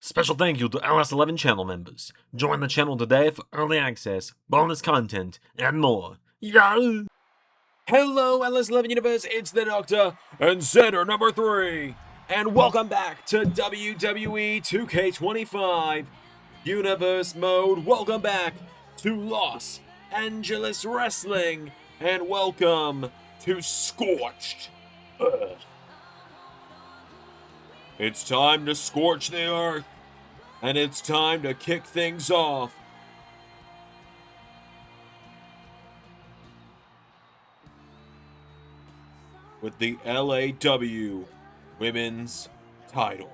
Special thank you to LS11 channel members. Join the channel today for early access, bonus content, and more. Yeah! Hello, LS11 Universe, it's the Doctor and Center number 3. And welcome back to WWE 2K25 Universe Mode. Welcome back to Los Angeles Wrestling. And welcome to Scorched. It's time to scorch the earth. And it's time to kick things off. With the LAW Women's title.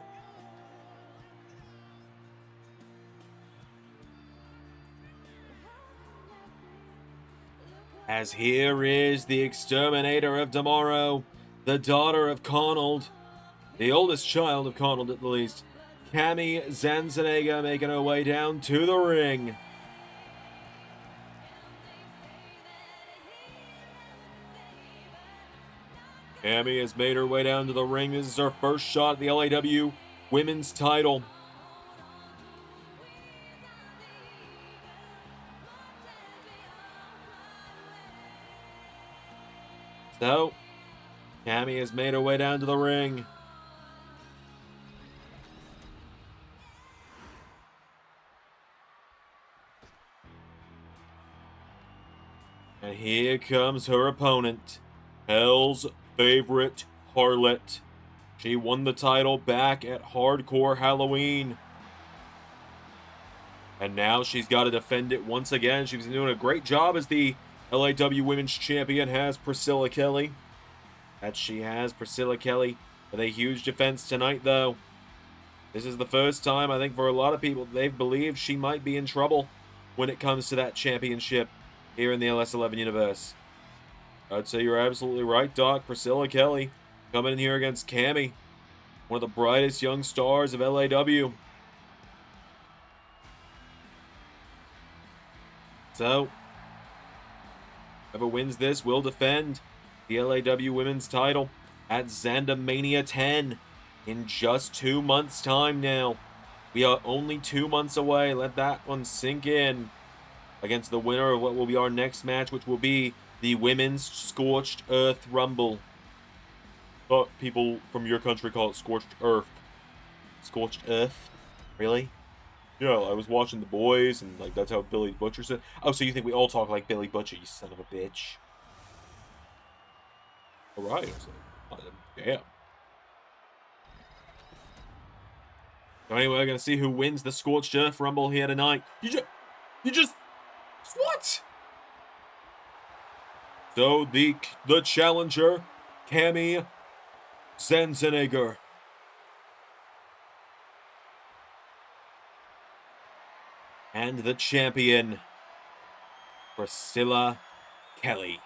As here is the exterminator of tomorrow, the daughter of Connell, the oldest child of Connell at the least, Cammie Zandzenegger making her way down to the ring. Cammie has made her way down to the ring. This is her first shot at the LAW Women's title. So, Cammie has made her way down to the ring. And here comes her opponent, Hell's favorite harlot. She won the title back at Hardcore Halloween. And now she's got to defend it once again. She's been doing a great job as the LAW Women's Champion, has Priscilla Kelly. That she has Priscilla Kelly with a huge defense tonight, though. This is the first time, I think, for a lot of people, they've believed she might be in trouble when it comes to that championship here in the LS11 universe. I'd say you're absolutely right, Doc. Priscilla Kelly coming in here against Cammie, one of the brightest young stars of LAW. So, whoever wins this will defend the LAW Women's title at Zandamania 10 in just 2 months' time now. We are only 2 months away. Let that one sink in. Against the winner of what will be our next match, which will be the Women's Scorched Earth Rumble. But people from your country call it Scorched Earth. Scorched Earth? Really? Yeah, I was watching The Boys, and like that's how Billy Butcher said. Oh, so you think we all talk like Billy Butcher, you son of a bitch. Alright, so, damn. So anyway, we're gonna see who wins the Scorched Earth Rumble here tonight. You just what? So the challenger, Cammie Zandzenegger. And the champion, Priscilla Kelly.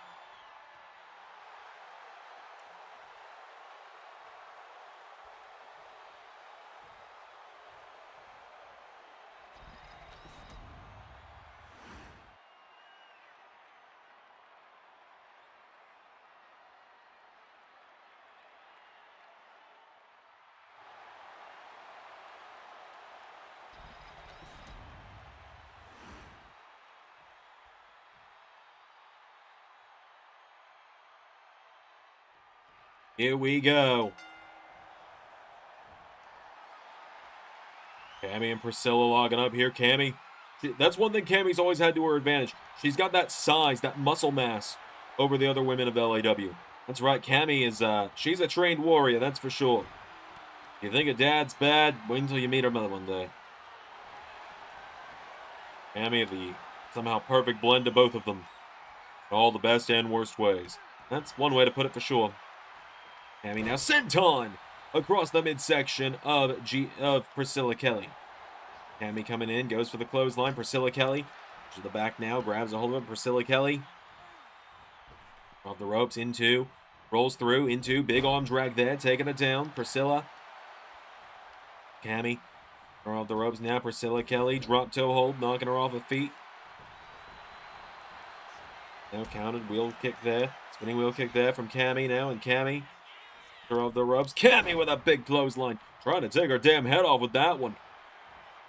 Here we go. Cammie and Priscilla logging up here. Cammie, that's one thing Cammie's always had to her advantage. She's got that size, that muscle mass over the other women of LAW. That's right, Cammie is, she's a trained warrior, that's for sure. You think a dad's bad? Wait until you meet her mother one day. Cammie, the somehow perfect blend of both of them. All the best and worst ways. That's one way to put it for sure. Cammie now senton across the midsection of Priscilla Kelly. Cammie coming in, goes for the clothesline. Priscilla Kelly to the back now, grabs a hold of it. Priscilla Kelly off the ropes into, rolls through into, big arm drag there, taking it down. Priscilla. Cammie off the ropes now. Priscilla Kelly drop toe hold, knocking her off her feet. Now counted wheel kick there, spinning wheel kick there from Cammie now, and Cammie of the ropes. Cammie with a big clothesline. Trying to take her damn head off with that one.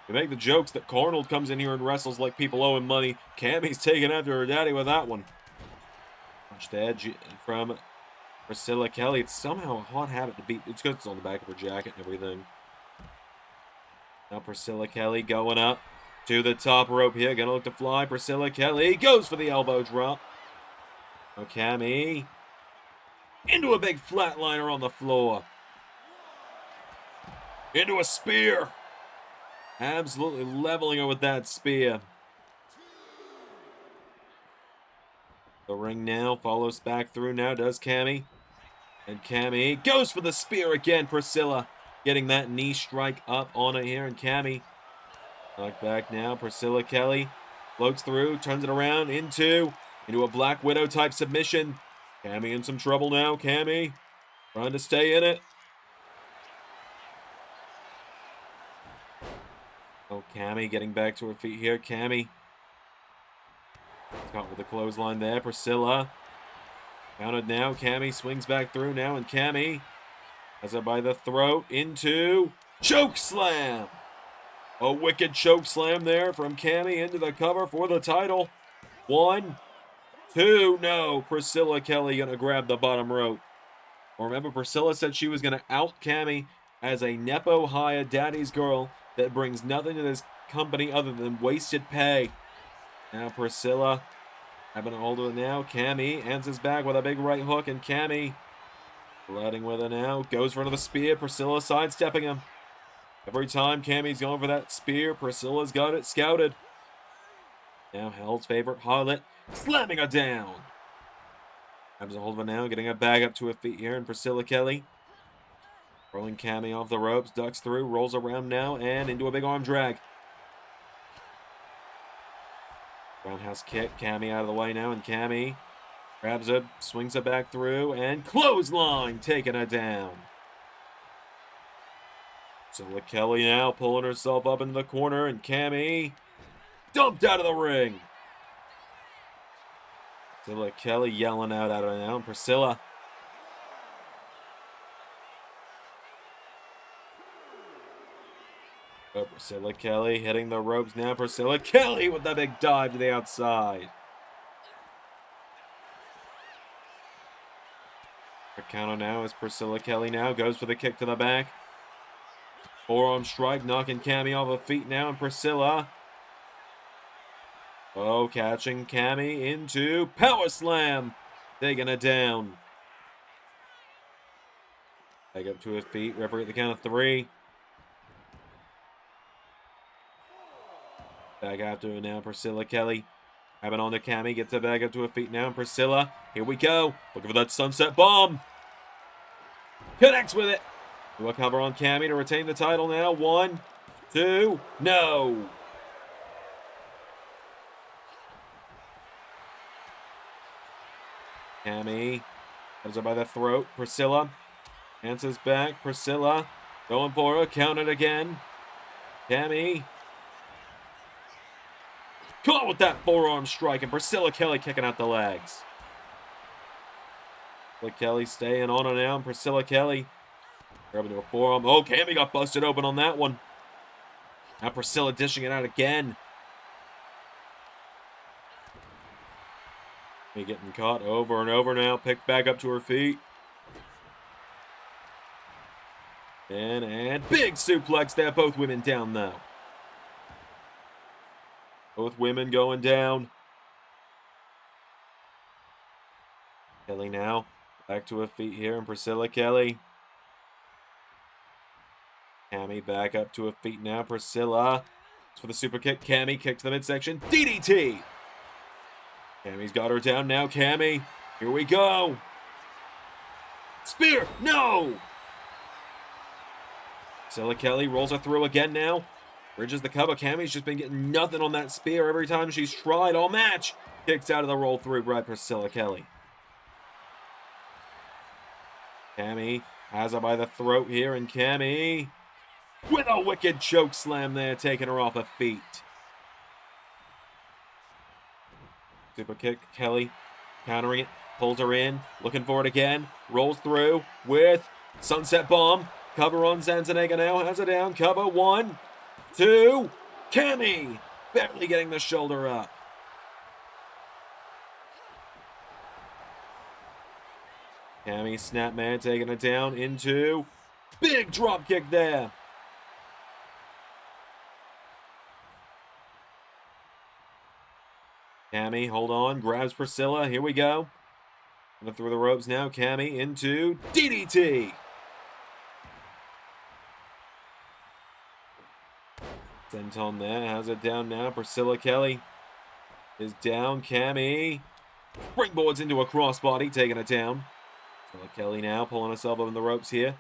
We make the jokes that Carnold comes in here and wrestles like people owe him money. Cammie's taking after her daddy with that one. Watch the edge from Priscilla Kelly. It's somehow a hot habit to beat. It's because it's on the back of her jacket and everything. Now Priscilla Kelly going up to the top rope here. Gonna look to fly. Priscilla Kelly goes for the elbow drop. Oh, Cammie into a big flatliner on the floor. Into a spear. Absolutely leveling her with that spear. The ring now follows back through now, does Cammie. And Cammie goes for the spear again. Priscilla getting that knee strike up on it here. And Cammie knocked back now. Priscilla Kelly floats through, turns it around into a Black Widow type submission. Cammie in some trouble now. Cammie trying to stay in it. Oh, Cammie getting back to her feet here. Cammie caught with a clothesline there. Priscilla counted now. Cammie swings back through now, and Cammie has her by the throat into choke slam. A wicked choke slam there from Cammie into the cover for the title. 1, 2, no. Priscilla Kelly gonna grab the bottom rope. Remember, Priscilla said she was gonna out Cammie as a Nepo Hire daddy's girl that brings nothing to this company other than wasted pay. Now Priscilla having a hold of it now. Cammie answers back with a big right hook, and Cammie flooding with it now. Goes for another spear. Priscilla sidestepping him. Every time Cammie's going for that spear, Priscilla's got it scouted. Now Hell's favorite harlot slamming her down. Grabs a hold of it now, getting her back up to her feet here, and Priscilla Kelly rolling Cammie off the ropes, ducks through, rolls around now, and into a big arm drag. Roundhouse kick, Cammie out of the way now, and Cammie grabs her, swings her back through, and clothesline, taking her down. Priscilla Kelly now pulling herself up into the corner, and Cammie dumped out of the ring. Priscilla Kelly yelling out at her now, and Priscilla Priscilla Kelly hitting the ropes now. Priscilla Kelly with the big dive to the outside. The counter now is Priscilla Kelly now goes for the kick to the back. Forearm strike knocking Cammie off her feet now, and Priscilla catching Cammie into power slam, taking it down. Back up to his feet. Referee at the count of 3. Back after her now, Priscilla Kelly. Having on to Cammie, gets her back up to her feet now. And Priscilla, here we go. Looking for that sunset bomb. Connects with it. Do a cover on Cammie to retain the title now. 1, 2, no. Cammie has her by the throat. Priscilla answers back. Priscilla going for her. Counted again. Cammie caught with that forearm strike, and Priscilla Kelly kicking out the legs. Priscilla Kelly staying on her now, and Priscilla Kelly grabbing to a forearm. Oh, Cammie got busted open on that one. Now Priscilla dishing it out again. Getting caught over and over now. Picked back up to her feet. And big suplex there. Both women down now. Both women going down. Kelly now back to her feet here, and Priscilla Kelly. Cammie back up to her feet now. Priscilla for the super kick. Cammie kick to the midsection. DDT. Cammie's got her down now. Cammie, here we go. Spear, no. Priscilla Kelly rolls her through again now. Bridges the cover. Cammie's just been getting nothing on that spear every time she's tried all match. Kicks out of the roll through by Priscilla Kelly. Cammie has her by the throat here, and Cammie with a wicked choke slam there, taking her off her feet. Super kick, Kelly countering it, pulls her in, looking for it again, rolls through with sunset bomb. Cover on Zandzenegger now, has her down, cover 1, 2. Cammie barely getting the shoulder up. Cammie Snapman taking it down into big drop kick there. Cammie, hold on, grabs Priscilla. Here we go. Gonna through the ropes now. Cammie into DDT. Senton there, has it down now. Priscilla Kelly is down. Cammie springboards into a crossbody, taking it down. Priscilla Kelly now pulling herself up in the ropes here.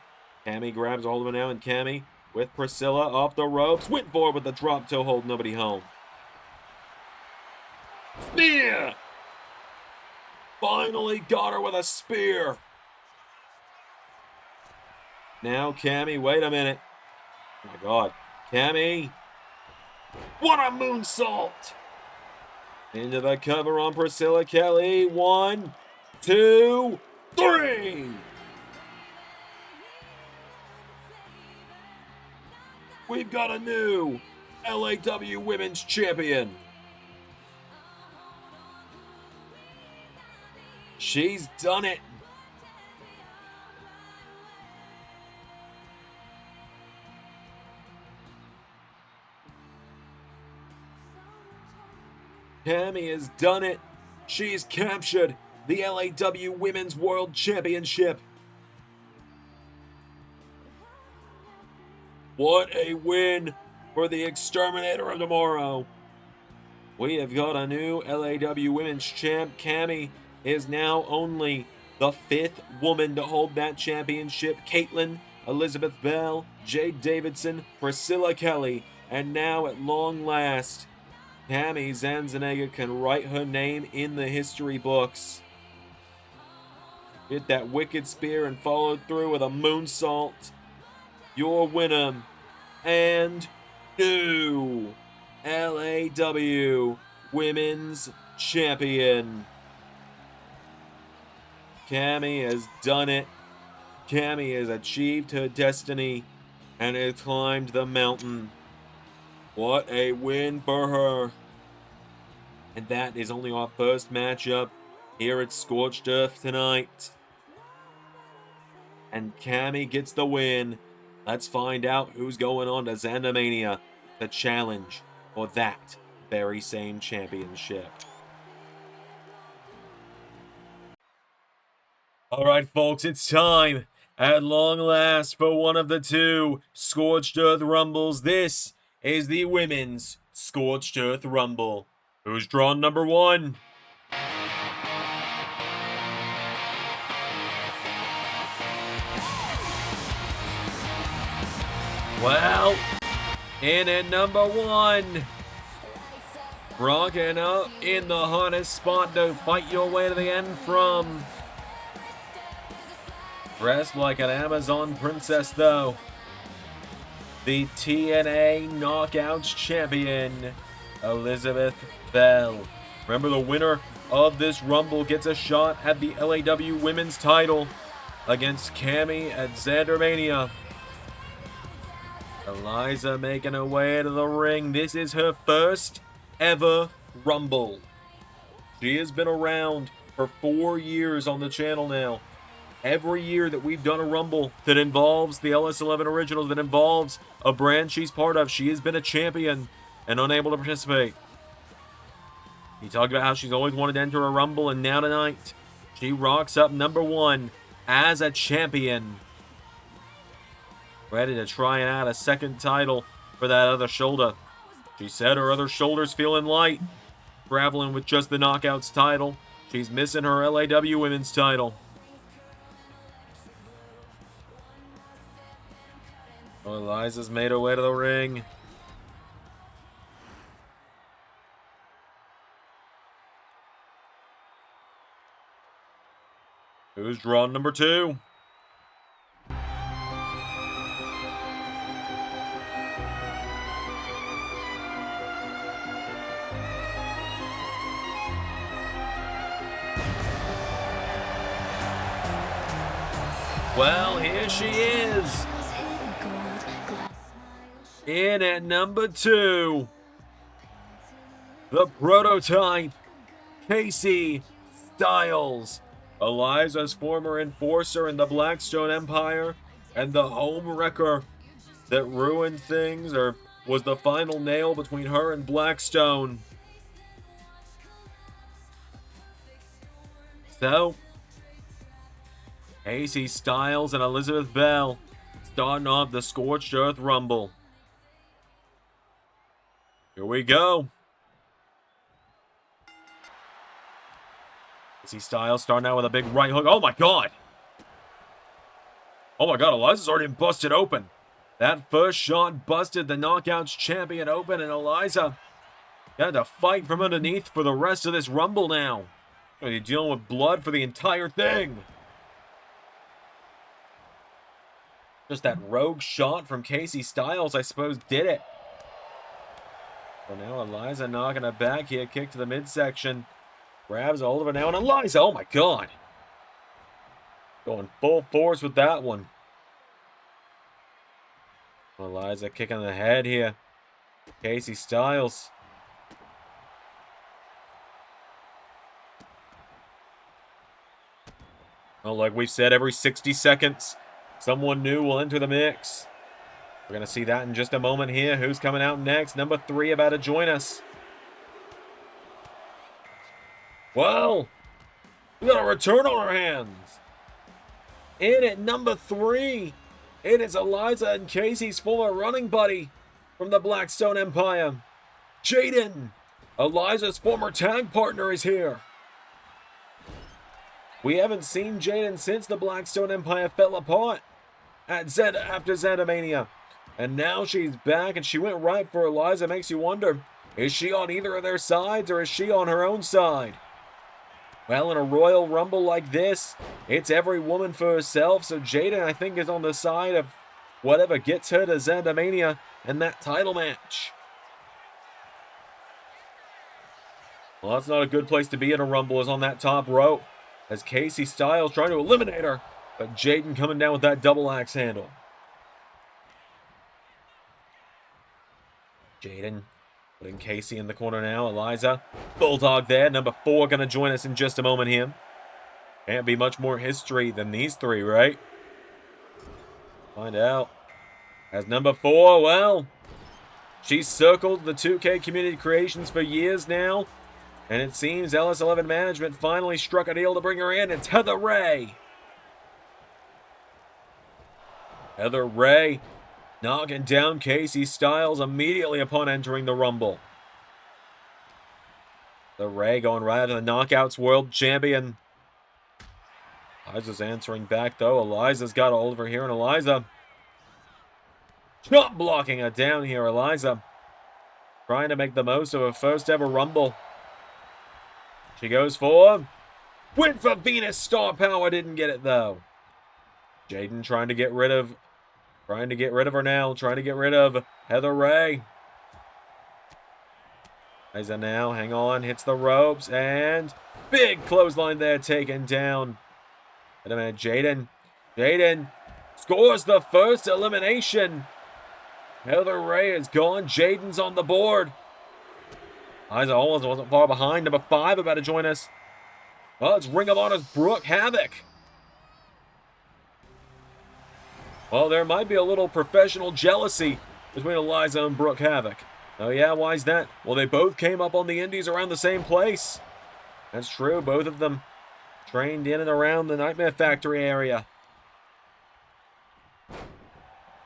Cammie grabs a hold of her now, and Cammie with Priscilla off the ropes. Went forward with the drop toe hold, nobody home. Spear! Finally got her with a spear. Now Cammie, wait a minute. Oh my God. Cammie. What a moonsault! Into the cover on Priscilla Kelly. 1, 2, 3! We've got a new LAW Women's Champion. She's done it. Cammie has done it. She's captured the LAW Women's World Championship. What a win for the Exterminator of Tomorrow. We have got a new LAW Women's Champ. Cammie is now only the 5th woman to hold that championship. Caitlin, Elizabeth Bell, Jade Davidson, Priscilla Kelly, and now at long last, Cammie Zandzenegger can write her name in the history books. Hit that wicked spear and followed through with a moonsault. Your winner and new LAW Women's Champion. Cammie has done it. Cammie has achieved her destiny and has climbed the mountain. What a win for her. And that is only our first matchup here at Scorched Earth tonight. And Cammie gets the win. Let's find out who's going on to Zandamania to challenge for that very same championship. Alright folks, it's time at long last for one of the 2 Scorched Earth Rumbles. This is the Women's Scorched Earth Rumble. Who's drawn number 1? Well, in at number 1, rocking up in the hottest spot to fight your way to the end from. Dressed like an Amazon princess, though. The TNA Knockouts Champion, Elizabeth Bell. Remember, the winner of this Rumble gets a shot at the LAW Women's title against Cammie at Zandamania. Eliza making her way to the ring. This is her first ever Rumble. She has been around for 4 years on the channel now. Every year that we've done a Rumble that involves the LS11 Originals, that involves a brand she's part of, she has been a champion and unable to participate. He talked about how she's always wanted to enter a Rumble, and now tonight, she rocks up number 1 as a champion. Ready to try out a second title for that other shoulder. She said her other shoulder's feeling light. Traveling with just the Knockouts title. She's missing her LAW Women's title. Oh, Eliza's made her way to the ring. Who's drawn number 2? Well, here she is. In at number 2, the prototype, Casey Styles. Eliza's former enforcer in the Blackstone Empire and the home wrecker that ruined things, or was the final nail between her and Blackstone. So, Casey Styles and Elizabeth Bell starting off the Scorched Earth Rumble. Here we go. Casey Styles starting out with a big right hook. Oh my god! Oh my god, Eliza's already busted open. That first shot busted the Knockouts champion open, and Eliza got to fight from underneath for the rest of this Rumble now. You're dealing with blood for the entire thing. Just that rogue shot from Casey Styles, I suppose, did it. So now Eliza knocking a back here, kick to the midsection. Grabs a hold of her now, and Eliza, oh my god. Going full force with that one. Eliza kicking the head here. Casey Styles. Well, like we've said, every 60 seconds, someone new will enter the mix. We're going to see that in just a moment here. Who's coming out next? Number 3 about to join us. Well, we got a return on our hands. In at number 3, it is Eliza and Casey's former running buddy from the Blackstone Empire, Jayson. Eliza's former tag partner is here. We haven't seen Jayson since the Blackstone Empire fell apart after Zandzenegger. And now she's back, and she went right for Eliza. Makes you wonder, is she on either of their sides, or is she on her own side? Well, in a Royal Rumble like this, it's every woman for herself, so Jayson, I think, is on the side of whatever gets her to Zandzenegger in that title match. Well, that's not a good place to be in a Rumble, is on that top rope, as Casey Styles trying to eliminate her, but Jayson coming down with that double axe handle. Jayson putting Casey in the corner now. Eliza, Bulldog there. Number 4 going to join us in just a moment here. Can't be much more history than these 3, right? Find out. As number 4, well, she's circled the 2K Community Creations for years now. And it seems LS11 management finally struck a deal to bring her in. It's Heather Ray. Heather Ray knocking down Casey Styles immediately upon entering the Rumble. The Ray going right out to the Knockouts World Champion. Eliza's answering back, though. Eliza's got a hold of her here, and Eliza chop blocking her down here. Eliza trying to make the most of her first ever Rumble. She goes for win for Venus Star Power. Didn't get it, though. Jayson trying to get rid of her now. Trying to get rid of Heather Ray. Eliza now, hang on, hits the ropes, and big clothesline there taken down. Wait a minute, Jayson scores the first elimination. Heather Ray is gone. Jaden's on the board. Eliza almost wasn't far behind. Number 5 about to join us. Well, it's Ring of Honor's Brooke Havoc. Well, there might be a little professional jealousy between Eliza and Brooke Havoc. Oh yeah, why is that? Well, they both came up on the indies around the same place. That's true. Both of them trained in and around the Nightmare Factory area.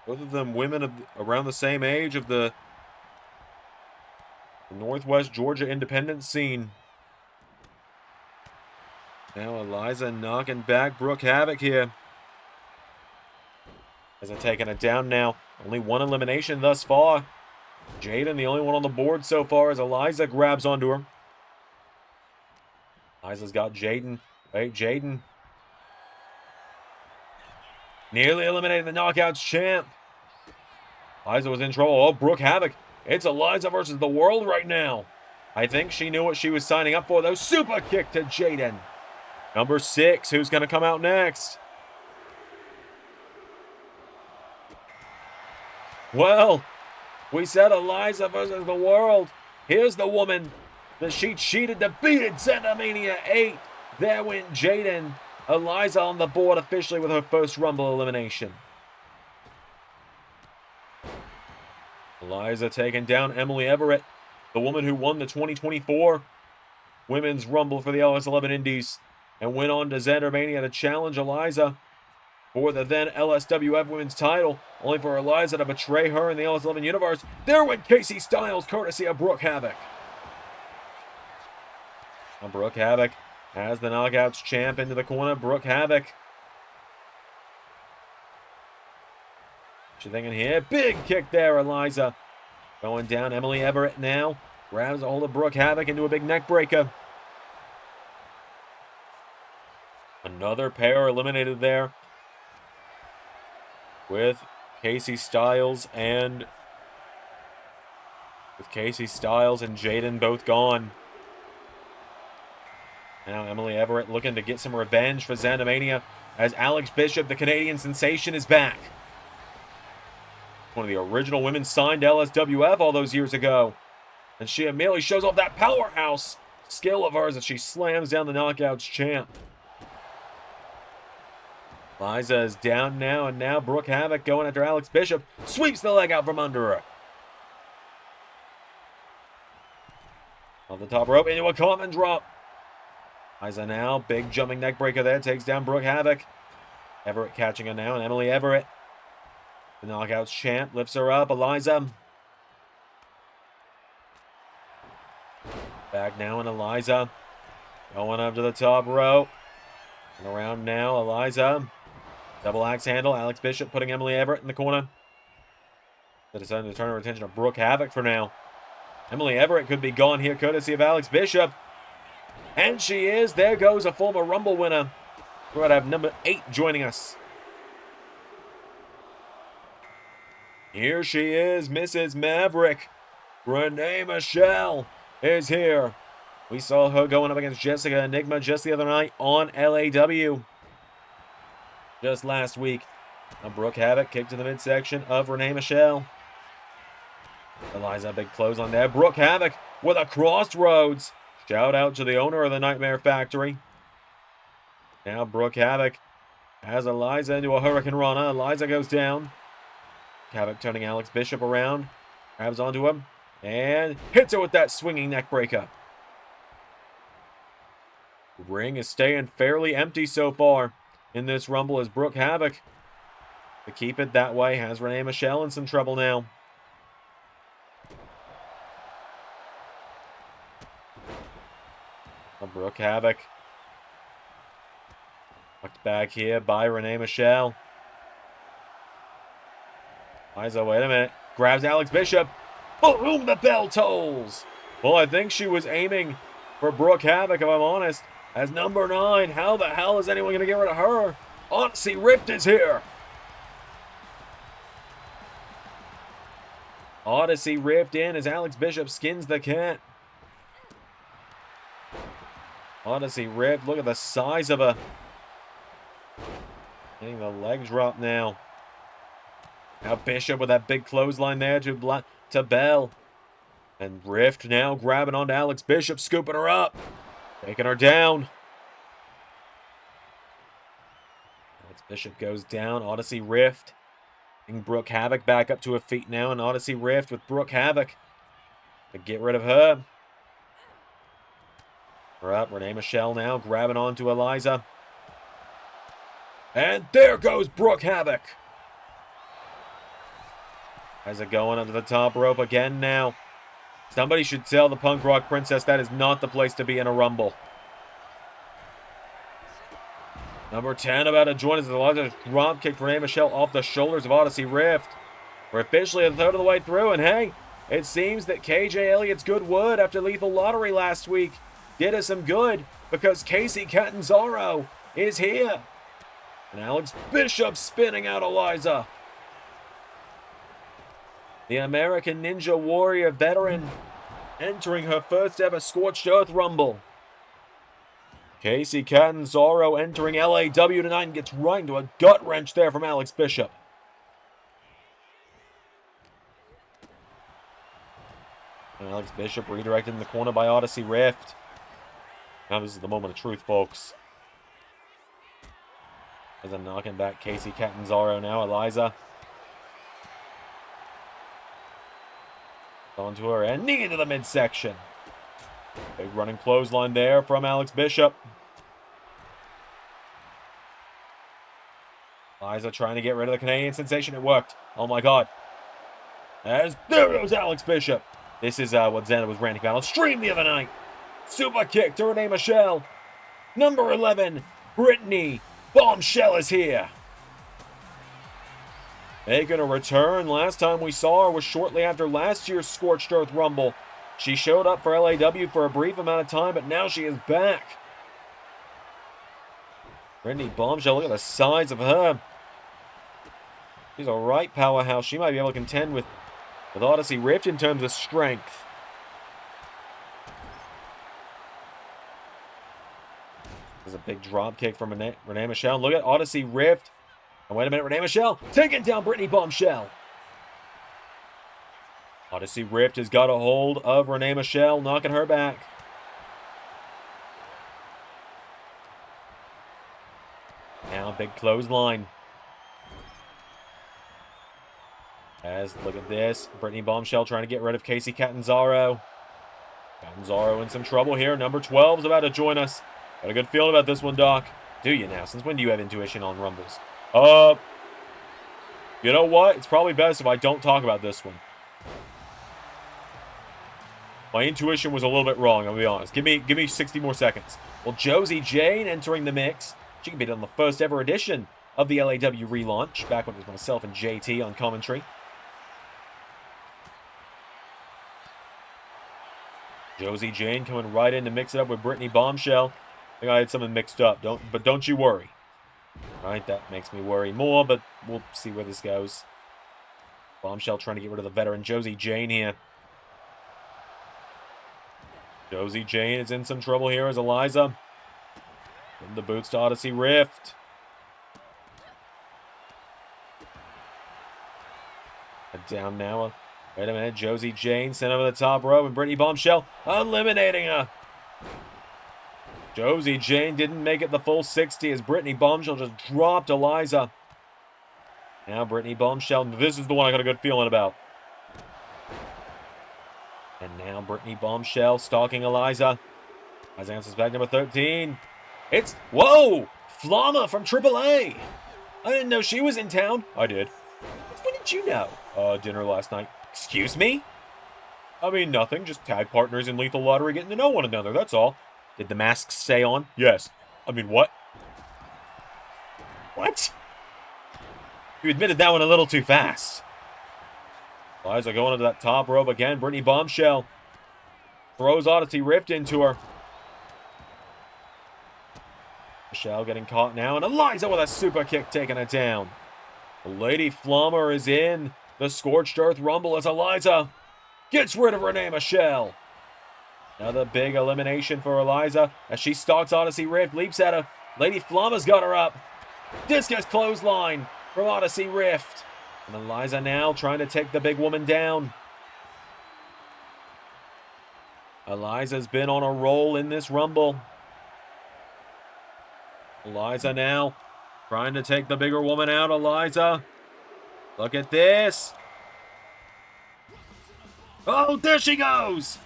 Both of them women around the same age of the Northwest Georgia independent scene. Now Eliza knocking back Brooke Havoc here. Isn't taking it down now. Only one elimination thus far. Jayson, the only one on the board so far, as Eliza grabs onto her. Eliza's got Jayson. Wait, Jayson. Nearly eliminated the Knockouts champ. Eliza was in trouble. Oh, Brooke Havoc. It's Eliza versus the world right now. I think she knew what she was signing up for, though. Super kick to Jayson. Number 6, who's going to come out next? Well, We said Eliza versus the world. Here's the woman that she cheated, defeated Zandzenegger 8. There went Jaden. Eliza on the board officially with her first Rumble elimination. Eliza taking down Emily Everett, the woman who won the 2024 Women's Rumble for the LS11 Indies, and went on to Zandzenegger to challenge Eliza for the then LSWF Women's title, only for Eliza to betray her in the LS11 universe. There went Casey Styles, courtesy of Brooke Havoc. Now Brooke Havoc has the Knockouts champ into the corner. Brooke Havoc. What you thinking here? Big kick there, Eliza. Going down, Emily Everett now. Grabs a hold of Brooke Havoc into a big neck breaker. Another pair eliminated there, with Casey Styles and Jaden both gone. Now Emily Everett looking to get some revenge for Zandzenegger as Alex Bishop, the Canadian sensation, is back. One of the original women signed to LSWF all those years ago. And she immediately shows off that powerhouse skill of hers as she slams down the Knockouts champ. Eliza is down now, and now Brooke Havoc going after Alex Bishop. Sweeps the leg out from under her. On the top rope into a common drop. Eliza now, big jumping neck breaker there, takes down Brooke Havoc. Everett catching her now, and Emily Everett, the Knockouts champ, lifts her up. Eliza back now, and Eliza going up to the top rope. And around now, Eliza. Double axe handle. Alex Bishop putting Emily Everett in the corner. They decided to turn her attention to Brooke Havoc for now. Emily Everett could be gone here courtesy of Alex Bishop. And she is. There goes a former Rumble winner. We're going to have number 8 joining us. Here she is, Mrs. Maverick. Renee Michelle is here. We saw her going up against Jessica Enigma just the other night on LAW. Just last week. Now Brooke Havoc kicked to the midsection of Renee Michelle. Eliza, big clothesline there. Brooke Havoc with a crossroads. Shout out to the owner of the Nightmare Factory. Now Brooke Havoc has Eliza into a Hurricane Rana. Eliza goes down. Havoc turning Alex Bishop around. Grabs onto him. And hits her with that swinging neck breaker. The ring is staying fairly empty so far in this Rumble as Brooke Havoc, to keep it that way, has Renee Michelle in some trouble now. Brooke Havoc knocked back here by Renee Michelle. Eliza, wait a minute. Grabs Alex Bishop. Boom, the bell tolls. Well, I think she was aiming for Brooke Havoc, if I'm honest. As number 9, how the hell is anyone going to get rid of her? Odyssey Rift is here. Odyssey Rift in as Alex Bishop skins the cat. Odyssey Rift, look at the size of a... Getting the leg drop now. Now Bishop with that big clothesline there to Bell. And Rift now grabbing onto Alex Bishop, scooping her up. Taking her down. Alex Bishop goes down. Odyssey Rift. Bring Brooke Havoc back up to her feet now. And Odyssey Rift with Brooke Havoc to get rid of her. We're up. Renee Michelle now grabbing onto Eliza. And there goes Brooke Havoc. Has it going up to the top rope again now. Somebody should tell the Punk Rock Princess that is not the place to be in a Rumble. Number 10 about to join us as Eliza drop kicked Renee Michelle off the shoulders of Odyssey Rift. We're officially a third of the way through, and hey, it seems that KJ Elliott's good wood after Lethal Lottery last week did us some good because Casey Catanzaro is here. And Alex Bishop spinning out Eliza. The American Ninja Warrior veteran entering her first ever Scorched Earth Rumble. Casey Catanzaro entering LAW tonight and gets right into a gut wrench there from Alex Bishop. Alex Bishop redirected in the corner by Odyssey Rift. Now this is the moment of truth, folks. As I'm knocking back Casey Catanzaro now. Eliza. Onto her and knee into the midsection. Big running clothesline there from Alex Bishop. Eliza trying to get rid of the Canadian sensation. It worked. Oh my god. As there goes Alex Bishop. This is what Xander was ranting about on stream the other night. Super kick to Renee Michelle. Number 11, Brittany Bombshell is here. Making a return. Last time we saw her was shortly after last year's Scorched Earth Rumble. She showed up for LAW for a brief amount of time, but now she is back. Brittany Bombshell, look at the size of her. She's a right powerhouse. She might be able to contend with Odyssey Rift in terms of strength. There's a big drop kick from Renee Michelle. Look at Odyssey Rift. And wait a minute, Renee Michelle taking down Brittany Bombshell. Odyssey Rift has got a hold of Renee Michelle, knocking her back. Now, big clothesline. As, look at this. Brittany Bombshell trying to get rid of Casey Catanzaro. Catanzaro in some trouble here. Number 12 is about to join us. Got a good feeling about this one, Doc. Do you now? Since when do you have intuition on Rumbles? You know what? It's probably best if I don't talk about this one. My intuition was a little bit wrong, I'll be honest. Give me 60 more seconds. Well, Josie Jane entering the mix. She can be on the first ever edition of the LAW relaunch, back when it was myself and JT on commentary. Josie Jane coming right in to mix it up with Brittany Bombshell. I think I had something mixed up, but don't you worry. All right, that makes me worry more, but we'll see where this goes. Bombshell trying to get rid of the veteran Josie Jane here. Josie Jane is in some trouble here as Eliza. In the boots to Odyssey Rift. Down now. Wait a minute. Josie Jane sent over the top rope, and Brittany Bombshell eliminating her. Josie Jane didn't make it the full 60 as Brittany Bombshell just dropped Eliza. Now Brittany Bombshell. This is the one I got a good feeling about. And now Brittany Bombshell stalking Eliza. Eliza answers back number 13. It's, whoa! Flama from AAA. I didn't know she was in town. I did. When did you know? Dinner last night. Excuse me? I mean, nothing. Just tag partners in Lethal Lottery getting to know one another, that's all. Did the masks stay on? Yes. I mean, what? What? You admitted that one a little too fast. Eliza going into that top rope again. Brittany Bombshell throws Odyssey Rift into her. Michelle getting caught now, and Eliza with a super kick taking it down. Lady Flummer is in the Scorched Earth Rumble as Eliza gets rid of Renee Michelle. Another big elimination for Eliza as she stalks Odyssey Rift, leaps at her. Lady Flummer's got her up. Discus clothesline from Odyssey Rift. And Eliza now trying to take the big woman down. Eliza's been on a roll in this Rumble. Eliza now trying to take the bigger woman out. Eliza. Look at this. Oh, there she goes.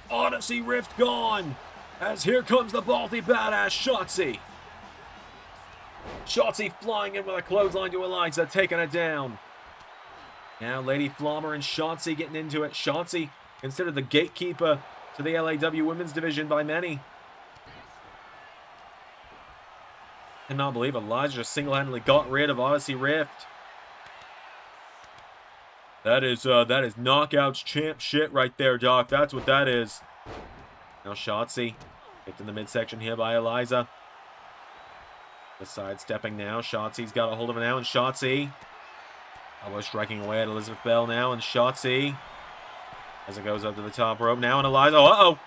Odyssey Rift gone. As here comes the baldy badass Shotzi. Shotzi flying in with a clothesline to Eliza, taking it down. Now Lady Flummer and Shotzi getting into it. Shotzi considered the gatekeeper to the LAW women's division by many. Cannot believe Eliza just single-handedly got rid of Odyssey Rift. That is Knockouts champ shit right there, Doc. That's what that is. Now Shotzi kicked in the midsection here by Eliza. The sidestepping now. Shotzi's got a hold of it now, and Shotzi almost striking away at Elizabeth Bell now, and Shotzi as it goes up to the top rope now, and Eliza. Uh-oh.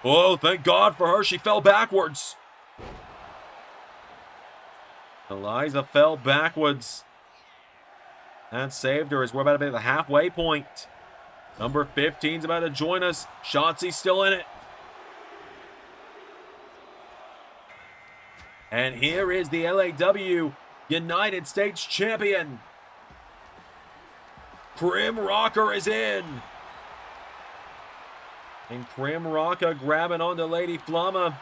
Oh, thank God for her. She fell backwards. Eliza fell backwards. That saved her as we're about to be at the halfway point. Number 15's about to join us. Shotzi's still in it. And here is the LAW United States Champion. Krim Rocker is in. And Krim Rocker grabbing onto Lady Flamma.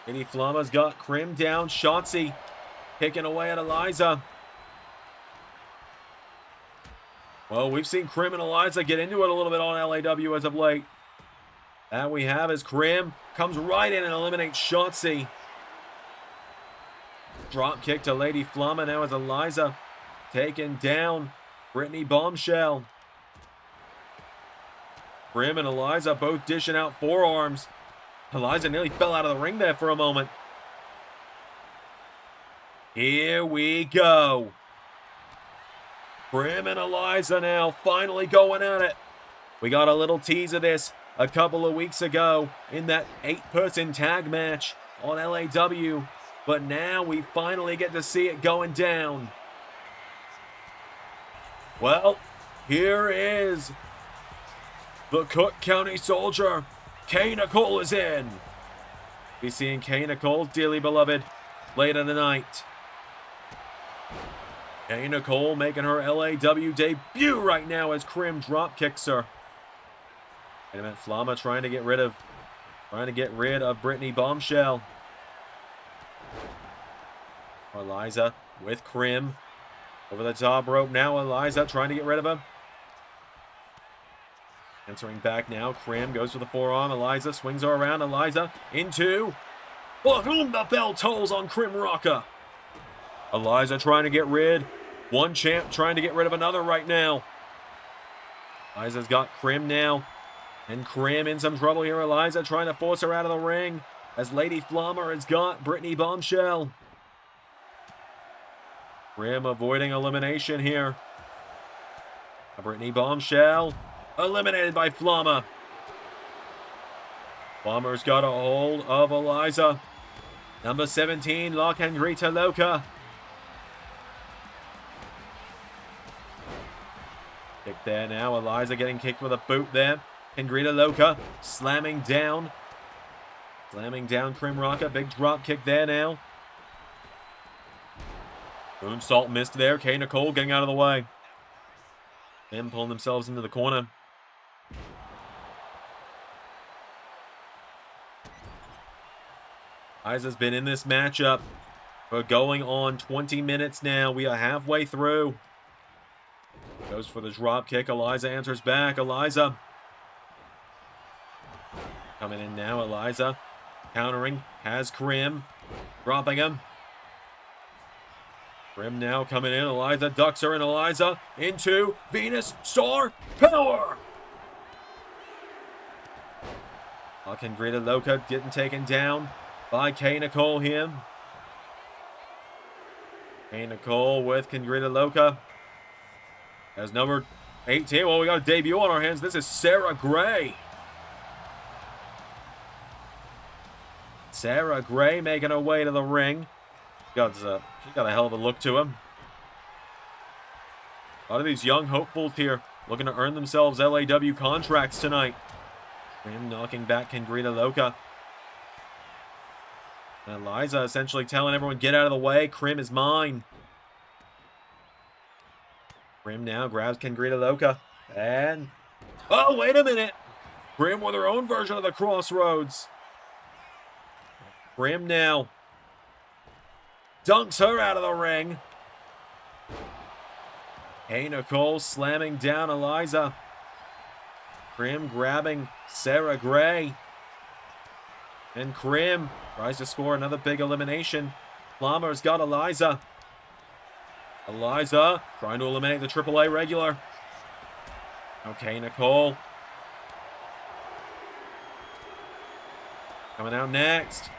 Lady Flamma's got Krim down. Shotzi picking away at Eliza. Well, we've seen Krim and Eliza get into it a little bit on LAW as of late. That we have is Krim comes right in and eliminates Shotzi. Drop kick to Lady Flamma. Now is Eliza taking down Brittany Bombshell. Krim and Eliza both dishing out forearms. Eliza nearly fell out of the ring there for a moment. Here we go. Krim and Eliza now finally going at it. We got a little tease of this a couple of weeks ago in that 8-person tag match on LAW. But now we finally get to see it going down. Well, here is the Cook County Soldier. Kay Nicole is in. Be seeing Kay Nicole, dearly beloved, later tonight. Kay Nicole making her LAW debut right now as Krim drop kicks her. Wait a minute, Flamma trying to get rid of Brittany Bombshell. Eliza with Krim over the top rope now. Eliza trying to get rid of him. Entering back now. Krim goes for the forearm. Eliza swings her around. Eliza into. Boom! The bell tolls on Krim Rocker. Eliza trying to get rid. One champ trying to get rid of another right now. Eliza's got Krim now. And Krim in some trouble here. Eliza trying to force her out of the ring as Lady Flamma has got Brittany Bombshell. Krim avoiding elimination here. Brittany Bombshell eliminated by Flamma. Flamma's got a hold of Eliza. Number 17, La Cangrita Loca. Kick there now. Eliza getting kicked with a boot there. Cangrita Loca slamming down. Slamming down Krim Rocker. Big drop kick there now. Moonsault missed there. Kay Nicole getting out of the way. Them pulling themselves into the corner. Eliza's been in this matchup for going on 20 minutes now. We are halfway through. Goes for the drop kick. Eliza answers back. Eliza coming in now. Eliza countering. Has Krim. Dropping him. Krim now coming in. Eliza ducks her, and Eliza into Venus Star Power. Cangrita Loca getting taken down by Kay Nicole here. Kay Nicole with Cangrita Loca. As number 18. Well, we got a debut on our hands. This is Sarah Gray. Sarah Gray making her way to the ring. She's got a hell of a look to him. A lot of these young hopefuls here looking to earn themselves LAW contracts tonight. Krim knocking back Cangrita Loca. And Eliza essentially telling everyone, get out of the way. Krim is mine. Krim now grabs Cangrita Loca. And... oh, wait a minute. Krim with her own version of the Crossroads. Krim now dunks her out of the ring. Kay Nicole slamming down Eliza. Krim grabbing Sarah Gray. And Krim tries to score another big elimination. Flamma's got Eliza. Eliza trying to eliminate the AAA regular. Okay, Nicole. Coming out next.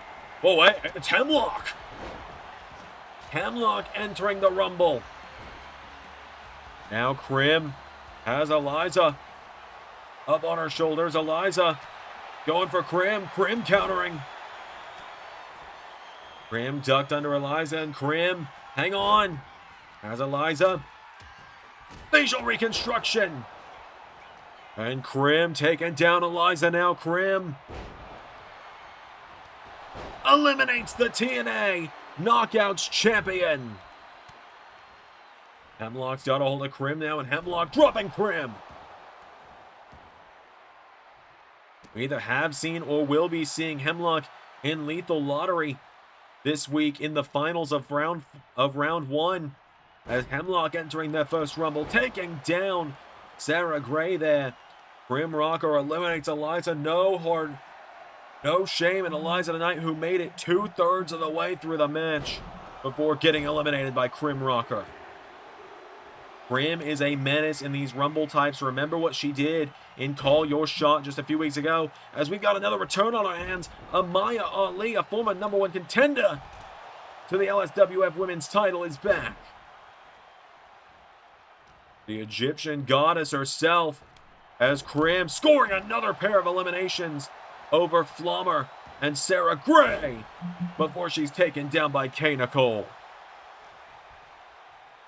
Oh, wait, it's Hemlock. Hemlock entering the Rumble. Now Krim has Eliza up on her shoulders. Eliza going for Krim. Krim countering. Krim ducked under Eliza, and Krim, hang on. Has Eliza. Facial reconstruction. And Krim taking down Eliza now. Krim eliminates the TNA Knockouts champion. Hemlock's got a hold of Krim now, and Hemlock dropping Krim. We either have seen or will be seeing Hemlock in Lethal Lottery this week in the finals of round one. As Hemlock entering their first Rumble, taking down Sarah Gray there. Grim Rocker eliminates Eliza. No shame in Eliza tonight, who made it 2/3 of the way through the match before getting eliminated by Grim Rocker. Grim is a menace in these Rumble types. Remember what she did in Call Your Shot just a few weeks ago, as we've got another return on our hands. Amaya Ali, a former #1 contender to the LSWF Women's title, is back. The Egyptian goddess herself, as Krim scoring another pair of eliminations over Flommer and Sarah Gray before she's taken down by Kay Nicole.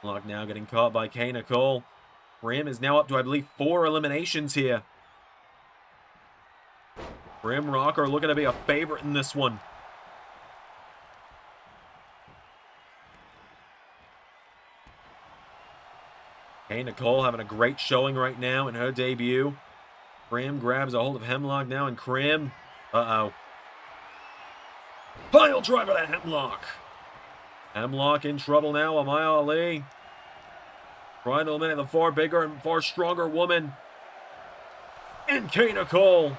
Lock now getting caught by Kay Nicole. Krim is now up to, I believe, 4 eliminations here. Grim Rocker looking to be a favorite in this one. Kay Nicole having a great showing right now in her debut. Krim grabs a hold of Hemlock now, and Krim, uh-oh. Pile driver to Hemlock. Hemlock in trouble now. Amaya Ali trying to eliminate the far bigger and far stronger woman in Kay Nicole.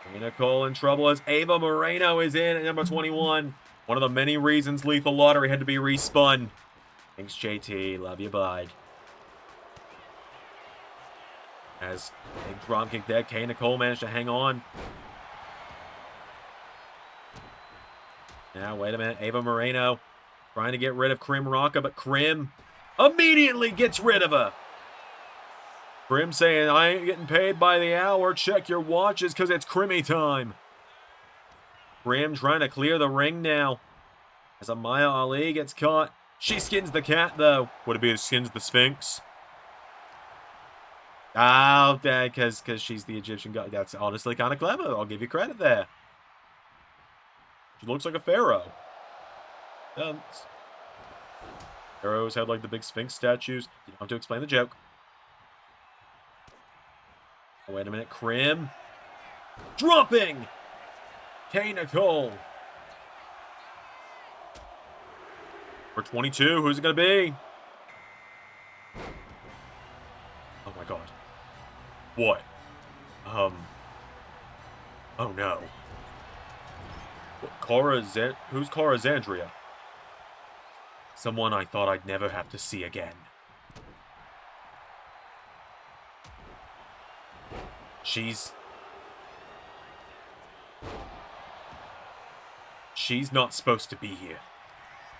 Kay Nicole in trouble as Ava Moreno is in at number 21. One of the many reasons Lethal Lottery had to be respun. Thanks, JT. Love you, bud. As big drum kick there, Kay Nicole managed to hang on. Now, wait a minute. Ava Moreno trying to get rid of Krim Rocker, but Krim immediately gets rid of her. Krim saying, I ain't getting paid by the hour. Check your watches because it's Krimmy time. Krim trying to clear the ring now as Amaya Ali gets caught. She skins the cat, though. Would it be skins the Sphinx? Oh, because she's the Egyptian god. That's honestly kind of clever. I'll give you credit there. She looks like a pharaoh. Pharaohs had like the big Sphinx statues. You don't have to explain the joke. Oh, wait a minute. Krim dropping Kay Nicole. For 22, who's it going to be? Oh my god. What? Oh no. Who's Cara Zandria? Someone I thought I'd never have to see again. She's not supposed to be here.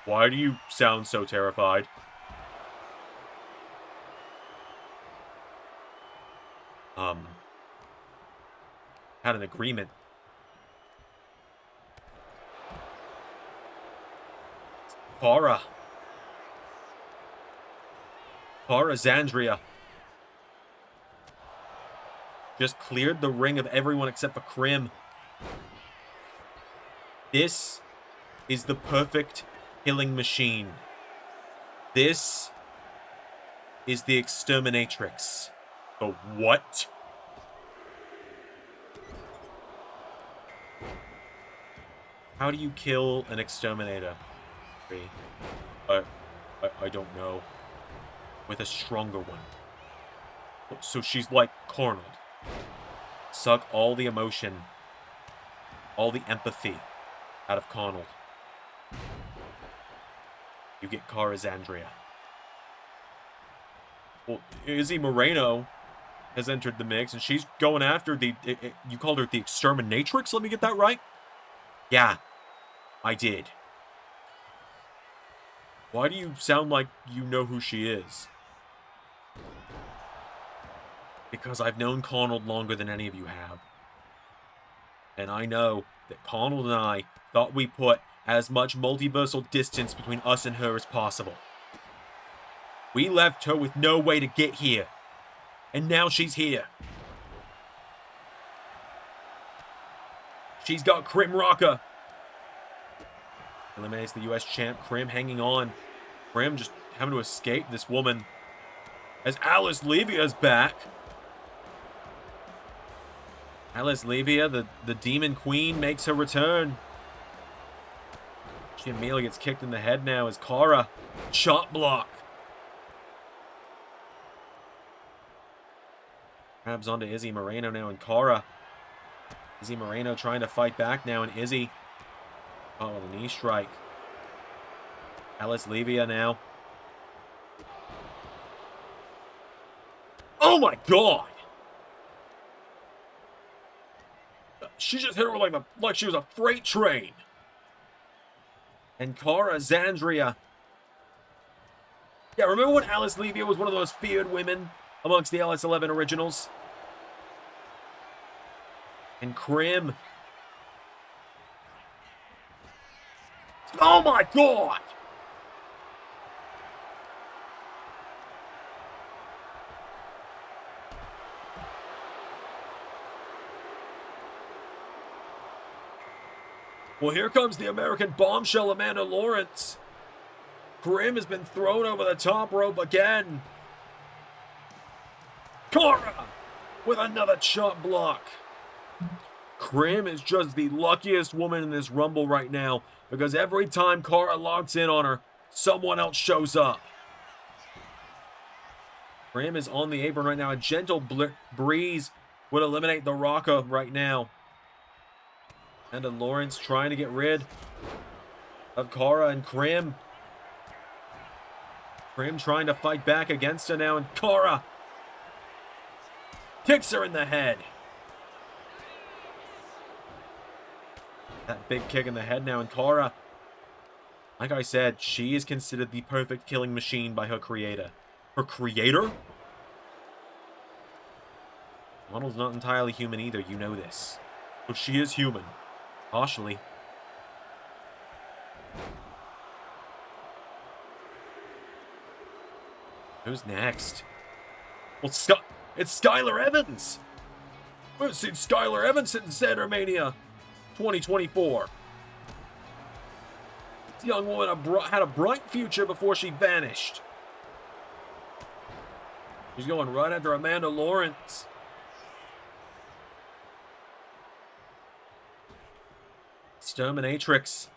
Why do you sound so terrified? Had an agreement. Cara Zandria just cleared the ring of everyone except for Krim. This is the perfect killing machine. This is the exterminatrix. The what? How do you kill an exterminator? I don't know. With a stronger one. So she's like Carnold. Suck all the emotion, all the empathy out of Carnold. You get Cara Zandria. Well, Izzy Moreno has entered the mix, and she's going after the... you called her the Exterminatrix? Let me get that right? Yeah, I did. Why do you sound like you know who she is? Because I've known Carnold longer than any of you have. And I know that Carnold and I thought we put as much multiversal distance between us and her as possible. We left her with no way to get here. And now she's here. She's got Crim Rocker. Eliminates the US champ. Crim hanging on. Crim just having to escape this woman. As Alice Levia's back. Alice Levia, the Demon Queen, makes her return. She immediately gets kicked in the head now as Cara. Chop block. Grabs onto Izzy Moreno now and Cara. Izzy Moreno trying to fight back now and Izzy. Oh, the knee strike. Alice Levia now. Oh my god! She just hit her like she was a freight train. And Cara Zandria. Yeah, remember when Alice Levia was one of the most feared women amongst the LS11 originals? And Crim. Oh my god! Well, here comes the American bombshell, Amanda Lawrence. Crim has been thrown over the top rope again. Cara with another chop block. Crim is just the luckiest woman in this Rumble right now because every time Cara locks in on her, someone else shows up. Crim is on the apron right now. A gentle breeze would eliminate the Rocker right now. And Lawrence trying to get rid of Cara and Crim. Crim trying to fight back against her now, and Cara kicks her in the head. That big kick in the head now, and Cara, like I said, she is considered the perfect killing machine by her creator. Her creator? Model's not entirely human either, you know this. But she is human. Partially. Who's next? Well, it's Skylar Evans! We haven't seen Skylar Evans since Zandzenegger 2024. This young woman had a bright future before she vanished. She's going right after Amanda Lawrence. Exterminatrix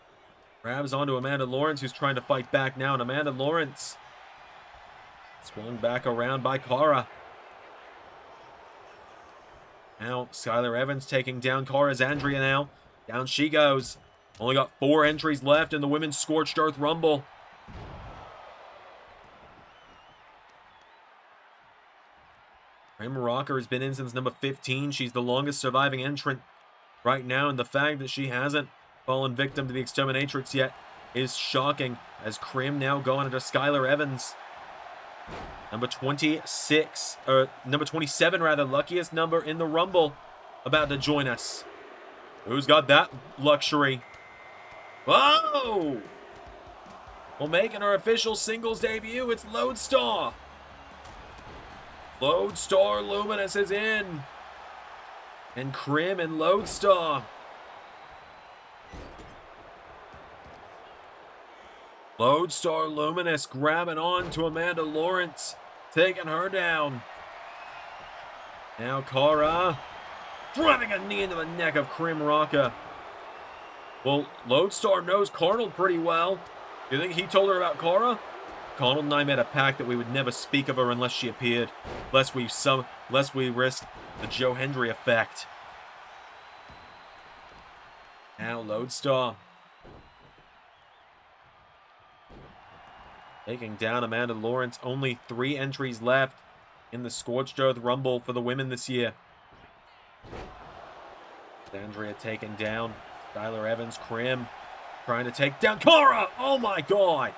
grabs onto Amanda Lawrence, who's trying to fight back now, and Amanda Lawrence swung back around by Cara. Now Skylar Evans taking down Cara Zandria now. Down she goes. Only got 4 entries left in the Women's Scorched Earth Rumble. Crim Rocker has been in since number 15. She's the longest surviving entrant right now, and the fact that she hasn't fallen victim to the Exterminatrix yet is shocking, as Crim now going into Skylar Evans. Number 26, or number 27 rather, luckiest number in the Rumble, about to join us. Who's got that luxury? Whoa! Well, making her official singles debut, it's Lodestar. Lodestar Luminous is in. And Crim and Lodestar. Lodestar Luminous grabbing on to Amanda Lawrence, taking her down. Now Cara driving a knee into the neck of Crim Rocker. Well, Lodestar knows Carnold pretty well. You think he told her about Cara? Carnold and I made a pact that we would never speak of her unless she appeared, lest we risk the Joe Hendry effect. Now Lodestar taking down Amanda Lawrence. Only 3 entries left in the Scorched Earth Rumble for the women this year. Zandria taken down. Skylar Evans, Crim trying to take down Cara. Oh my god.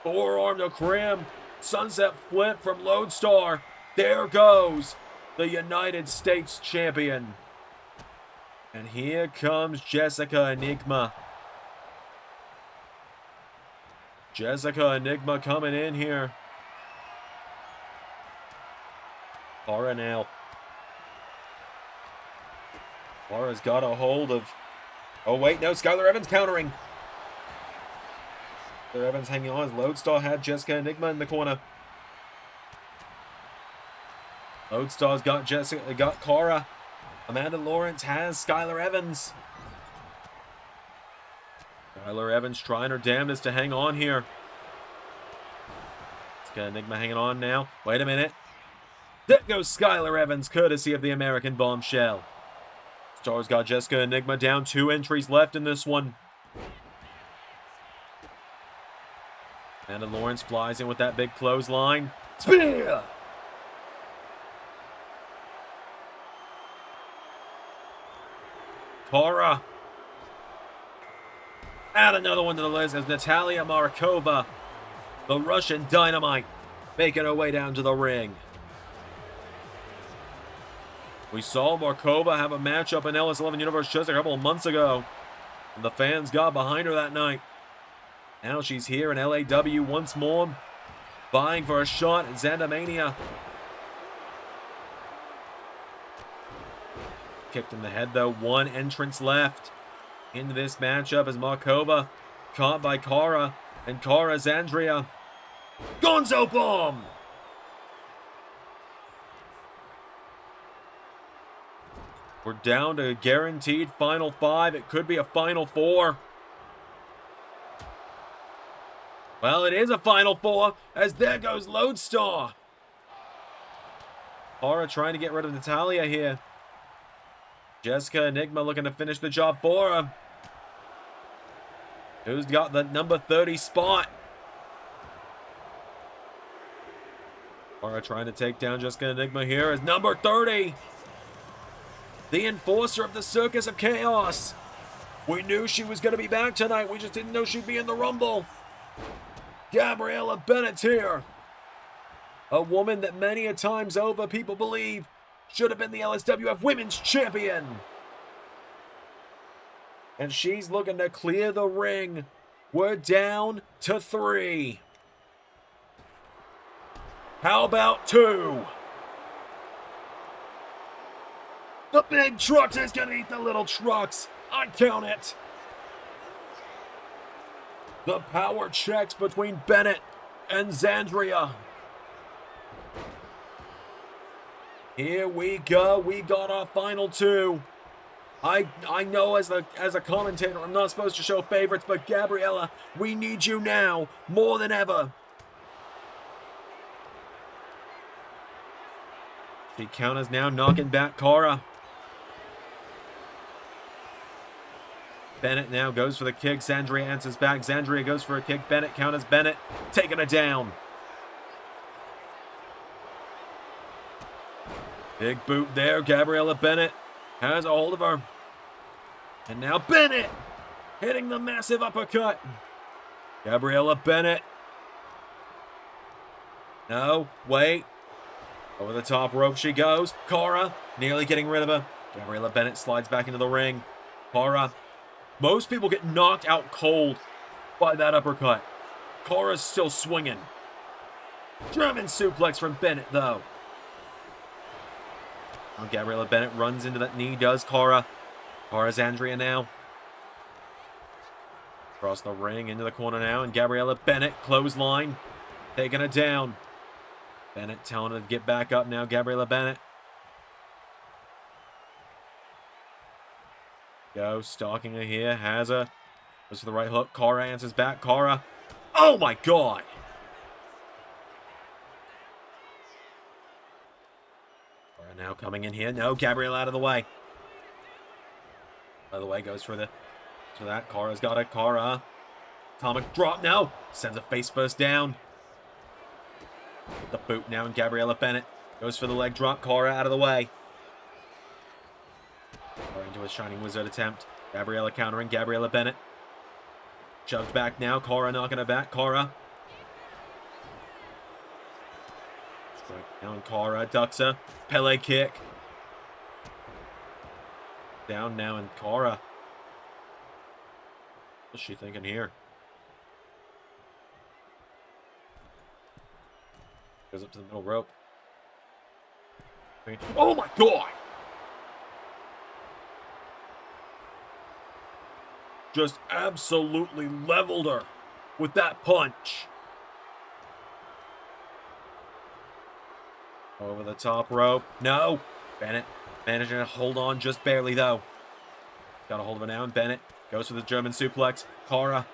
Forearm to Crim. Sunset flip from Lodestar. There goes the United States champion. And here comes Jessica Enigma. Jessica Enigma coming in here. Cara now. Cara's got a hold of... Oh, wait, no. Skylar Evans countering. Skylar Evans hanging on as Lodestar had Jessica Enigma in the corner. Lodestar's got Cara. Amanda Lawrence has Skylar Evans. Skylar Evans trying her damnedest to hang on here. Jessica Enigma hanging on now. Wait a minute. There goes Skylar Evans, courtesy of the American Bombshell. Star's got Jessica Enigma down. 2 entries left in this one. Amanda Lawrence flies in with that big clothesline. Spear! Cara. Add another one to the list as Natalia Markova, the Russian Dynamite, making her way down to the ring. We saw Markova have a matchup in LS11 Universe just a couple of months ago, and the fans got behind her that night. Now she's here in LAW once more, vying for a shot at Zandzenegger. Kicked in the head though. 1 entrance left into this matchup as Markova caught by Cara, and Cara Zandria. Gonzo Bomb! We're down to a guaranteed final 5. It could be a final 4. Well, it is a final 4 as there goes Lodestar. Cara trying to get rid of Natalia here. Jessica Enigma looking to finish the job for her. Who's got the number 30 spot? Cara trying to take down Jessica Enigma here as number 30. The enforcer of the Circus of Chaos. We knew she was going to be back tonight. We just didn't know she'd be in the Rumble. Gabriella Bennett's here. A woman that many a times over people believe should have been the LSWF Women's Champion. And she's looking to clear the ring. We're down to 3. How about 2? The big trucks is going to eat the little trucks. I count it. The power checks between Bennett and Zandria. Here we go. We got our final 2. I know as a commentator I'm not supposed to show favorites, but Gabriella, we need you now more than ever. The counters now knocking back Cara. Bennett now goes for the kick. Zandria answers back. Zandria goes for a kick. Bennett counters Bennett, taking it down. Big boot there. Gabriella Bennett has a hold of her. And now Bennett hitting the massive uppercut. Gabriella Bennett. No, wait. Over the top rope she goes. Cara nearly getting rid of her. Gabriella Bennett slides back into the ring. Cara. Most people get knocked out cold by that uppercut. Cara's still swinging. German suplex from Bennett, though. Now Gabriella Bennett runs into that knee, does Cara. Cara's Andrea now. Across the ring, into the corner now, and Gabriella Bennett, clothesline, taking it down. Bennett telling her to get back up now, Gabriella Bennett. Go, stalking her here, has her. Goes for the right hook, Cara answers back, Cara. Oh my god! Cara now coming in here, no, Gabriella out of the way. Out of the way, goes for that, Cara's got it, Cara. Atomic drop now, sends a face first down. The boot now, and Gabriella Bennett goes for the leg drop, Cara out of the way. Cara into a Shining Wizard attempt. Gabriella countering, Gabriella Bennett. Shoved back now, Cara knocking her back, Cara. Strike down, Cara ducks her. Pele kick. Down now, and Cara. What's she thinking here? Goes up to the middle rope. Oh my god! Just absolutely leveled her with that punch. Over the top rope. No! Bennett managing to hold on just barely, though. Got a hold of it now, and Bennett goes for the German suplex. Cara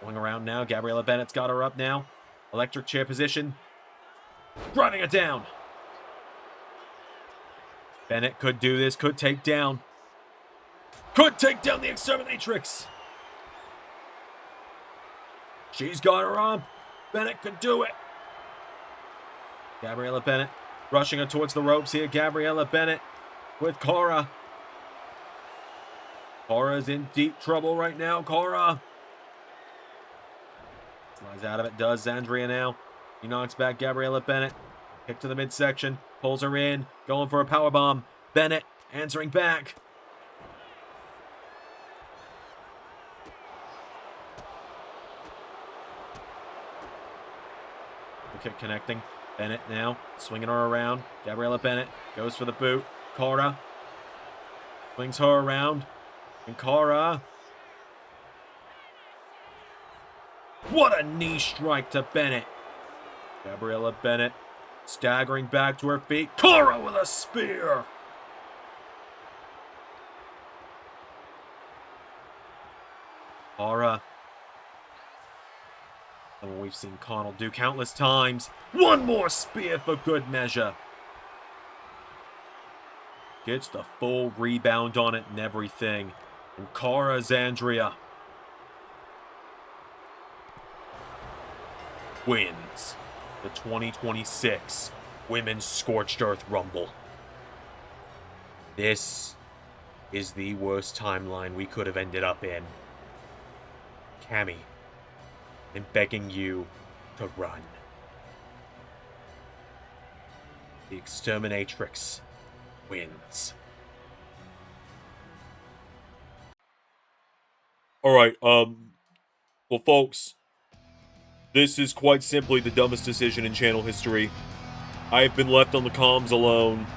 going around now. Gabriella Bennett's got her up now. Electric chair position. Driving it down. Bennett could do this, could take down. Could take down the Exterminatrix. She's got her up. Bennett could do it. Gabriella Bennett rushing her towards the ropes here. Gabriella Bennett with Cara. Cara's in deep trouble right now. Cara slides out of it. Does Zandria now. He knocks back Gabriella Bennett. Kick to the midsection. Pulls her in. Going for a powerbomb. Bennett answering back. Kick connecting. Bennett now swinging her around. Gabriella Bennett goes for the boot. Cara swings her around. And Cara. What a knee strike to Bennett. Gabriella Bennett staggering back to her feet. Cara with a spear. Cara. Something we've seen Connell do countless times. One more spear for good measure. Gets the full rebound on it and everything. And Cara Zandria wins the 2026 Women's Scorched Earth Rumble. This is the worst timeline we could have ended up in. Cammie, I'm begging you to run. The Exterminatrix wins. Alright, well folks, this is quite simply the dumbest decision in channel history. I have been left on the comms alone.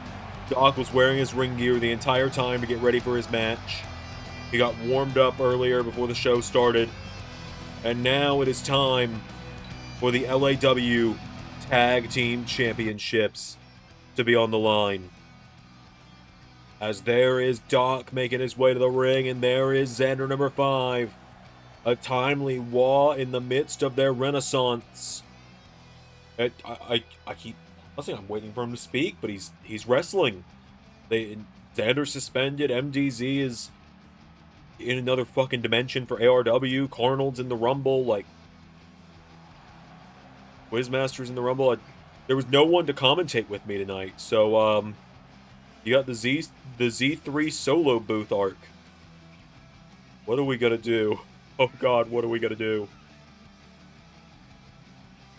Doc was wearing his ring gear the entire time to get ready for his match. He got warmed up earlier before the show started. And now it is time for the LAW Tag Team Championships to be on the line. As there is Doc making his way to the ring, and there is Xander number 5. A timely wah in the midst of their renaissance. I think I'm waiting for him to speak, but he's wrestling. Xander's suspended. MDZ is in another fucking dimension for ARW. Carnold's in the Rumble. Like, Quizmaster's in the Rumble. There was no one to commentate with me tonight, so you got the Z3 solo booth arc. What are we gonna do? Oh god, what are we gonna do?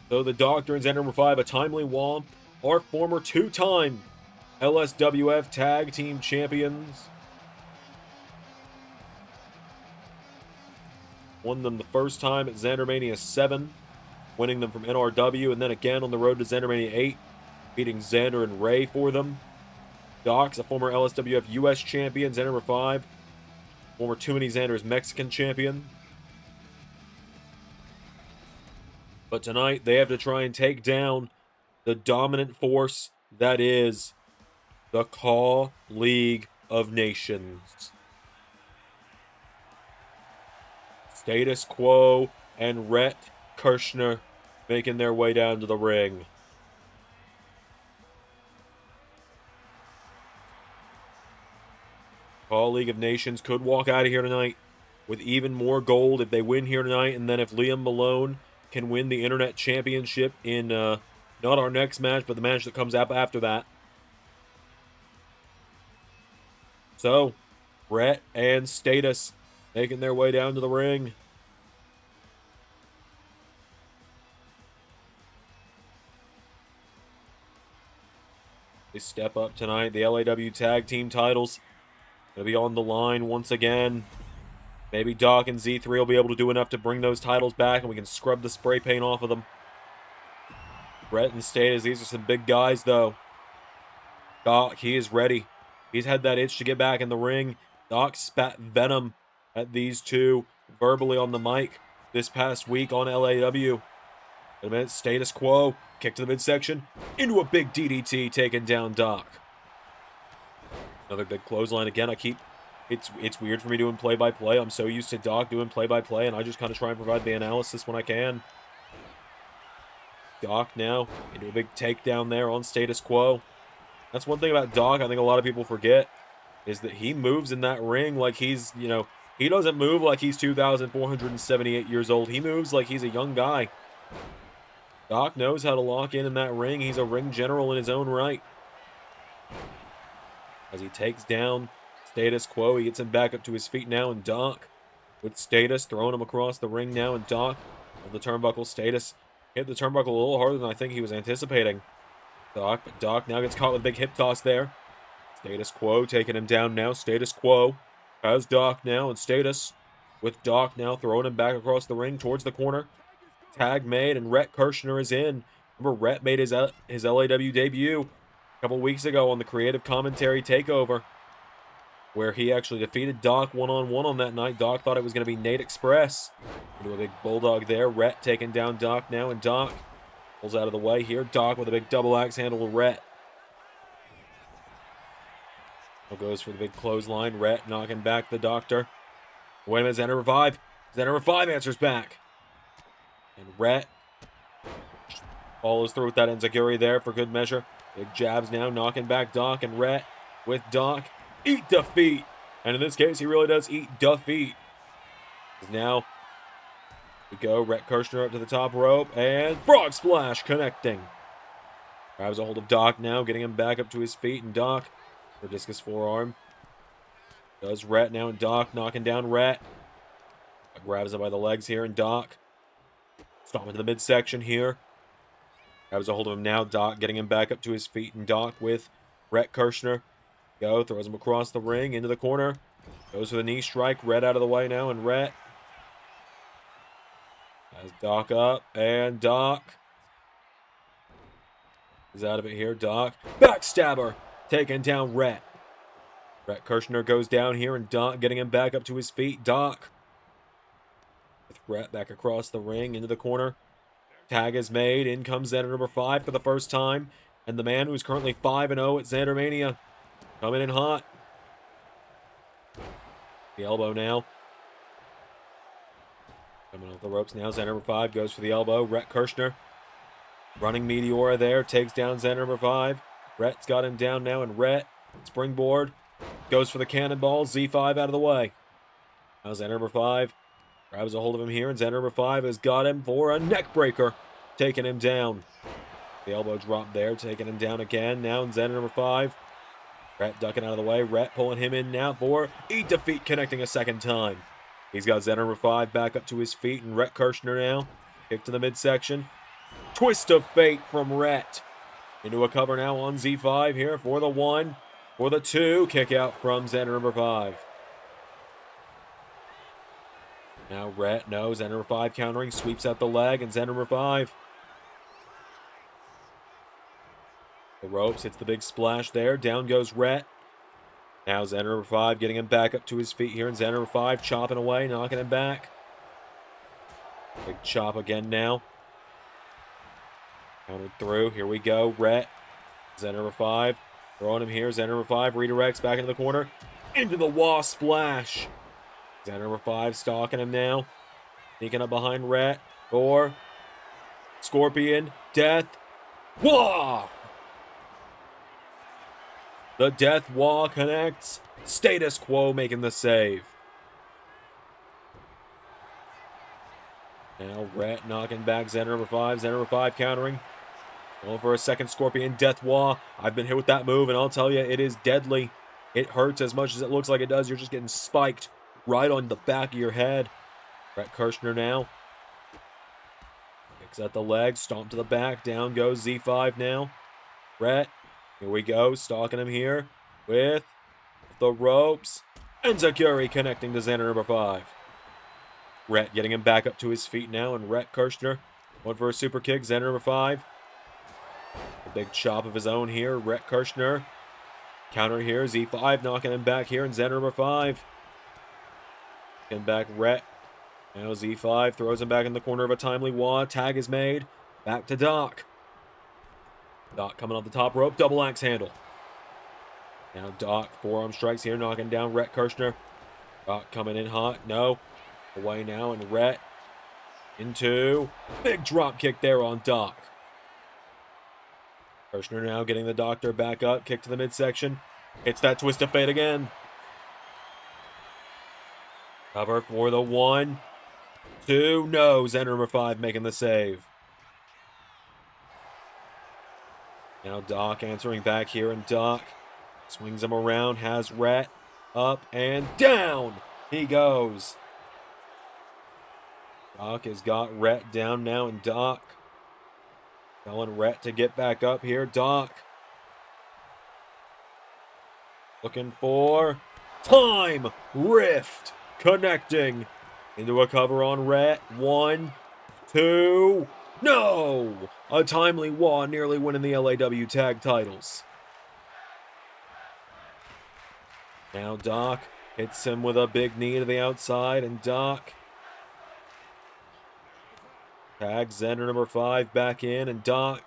So the Doctor and Xander number 5, a timely womp, our former 2-time LSWF Tag Team Champions. Won them the first time at Xandermania 7, winning them from NRW, and then again on the road to Xandermania 8, beating Xander and Ray for them. Doc's a former LSWF US champion. Xander number 5, former Too Many Xanders Mexican champion. But tonight, they have to try and take down the dominant force that is the Call League of Nations. Status Quo and Rhett Kirshner making their way down to the ring. Call League of Nations could walk out of here tonight with even more gold if they win here tonight, and then if Liam Malone can win the Internet Championship in not our next match, but the match that comes up after that. So, Rhett and Status making their way down to the ring. They step up tonight. The LAW Tag Team titles going to be on the line once again. Maybe Doc and Z3 will be able to do enough to bring those titles back, and we can scrub the spray paint off of them. Rhett and Status, these are some big guys, though. Doc, he is ready. He's had that itch to get back in the ring. Doc spat venom at these two verbally on the mic this past week on LAW. In a minute, status quo. Kick to the midsection. Into a big DDT, taking down Doc. Another big clothesline again. It's weird for me doing play-by-play. I'm so used to Doc doing play-by-play, and I just kind of try and provide the analysis when I can. Doc now into a big takedown there on status quo. That's one thing about Doc I think a lot of people forget, is that he moves in that ring like he's, he doesn't move like he's 2,478 years old. He moves like he's a young guy. Doc knows how to lock in that ring. He's a ring general in his own right. As he takes down status quo, he gets him back up to his feet now, and Doc with status throwing him across the ring now, and Doc on the turnbuckle. Status hit the turnbuckle a little harder than I think he was anticipating. But Doc now gets caught with a big hip toss there. Status quo taking him down now. Status quo has Doc now, and Status with Doc now throwing him back across the ring towards the corner. Tag made, and Rhett Kirshner is in. Remember, Rhett made his LAW debut a couple weeks ago on the Creative Commentary Takeover, where he actually defeated Doc one-on-one on that night. Doc thought it was going to be Nate Express. Into a big bulldog there. Rhett taking down Doc now, and Doc pulls out of the way here. Doc with a big double axe handle to Rhett. Goes for the big clothesline. Rhett knocking back the Doctor. Wait a minute, Xander Revive. Xander Revive answers back. And Rhett follows through with that enziguri there for good measure. Big jabs now, knocking back Doc, and Rhett with Doc. Eat defeat. And in this case, he really does eat defeat. Now, we go. Rhett Kirshner up to the top rope, and frog splash connecting. Grabs a hold of Doc now, getting him back up to his feet, and Doc for discus forearm. Does Rhett now, and Doc knocking down Rhett. Grabs him by the legs here, and Doc stomping to the midsection here. Grabs a hold of him now. Doc getting him back up to his feet, and Doc with Rhett Kirshner. Throws him across the ring into the corner. Goes for the knee strike. Rhett out of the way now, and Rhett has Doc up, and Doc is out of it here. Doc backstabber taking down Rhett. Rhett Kirshner goes down here, and Doc getting him back up to his feet. Doc with Rhett back across the ring into the corner. Tag is made. In comes Xander number 5 for the first time, and the man who's currently 5-0 at Xandermania coming in hot. The elbow now. Coming off the ropes now. Xander number 5 goes for the elbow. Rhett Kirshner running Meteora there. Takes down Xander number 5. Rhett's got him down now, and Rhett springboard goes for the cannonball. Z5 out of the way. Now Xander number 5 grabs a hold of him here, and Xander number 5 has got him for a neck breaker, taking him down. The elbow drop there, taking him down again. Now Xander number 5. Rhett ducking out of the way. Rhett pulling him in now for eat defeat, connecting a second time. He's got Xander number 5 back up to his feet, and Rhett Kirshner now. Kick to the midsection. Twist of fate from Rhett. Into a cover now on Z5 here for the 1. For the 2. Kick out from Xander number 5. Now Rhett knows Xander number 5 countering. Sweeps out the leg, and Xander number 5. The ropes, hits the big splash there. Down goes Rhett. Now Xander number 5 getting him back up to his feet here. And Xander number 5 chopping away, knocking him back. Big chop again now. Countered through. Here we go. Rhett. Xander number 5 throwing him here. Xander number 5 redirects back into the corner. Into the wall splash. Xander number 5 stalking him now. Sneaking up behind Rhett for Scorpion Death Wah! The Death Wall connects. Status Quo making the save. Now Rhett knocking back Xander number 5. Xander number 5 countering. Going for a second Scorpion Death Wall. I've been hit with that move, and I'll tell you, it is deadly. It hurts as much as it looks like it does. You're just getting spiked right on the back of your head. Rhett Kirshner now. Kicks at the leg. Stomp to the back. Down goes Z5 now. Rhett. Here we go, stalking him here with the ropes. Enziguri connecting to Xander number 5. Rhett getting him back up to his feet now, and Rhett Kirshner going for a super kick. Xander number 5. A big chop of his own here. Rhett Kirshner Counter here, Z5 knocking him back here, and Zen number 5. Getting back Rhett. Now Z5 throws him back in the corner of a timely wad. Tag is made. Back to Doc. Doc coming off the top rope. Double axe handle. Now Doc, forearm strikes here, knocking down Rhett Kirshner. Doc coming in hot. No. Away now, and Rhett into big drop kick there on Doc. Kirshner now getting the Doctor back up. Kick to the midsection. It's that twist of fate again. Cover for the 1, 2. No. Zen number 5 making the save. Now Doc answering back here, and Doc swings him around. Has Rhett up and down. He goes. Doc has got Rhett down now, and Doc telling Rhett to get back up here. Doc looking for time rift, connecting into a cover on Rhett. 1, 2. No! A timely wah, nearly winning the LAW tag titles. Now Doc hits him with a big knee to the outside, and Doc tags Zender number 5 back in, and Doc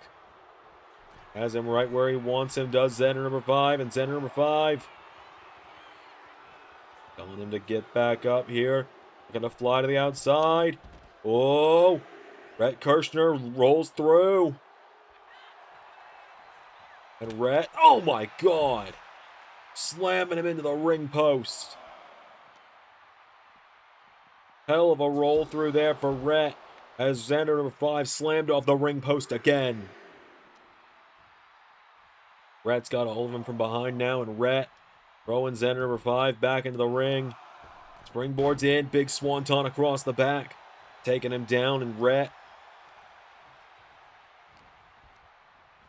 has him right where he wants him. Does Zender number 5, and Zender number 5 telling him to get back up here. Going to fly to the outside. Oh, Rhett Kirshner rolls through. And Rhett, oh my God, slamming him into the ring post. Hell of a roll through there for Rhett, as Xander number 5 slammed off the ring post again. Rhett's got a hold of him from behind now, and Rhett throwing Xander number 5 back into the ring. Springboards in, big swanton across the back, taking him down, and Rhett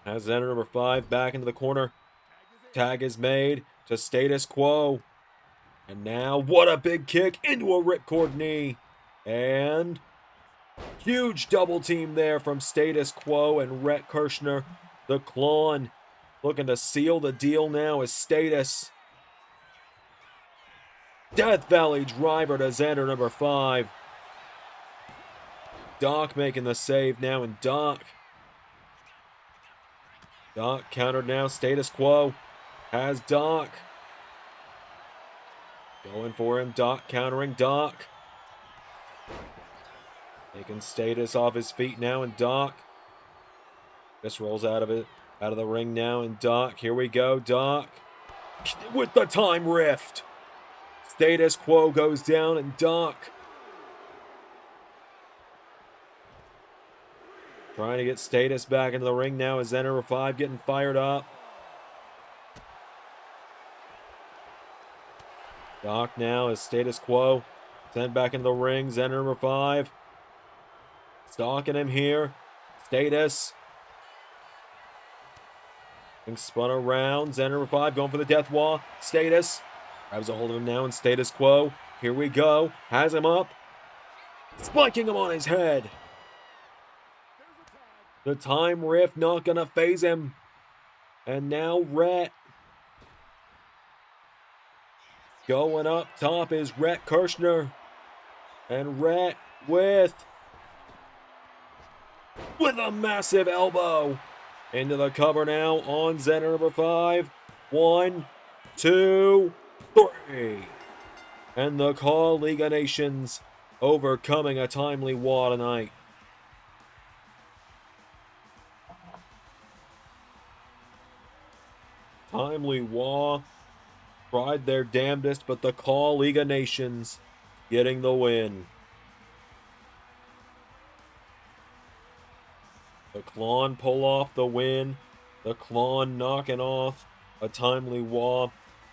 has Xander number 5 back into the corner. Tag is made to status quo. And now, what a big kick into a ripcord knee. And huge double team there from status quo and Rhett Kirshner. The Clawn looking to seal the deal now as status. Death Valley driver to Xander number 5. Doc making the save now, and Doc countered now, status quo has Doc. Going for him, Doc countering, Doc taking status off his feet now, and Doc just rolls out of the ring now, and Doc, here we go, Doc with the time rift. Status quo goes down, and Doc trying to get status back into the ring now as Xander number 5 getting fired up. Doc now is status quo. Sent back into the ring. Xander number 5 stalking him here. Status being spun around. Xander number 5 going for the death wall. Status grabs a hold of him now in status quo. Here we go. Has him up. Spiking him on his head. The time rift not gonna phase him. And now Rhett. Going up top is Rhett Kirshner. And Rhett with a massive elbow. Into the cover now on Xander number 5. 1, 2, 3. And the Call League of Nations overcoming a timely wah tonight. Timely wah tried their damnedest, but the Call League of Nations getting the win. The Clawn pull off the win. The Clawn knocking off a timely wah.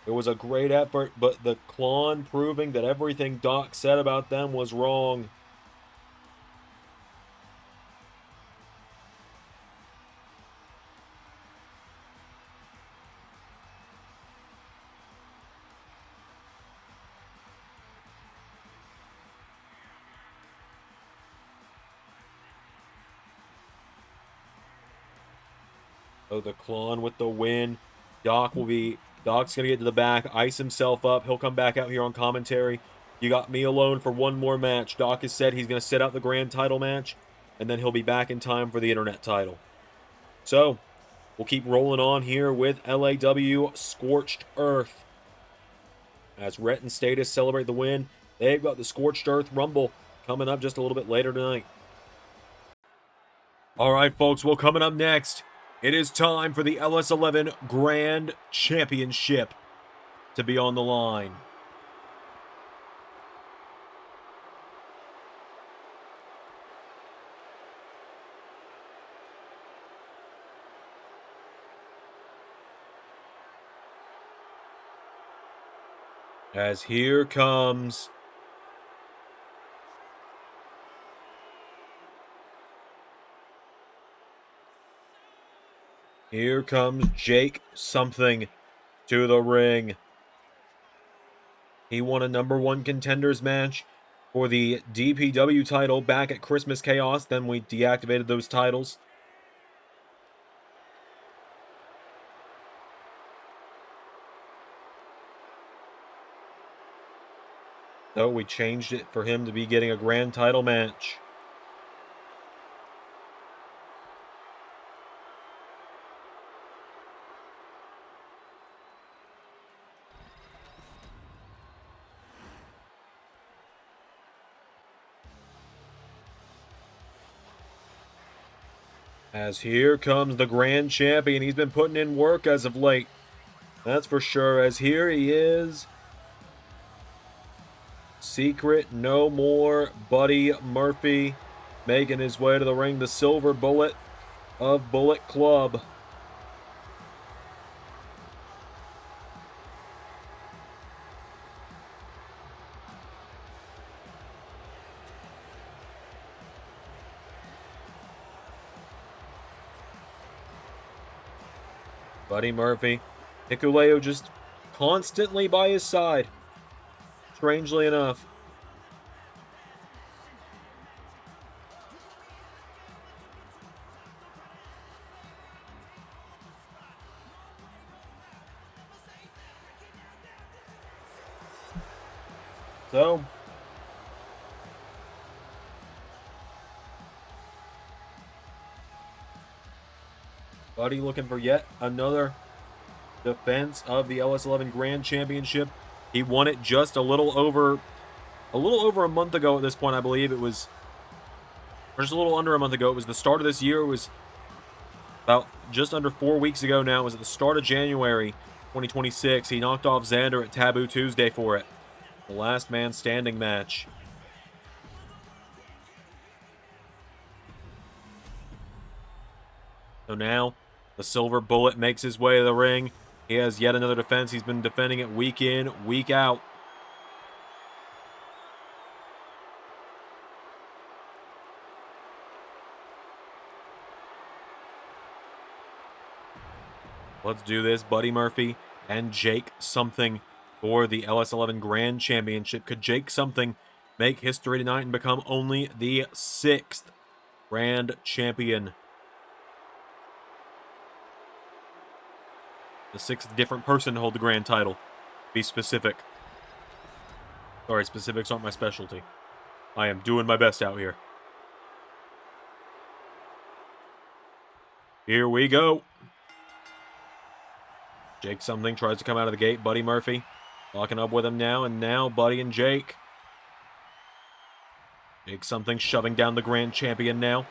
It was a great effort, but the Clawn proving that everything Doc said about them was wrong. So the Clawn with the win. Doc will be Doc's going to get to the back, ice himself up. He'll come back out here on commentary. You got me alone for one more match. Doc has said he's going to sit out the grand title match, and then he'll be back in time for the internet title. So, we'll keep rolling on here with LAW Scorched Earth. As Rhett and Status celebrate the win, they've got the Scorched Earth Rumble coming up just a little bit later tonight. All right, folks, well, coming up next, it is time for the LS11 Grand Championship to be on the line. As here comes Jake something to the ring. He won a #1 contenders match for the DPW title back at Christmas Chaos. Then we deactivated those titles. So we changed it for him to be getting a grand title match. As here comes the grand champion. He's been putting in work as of late. That's for sure. As here he is. Secret No More Buddy Murphy making his way to the ring. The Silver Bullet of Bullet Club. Buddy Murphy. Hikuleo just constantly by his side. Strangely enough. So, Buddy looking for yet another defense of the LS11 Grand Championship. He won it just a little over a month ago at this point, I believe. It was, or just a little under a month ago. It was the start of this year. It was about just under 4 weeks ago now. It was at the start of January 2026. He knocked off Xander at Taboo Tuesday for it. The last man standing match. So now, the Silver Bullet makes his way to the ring. He has yet another defense. He's been defending it week in, week out. Let's do this. Buddy Murphy and Jake something for the LS11 Grand Championship. Could Jake something make history tonight and become only the 6th Grand Champion? The 6th different person to hold the grand title. Be specific. Sorry, specifics aren't my specialty. I am doing my best out here. Here we go. Jake something tries to come out of the gate. Buddy Murphy locking up with him now. And now Buddy and Jake. Jake something shoving down the grand champion now.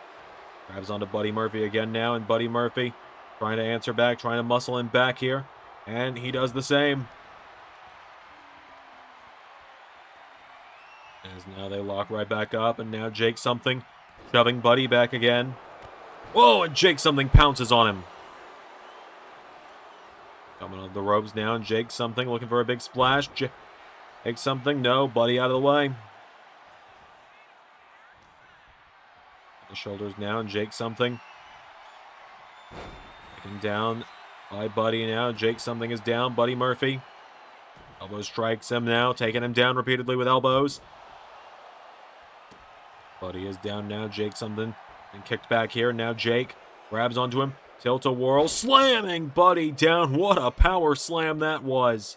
Grabs onto Buddy Murphy again now. And Buddy Murphy trying to answer back, trying to muscle him back here. And he does the same. As now they lock right back up. And now Jake something shoving Buddy back again. Whoa, and Jake something pounces on him. Coming on the ropes now. And Jake something looking for a big splash. Jake something. No, Buddy out of the way. The shoulders now. And Jake something. Taken down by Buddy now. Jake something is down. Buddy Murphy. Elbow strikes him now. Taking him down repeatedly with elbows. Buddy is down now. Jake something and kicked back here. Now Jake grabs onto him. Tilt-a-whirl, slamming Buddy down. What a power slam that was.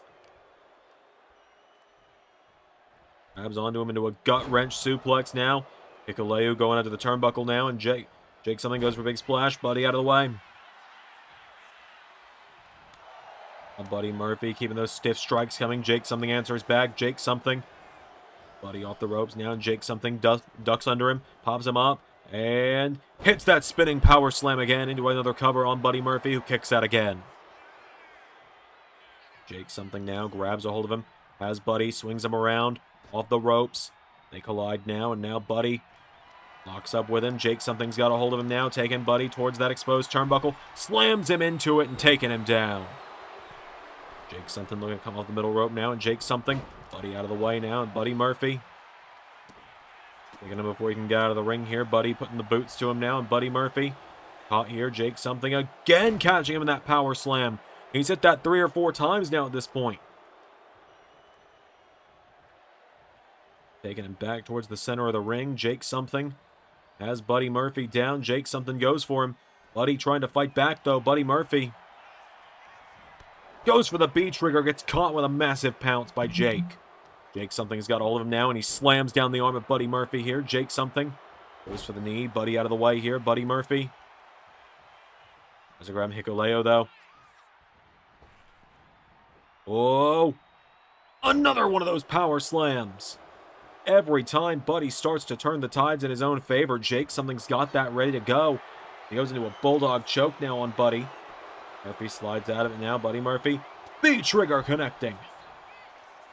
Grabs onto him into a gut-wrench suplex now. Hikuleo going out to the turnbuckle now, and Jake something goes for a big splash. Buddy out of the way. Buddy Murphy keeping those stiff strikes coming. Jake something answers back. Jake something. Buddy off the ropes now, and Jake something ducks under him, pops him up, and hits that spinning power slam again into another cover on Buddy Murphy, who kicks out again. Jake something now grabs a hold of him, has Buddy, swings him around, off the ropes. They collide now, and now Buddy locks up with him. Jake something's got a hold of him now, taking Buddy towards that exposed turnbuckle, slams him into it and taking him down. Jake something looking to come off the middle rope now, and Jake something. Buddy out of the way now, and Buddy Murphy taking him before he can get out of the ring here. Buddy putting the boots to him now, and Buddy Murphy caught here. Jake something again catching him in that power slam. He's hit that 3 or 4 times now at this point. Taking him back towards the center of the ring. Jake something has Buddy Murphy down. Jake something goes for him. Buddy trying to fight back though. Buddy Murphy goes for the B trigger, gets caught with a massive pounce by Jake. Jake something's got a hold of him now, and he slams down the arm of Buddy Murphy here. Jake something goes for the knee. Buddy out of the way here. Buddy Murphy has a grab Hikuleo though. Oh, another one of those power slams. Every time Buddy starts to turn the tides in his own favor, Jake something's got that ready to go. He goes into a bulldog choke now on Buddy. Murphy slides out of it now. Buddy Murphy, B-trigger connecting.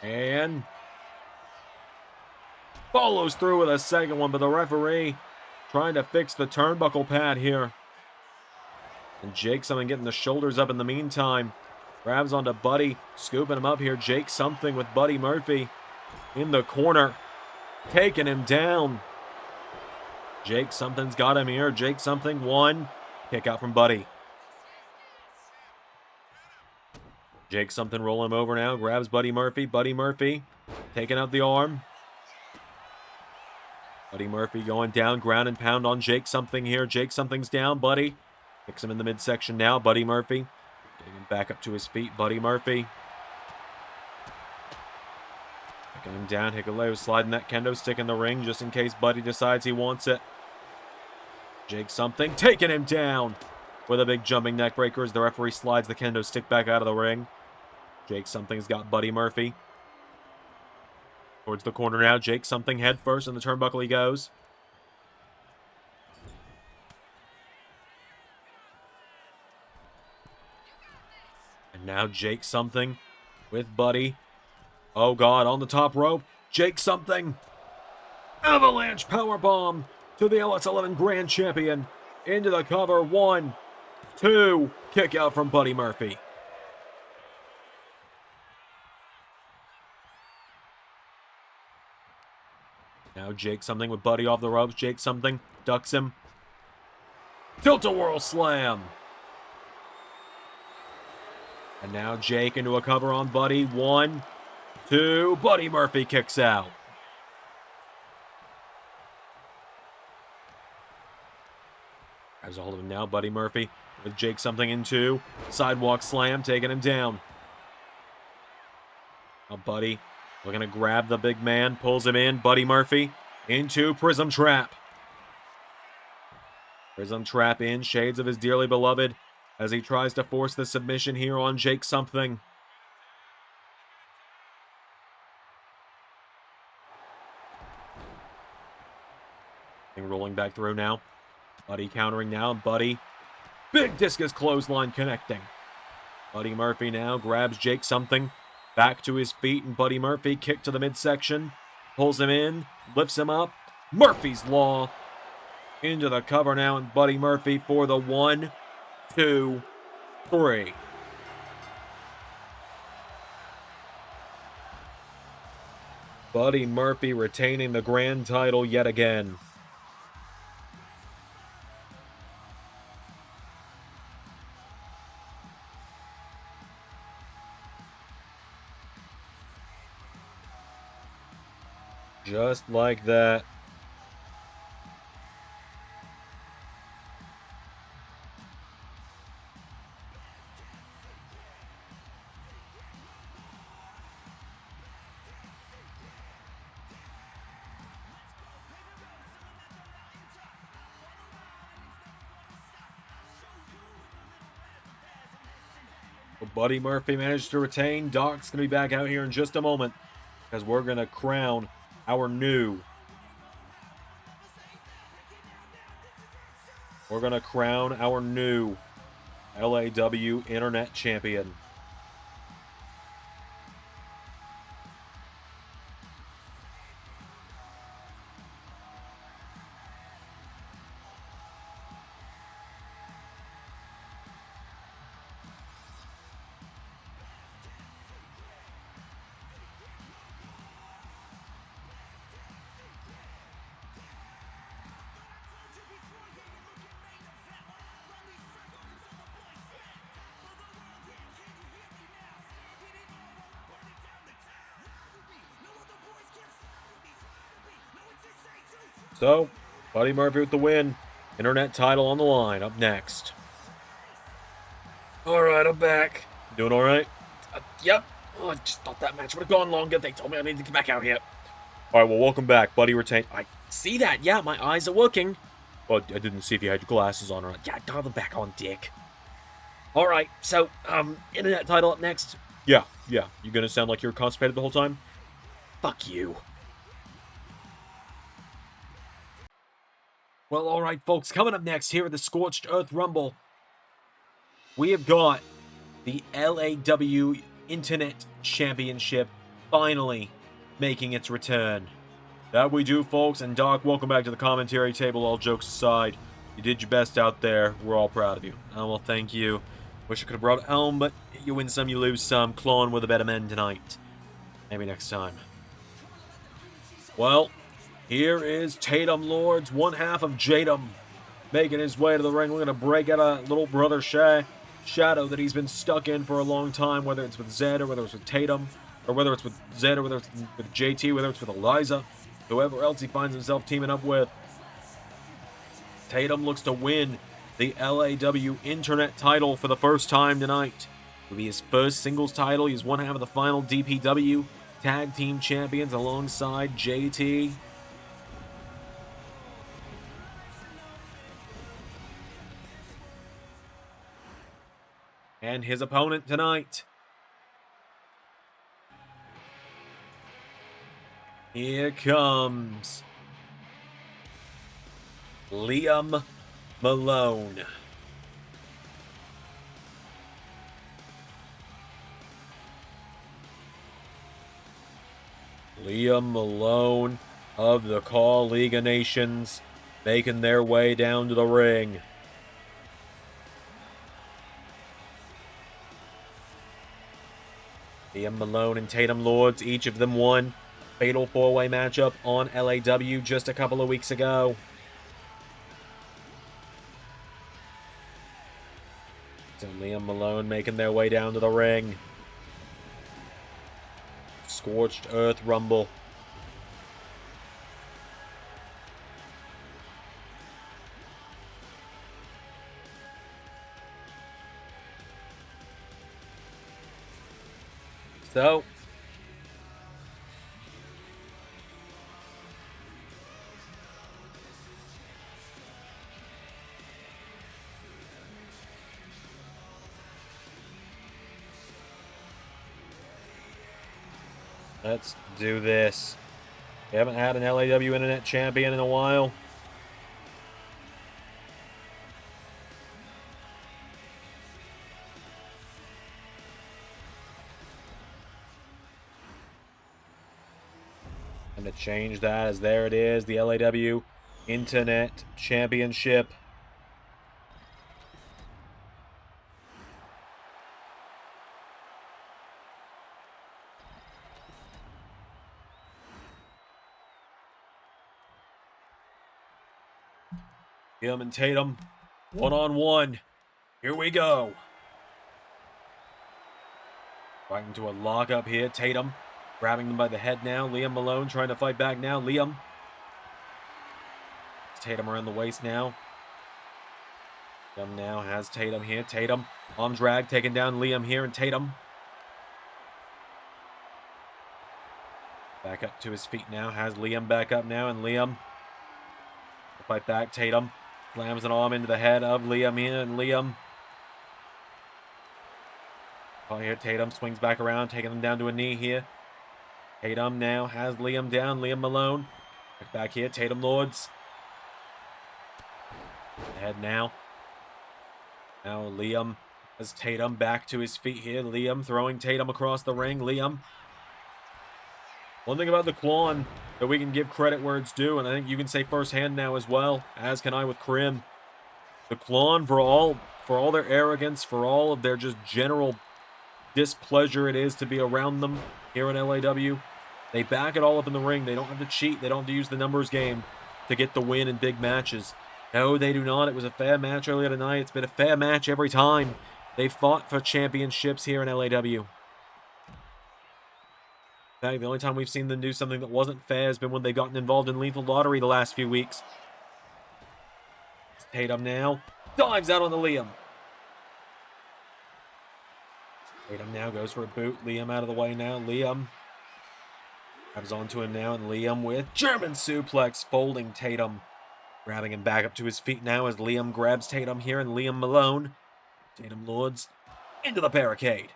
And follows through with a second one, but the referee trying to fix the turnbuckle pad here. And Jake something getting the shoulders up in the meantime. Grabs onto Buddy, scooping him up here. Jake something with Buddy Murphy in the corner, taking him down. Jake something's got him here. Jake something, one. Kick out from Buddy. Jake something rolling him over now. Grabs Buddy Murphy. Buddy Murphy taking out the arm. Buddy Murphy going down, ground and pound on Jake something here. Jake something's down. Buddy picks him in the midsection now. Buddy Murphy getting him back up to his feet. Buddy Murphy picking him down. Hikuleo sliding that kendo stick in the ring just in case Buddy decides he wants it. Jake something taking him down with a big jumping neck breaker as the referee slides the kendo stick back out of the ring. Jake something's got Buddy Murphy towards the corner now. Jake something head first, and the turnbuckle he goes. And now Jake something with Buddy. Oh God, on the top rope. Jake something. Avalanche powerbomb to the LS11 Grand Champion. Into the cover. 1, 2. Kick out from Buddy Murphy. Now Jake something with Buddy off the ropes. Jake something ducks him. Tilt-a-whirl slam. And now Jake into a cover on Buddy. 1, 2. Buddy Murphy kicks out. Grabs a hold of him now. Buddy Murphy with Jake something in 2. Sidewalk slam, taking him down. Now Buddy looking to grab the big man, pulls him in. Buddy Murphy into Prism Trap. Prism Trap in, shades of his dearly beloved, as he tries to force the submission here on Jake something. Rolling back through now. Buddy countering now. Buddy, big discus clothesline connecting. Buddy Murphy now grabs Jake something. Back to his feet, and Buddy Murphy kick to the midsection. Pulls him in, lifts him up. Murphy's Law into the cover now, and Buddy Murphy for the 1, 2, 3. Buddy Murphy retaining the grand title yet again. Just like that. But Buddy Murphy managed to retain. Doc's going to be back out here in just a moment because we're going to crown our new LAW Internet Champion. So, Buddy Murphy with the win. Internet title on the line. Up next. Alright, I'm back. Doing alright? Yep. Oh, I just thought that match would have gone longer. They told me I needed to get back out here. Alright, well, welcome back. Buddy retained. I see that. Yeah, my eyes are working. Well, I didn't see if you had your glasses on or not. Yeah, dial them back on, dick. Alright, so, internet title up next. Yeah. You gonna sound like you're constipated the whole time? Fuck you. Well, alright, folks, coming up next here at the Scorched Earth Rumble, we have got the LAW Internet Championship finally making its return. That we do, folks, and Doc, welcome back to the commentary table, all jokes aside. You did your best out there. We're all proud of you. Well, thank you. Wish I could have brought it home, but you win some, you lose some. Clawing with the better men tonight. Maybe next time. Well, here is Tatum Lourdes, one half of Tatum, making his way to the ring. We're going to break out a little brother shadow that he's been stuck in for a long time, whether it's with Zed or whether it's with Tatum, or whether it's with Zed or whether it's with JT, whether it's with Eliza, whoever else he finds himself teaming up with. Tatum looks to win the LAW Internet title for the first time tonight. It'll be his first singles title. He's one half of the final DPW Tag Team Champions alongside JT. And his opponent tonight. Here comes Liam Malone. Liam Malone of the Call League of Nations making their way down to the ring. Liam Malone and Tatum Lourdes, each of them won Fatal 4-Way matchup on LAW just a couple of weeks ago. So Liam Malone making their way down to the ring. Scorched Earth Rumble. So, let's do this. We haven't had an LAW Internet Champion in a while. And to change that, as there it is, the LAW Internet Championship. Him and Tatum, one-on-one. Here we go. Right into a lockup here. Tatum grabbing them by the head now. Liam Malone trying to fight back now. Liam. Tatum around the waist now. Liam now has Tatum here. Tatum, arm drag, taking down Liam here, and Tatum back up to his feet now. Has Liam back up now, and Liam fight back. Tatum slams an arm into the head of Liam here, and Liam Oh, here Tatum swings back around, taking them down to a knee here. Tatum now has Liam down. Liam Malone. Back here, Tatum Lourdes. Ahead now. Now Liam has Tatum back to his feet here. Liam throwing Tatum across the ring. Liam. One thing about the Quan that we can give credit where it's due, and I think you can say firsthand now as well, as can I with Krim. The Quan, for all their arrogance, for all of their just general displeasure it is to be around them here in LAW, they back it all up in the ring. They don't have to cheat. They don't have to use the numbers game to get the win in big matches. No, they do not. It was a fair match earlier tonight. It's been a fair match every time they've fought for championships here in LAW. In fact, the only time we've seen them do something that wasn't fair has been when they've gotten involved in Lethal Lottery the last few weeks. Tatum now dives out on the Liam. Tatum now goes for a boot. Liam out of the way now. Liam grabs onto him now, and Liam with German suplex, folding Tatum. Grabbing him back up to his feet now as Liam grabs Tatum here, and Liam Malone. Tatum Lourdes into the barricade.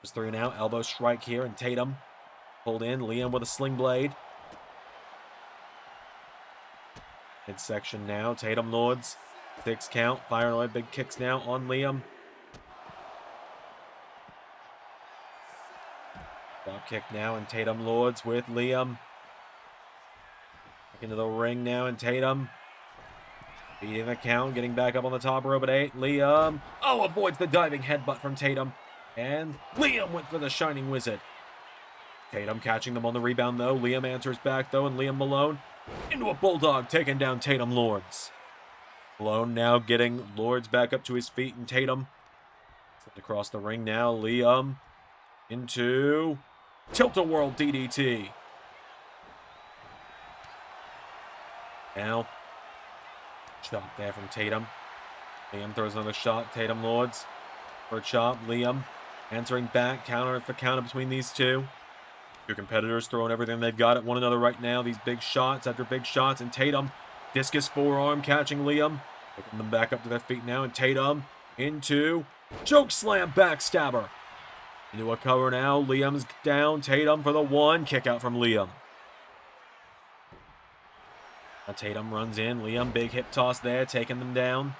There's three now. Elbow strike here, and Tatum pulled in. Liam with a sling blade. Midsection now. Tatum Lourdes. 6 count. Firing away big kicks now on Liam. Drop kick now, and Tatum Lourdes with Liam. Back into the ring now, and Tatum beating the count, getting back up on the top rope at 8. Liam, avoids the diving headbutt from Tatum. And Liam went for the Shining Wizard. Tatum catching them on the rebound, though. Liam answers back, though, and Liam Malone into a bulldog, taking down Tatum Lourdes. Malone now getting Lourdes back up to his feet, and Tatum slipped across the ring now. Liam into Tilt-A-Whirl DDT. Now, chop there from Tatum. Liam throws another shot. Tatum Lourdes for a chop. Liam answering back. Counter for counter between these two. Two competitors throwing everything they've got at one another right now. These big shots after big shots. And Tatum, discus forearm catching Liam. Picking them back up to their feet now. And Tatum into choke slam backstabber. Into a cover now. Liam's down. Tatum for the one. Kick out from Liam. Now Tatum runs in. Liam, big hip toss there, taking them down.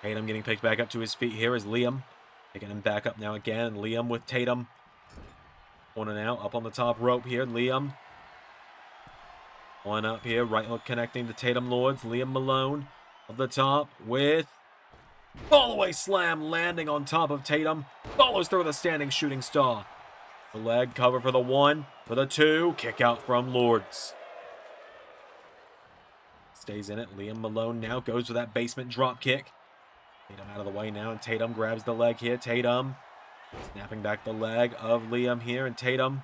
Tatum getting picked back up to his feet here is Liam. Picking him back up now again. Liam with Tatum. One now, up on the top rope here. Liam. One up here, right hook connecting to Tatum Lourdes. Liam Malone of the top with fall-away slam, landing on top of Tatum. Follows through the standing shooting star. The leg cover for the one, for the two. Kick out from Lourdes. Stays in it. Liam Malone now goes for that basement drop kick. Tatum out of the way now, and Tatum grabs the leg here. Tatum snapping back the leg of Liam here, and Tatum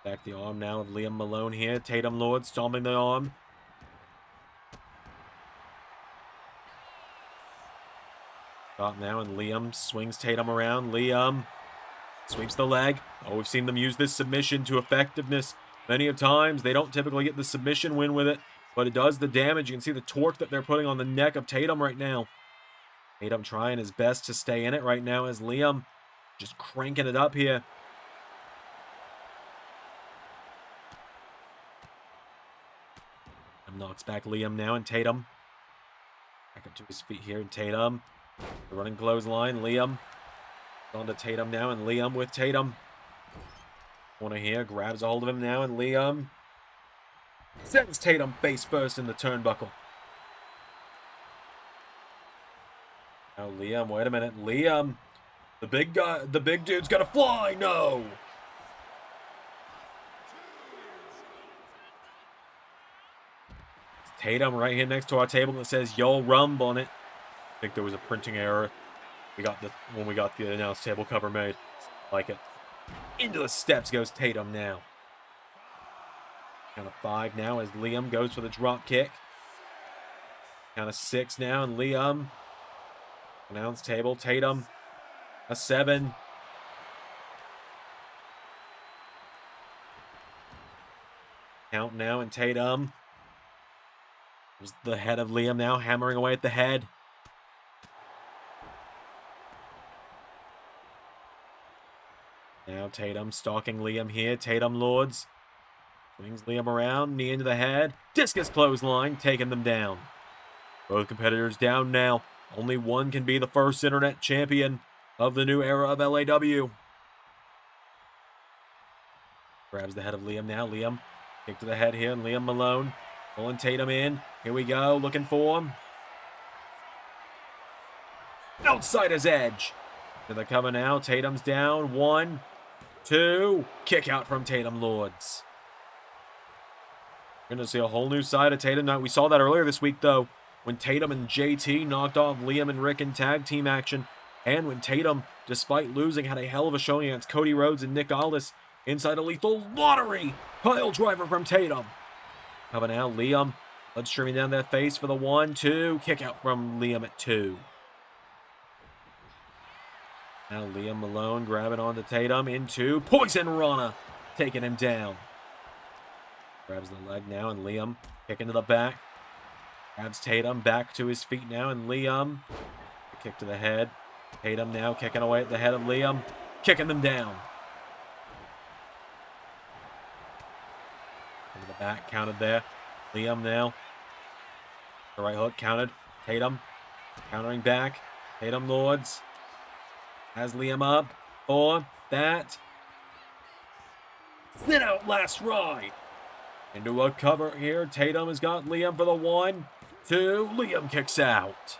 back the arm now of Liam Malone here. Tatum Lourdes stomping the arm. Shot now, and Liam swings Tatum around. Liam sweeps the leg. Oh, we've seen them use this submission to effectiveness many of times. They don't typically get the submission win with it, but it does the damage. You can see the torque that they're putting on the neck of Tatum right now. Tatum trying his best to stay in it right now as Liam just cranking it up here. Knocks back Liam now, and Tatum back up to his feet here. And Tatum, the running clothesline. Liam onto Tatum now, and Liam with Tatum. Corner here, grabs a hold of him now, and Liam sends Tatum face first in the turnbuckle. Now Liam, wait a minute. Liam, the big guy, the big dude's gonna fly. No. Tatum right here next to our table that says "Yo Rumb" on it. I think there was a printing error. When we got the announce table cover made. Like it. Into the steps goes Tatum now. Count of 5 now as Liam goes for the drop kick. Count of 6 now, and Liam announce table. Tatum a 7. Count now, and Tatum. There's the head of Liam now, hammering away at the head. Now Tatum stalking Liam here. Tatum Lourdes. Swings Liam around. Knee into the head. Discus clothesline. Taking them down. Both competitors down now. Only one can be the first internet champion of the new era of LAW. Grabs the head of Liam now. Liam, kick to the head here. And Liam Malone pulling Tatum in. Here we go. Looking for him. Outside his edge. To the cover now. Tatum's down. 1, 2. Kick out from Tatum Lourdes. We're going to see a whole new side of Tatum. Now, we saw that earlier this week, though, when Tatum and JT knocked off Liam and Rick in tag team action. And when Tatum, despite losing, had a hell of a showing against Cody Rhodes and Nick Aldis inside a lethal lottery. Pile driver from Tatum. Coming out, Liam. Blood streaming down their face for the 1, 2. Kick out from Liam at 2. Now Liam Malone grabbing onto Tatum into Poison Rana. Taking him down. Grabs the leg now, and Liam kicking to the back. Grabs Tatum back to his feet now, and Liam. A kick to the head. Tatum now kicking away at the head of Liam. Kicking them down. Into the back, counted there. Liam now. The right hook counted. Tatum countering back. Tatum Lourdes. Has Liam up for that. Thin out last ride. Into a cover here. Tatum has got Liam for the 1, 2. Liam kicks out.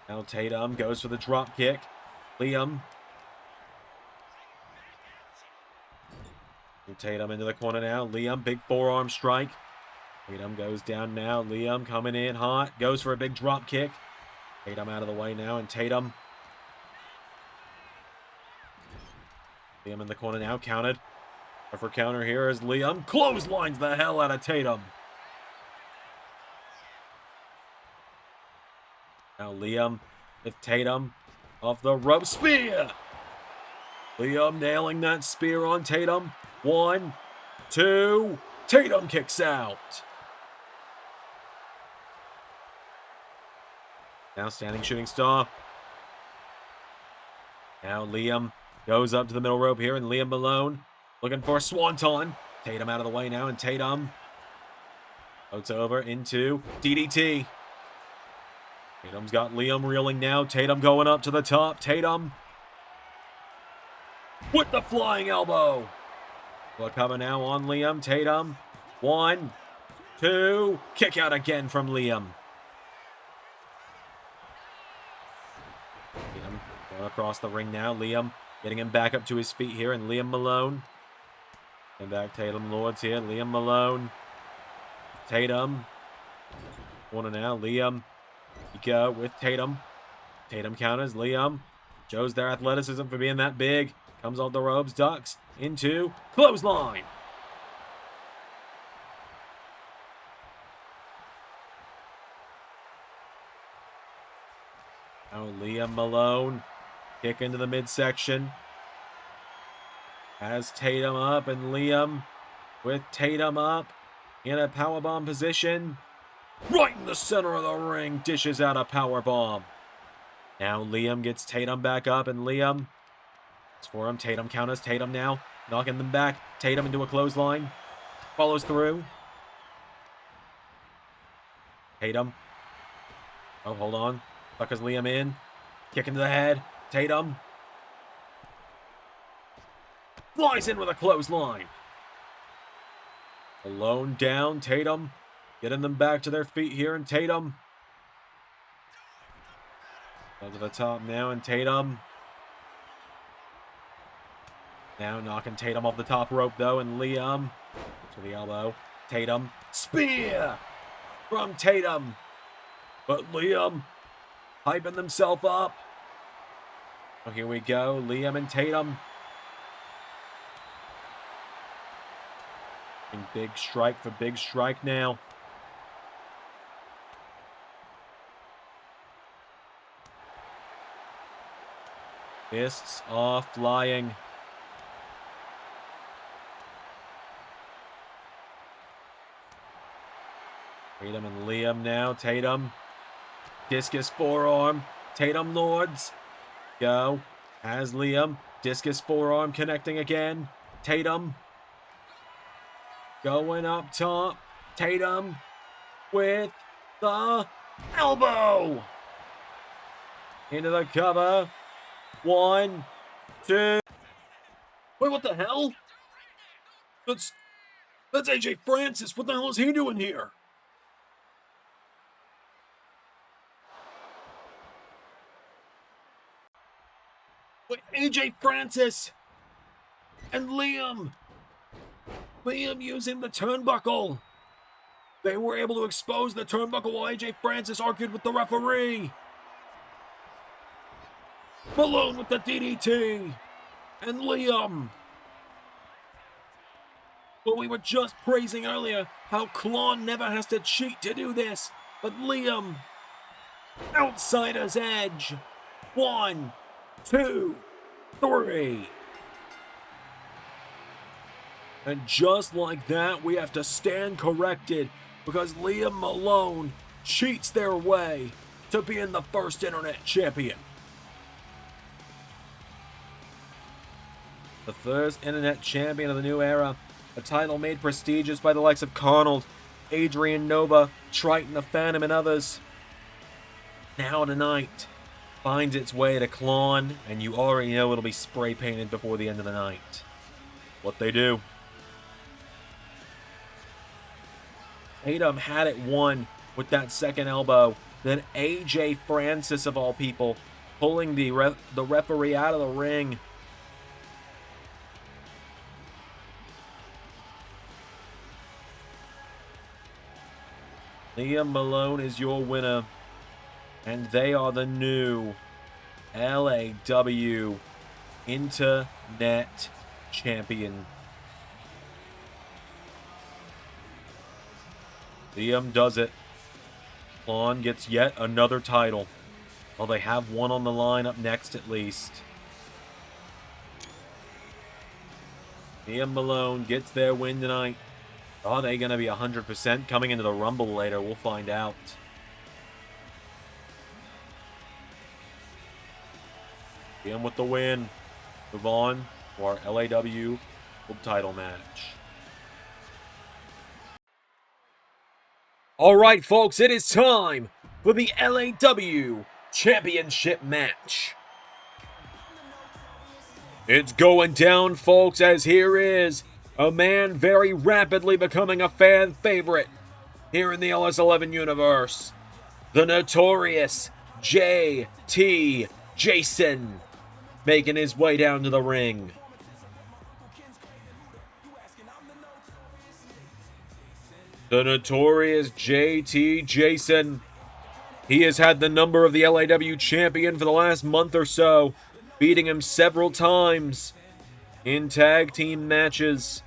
Now Tatum goes for the drop kick. Liam. And Tatum into the corner now. Liam, big forearm strike. Tatum goes down now. Liam coming in hot. Goes for a big drop kick. Tatum out of the way now. And Tatum. Liam in the corner now. Counted. For counter here is Liam. Clotheslines the hell out of Tatum. Now Liam with Tatum off the rope. Spear! Liam nailing that spear on Tatum. 1, 2. Tatum kicks out. Now standing shooting star. Now Liam goes up to the middle rope here, and Liam Malone looking for a swanton. Tatum out of the way now, and Tatum floats over into DDT. Tatum's got Liam reeling now. Tatum going up to the top. Tatum with the flying elbow. Look coming now on Liam. Tatum. 1, 2. Kick out again from Liam. Tatum going across the ring now. Liam getting him back up to his feet here. And Liam Malone. And back Tatum Lourdes here. Liam Malone. Tatum. Corner now. Liam. You go with Tatum. Tatum counters. Liam shows their athleticism for being that big. Comes off the ropes. Ducks into clothesline. Now Liam Malone kick into the midsection. Has Tatum up, and Liam with Tatum up in a powerbomb position. Right in the center of the ring, dishes out a powerbomb. Now Liam gets Tatum back up, and Liam, it's for him. Tatum counters. Tatum now knocking them back. Tatum into a clothesline. Follows through. Tatum. Oh, hold on. Suckers Liam in. Kick into the head. Tatum flies in with a clothesline. Malone down. Tatum getting them back to their feet here. And Tatum up to the top now. And Tatum now knocking Tatum off the top rope, though. And Liam to the elbow. Tatum. Spear from Tatum. But Liam hyping themselves up. Oh, here we go. Liam and Tatum. And big strike for big strike now. Fists are flying. Tatum and Liam now. Tatum. Discus forearm. Tatum, Lourdes. Go. Has Liam. Discus forearm connecting again. Tatum. Going up top. Tatum with the elbow. Into the cover. 1, 2. Wait, what the hell? That's AJ Francis. What the hell is he doing here? Wait, AJ Francis and Liam. Liam using the turnbuckle. They were able to expose the turnbuckle while AJ Francis argued with the referee. Malone with the DDT. And Liam. Well, we were just praising earlier how Klon never has to cheat to do this. But Liam. Outsider's edge. 1, 2, 3. And just like that, we have to stand corrected because Liam Malone cheats their way to being the first internet champion. The first internet champion of the new era. A title made prestigious by the likes of Carnold, Adrian Nova, Triton the Phantom, and others. Now tonight finds its way to Klon, and you already know it'll be spray painted before the end of the night. What they do. Tatum had it won with that second elbow. Then AJ Francis, of all people, pulling the referee out of the ring. Liam Malone is your winner. And they are the new LAW Internet Champion. Liam does it. Klon gets yet another title. Well, they have one on the line up next at least. Liam Malone gets their win tonight. Are they going to be 100% coming into the Rumble later? We'll find out. Liam with the win. Move on to our LAW World Title match. Alright, folks, it is time for the LAW Championship match. It's going down, folks, as here is a man very rapidly becoming a fan favorite here in the LS11 universe. The notorious JT Jayson making his way down to the ring. The notorious JT Jayson. He has had the number of the LAW champion for the last month or so, beating him several times in tag team matches.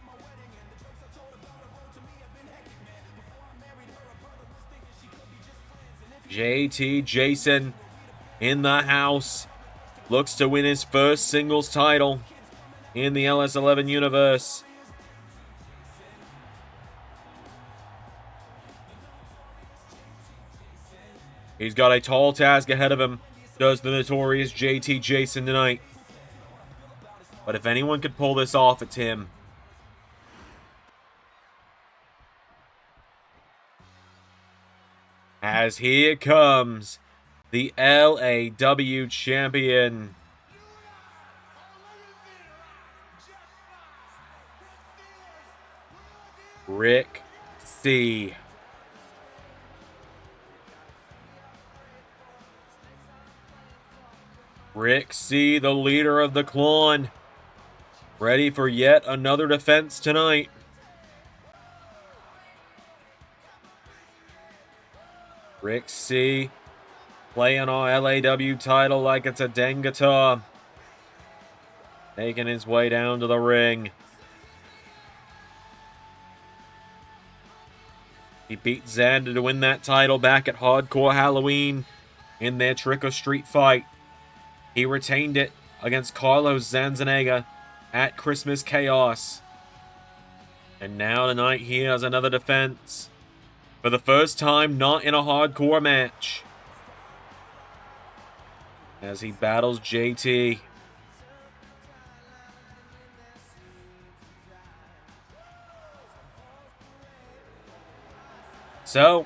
JT Jayson in the house looks to win his first singles title in the LS11 universe. He's got a tall task ahead of him, does the notorious JT Jayson tonight. But if anyone could pull this off, it's him. As here comes the LAW champion. Rick C. Rick C., the leader of the Klon, ready for yet another defense tonight. Rick C. playing our LAW title like it's a dang guitar. Making his way down to the ring. He beat Xander to win that title back at Hardcore Halloween in their Trick or Street fight. He retained it against Carlos Zandzenegger at Christmas Chaos. And now tonight he has another defense. For the first time, not in a hardcore match. as he battles JT. So,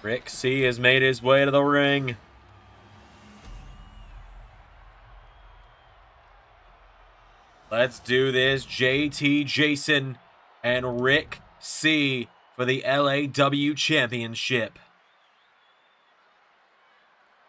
Rick C has made his way to the ring. Let's do this. JT, Jayson, and Rick C for the LAW Championship.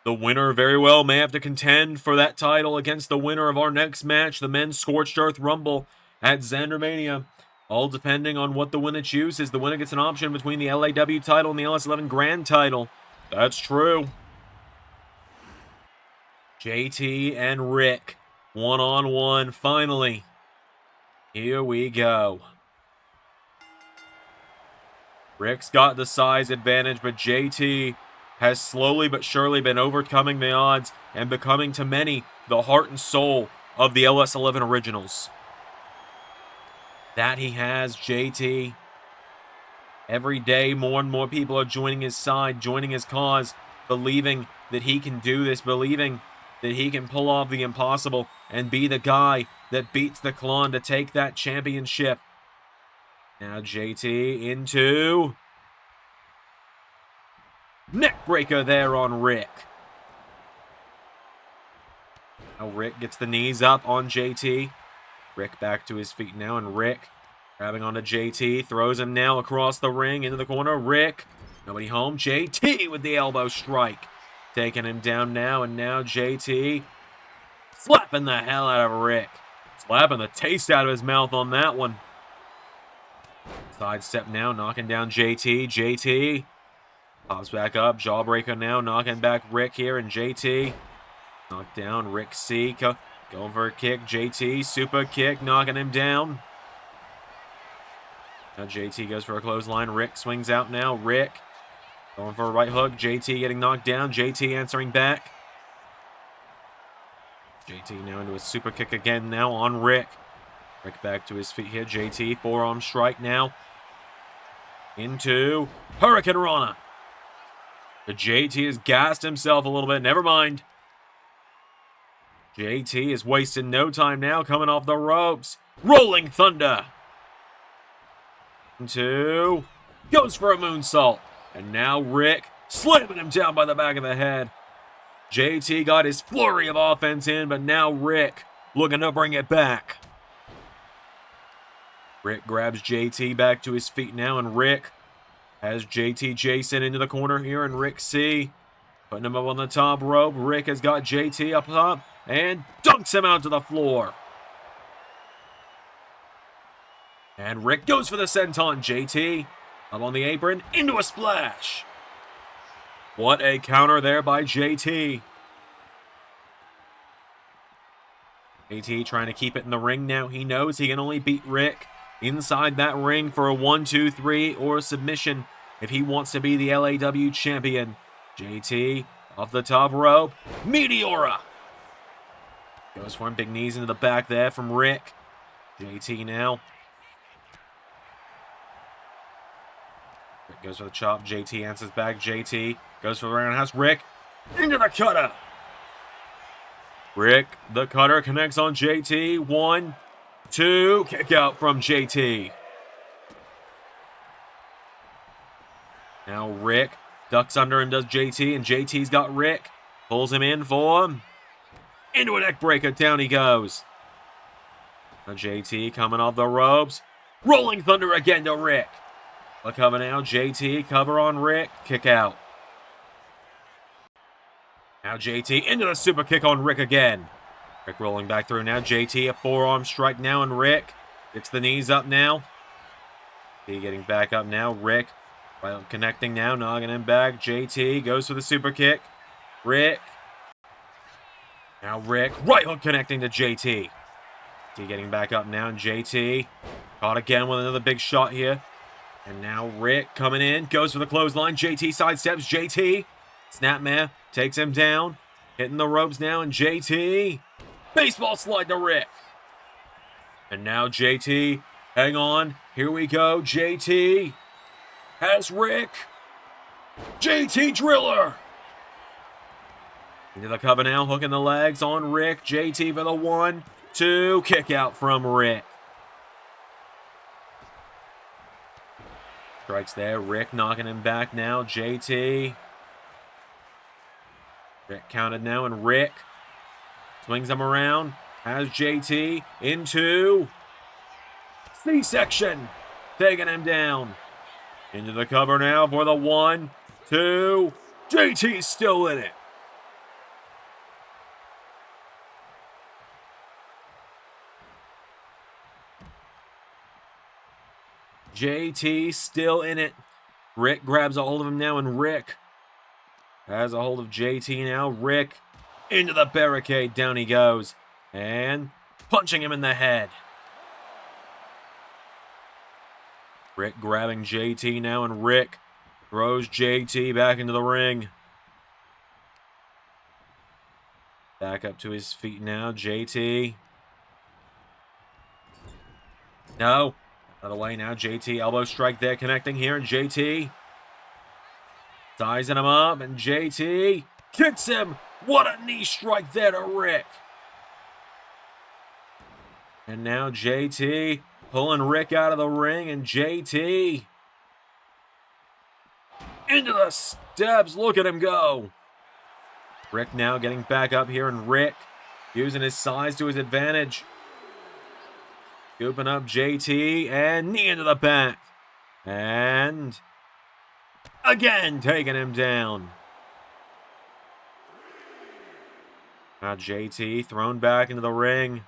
The winner very well may have to contend for that title against the winner of our next match, the Men's Scorched Earth Rumble at Zandzenegger. All depending on what the winner chooses. The winner gets an option between the LAW title and the LS11 Grand title. That's true. JT and Rick, one-on-one, finally. Here we go. Rick's got the size advantage, but JT has slowly but surely been overcoming the odds and becoming to many the heart and soul of the LS11 originals. That he has, JT. Every day, more and more people are joining his side, joining his cause, believing that he can do this, believing that he can pull off the impossible and be the guy that beats the clone to take that championship. Now JT into neckbreaker there on Rick. Now Rick gets the knees up on JT. Rick back to his feet now, and Rick grabbing onto JT, throws him now across the ring into the corner. Rick, nobody home. JT with the elbow strike, taking him down now, and now JT slapping the hell out of Rick. Slapping the taste out of his mouth on that one. Sidestep now, knocking down JT. JT pops back up. Jawbreaker now, knocking back Rick here, and JT knocked down. Rick C going for a kick. JT, super kick, knocking him down. Now JT goes for a clothesline. Rick swings out now. Rick going for a right hook. JT getting knocked down. JT answering back. JT now into a super kick again now on Rick. Rick back to his feet here. JT, forearm strike now. Into Hurricane Rana. The JT has gassed himself a little bit. Never mind. JT is wasting no time now, coming off the ropes. Rolling Thunder. Into goes for a moonsault. And now Rick slamming him down by the back of the head. JT got his flurry of offense in, but now Rick looking to bring it back. Rick grabs JT back to his feet now, and Rick has JT Jayson into the corner here, and Rick C putting him up on the top rope. Rick has got JT up top and dunks him out to the floor. And Rick goes for the senton. JT up on the apron into a splash. What a counter there by JT. JT trying to keep it in the ring now. He knows he can only beat Rick inside that ring for a 1, 2, 3 or a submission if he wants to be the LAW champion. JT off the top rope. Meteora. Goes for him. Big knees into the back there from Rick. JT now. Rick goes for the chop. JT answers back. JT goes for the roundhouse. Rick into the cutter. Rick, the cutter, connects on JT. 1, 2, kick out from JT. Now Rick ducks under him, does JT, and JT's got Rick. Pulls him in for him. Into a neck breaker, down he goes. Now JT coming off the ropes. Rolling Thunder again to Rick. Look cover now, JT, cover on Rick, kick out. Now JT into the super kick on Rick again. Rick rolling back through now. JT, a forearm strike now, and Rick gets the knees up now. He getting back up now. Rick connecting now, knocking him back. JT goes for the super kick. Rick. Now Rick, right hook connecting to JT. JT getting back up now, and JT caught again with another big shot here. And now Rick coming in, goes for the clothesline. JT sidesteps. JT, Snapmare, takes him down. Hitting the ropes now, and JT, baseball slide to Rick. And now JT, hang on, here we go. JT has Rick. JT Driller. Into the cover now, hooking the legs on Rick. JT for the 1-2, kick out from Rick. Strikes there, Rick knocking him back now. JT. Rick counted now, and Rick swings him around. Has JT into C-section. Taking him down. Into the cover now for the 1-2. JT's still in it. JT still in it. Rick grabs a hold of him now, and Rick has a hold of JT now. Rick into the barricade. Down he goes. And punching him in the head. Rick grabbing JT now, and Rick throws JT back into the ring. Back up to his feet now. JT. No. Out of the way now. JT elbow strike there, connecting here. And JT sizing him up. And JT kicks him. What a knee strike there to Rick. And now JT pulling Rick out of the ring. And JT into the steps. Look at him go. Rick now getting back up here. And Rick using his size to his advantage. Scooping up JT, and knee into the back. And again, taking him down. Now JT thrown back into the ring.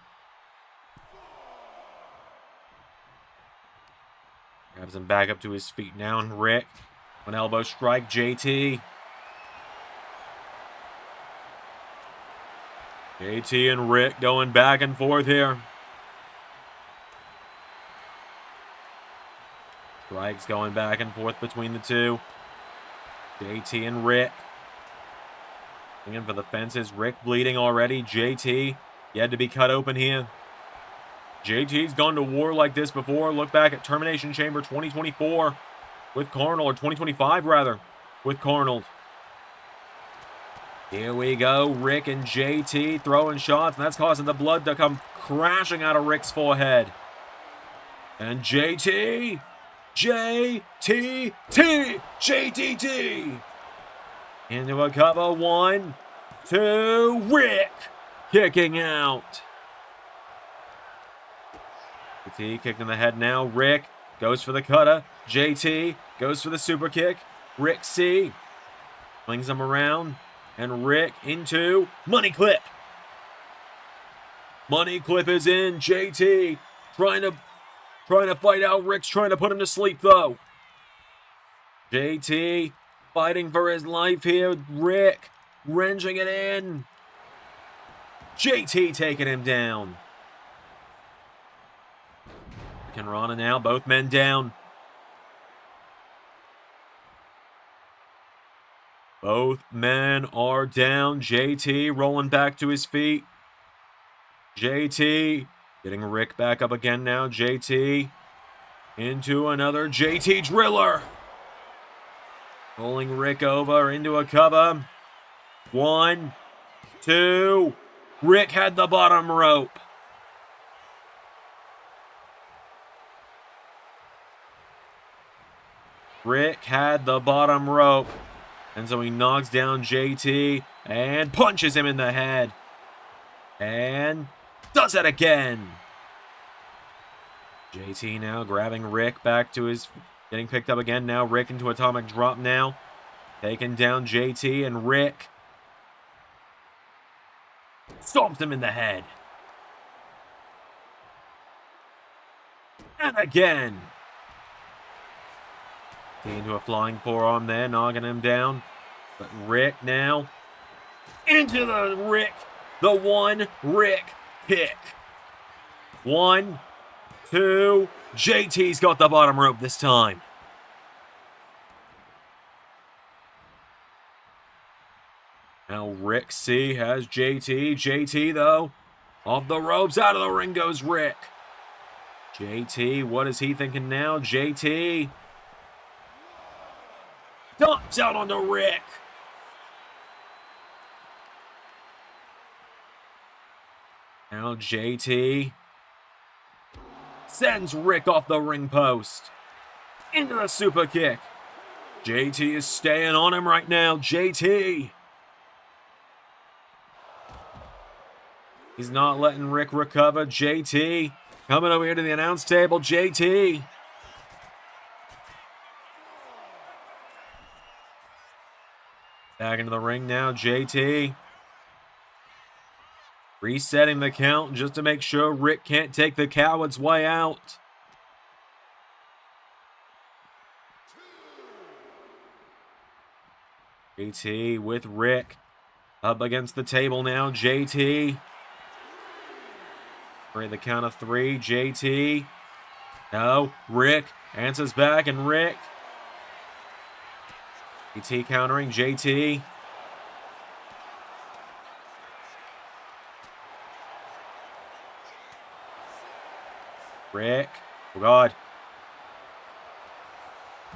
Grabs him back up to his feet now, and Rick. An elbow strike, JT. JT and Rick going back and forth here. Strikes going back and forth between the two. JT and Rick. Looking for the fences. Rick bleeding already. JT, he had to be cut open here. JT's gone to war like this before. Look back at Termination Chamber 2024 with Carnold, or 2025 rather, with Carnold. Here we go. Rick and JT throwing shots, and that's causing the blood to come crashing out of Rick's forehead. And JTT, JTT. Into a cover, 1-2, Rick kicking out. JT kicked in the head now. Rick goes for the cutter. JT goes for the super kick. Rick C flings him around, and Rick into money clip. Money clip is in. JT trying to fight out. Rick's trying to put him to sleep, though. JT fighting for his life here. Rick wrenching it in. JT taking him down. Rick and Rana now, both men down. Both men are down. JT rolling back to his feet. JT getting Rick back up again now. JT into another JT Driller. Pulling Rick over into a cover. 1-2. Rick had the bottom rope. Rick had the bottom rope. And so he knocks down JT and punches him in the head. And does it again. JT now grabbing Rick back to his... Getting picked up again now. Rick into atomic drop now. Taking down JT, and Rick stomps him in the head. And again. Into a flying forearm there, knocking him down. But Rick now into the Rick. The 1 Rick kick. 1-2. JT's got the bottom rope this time. Now Rick C has JT. JT, though, off the ropes. Out of the ring goes Rick. JT, what is he thinking now? JT. Dumps out onto Rick. Now JT sends Rick off the ring post. Into the super kick. JT is staying on him right now. JT. He's not letting Rick recover. JT coming over here to the announce table. JT. Back into the ring now. JT. Resetting the count just to make sure Rick can't take the coward's way out. JT with Rick. Up against the table now. JT. For the count of 3. JT. No. Rick answers back, and Rick. JT countering. JT. Rick. Oh, God.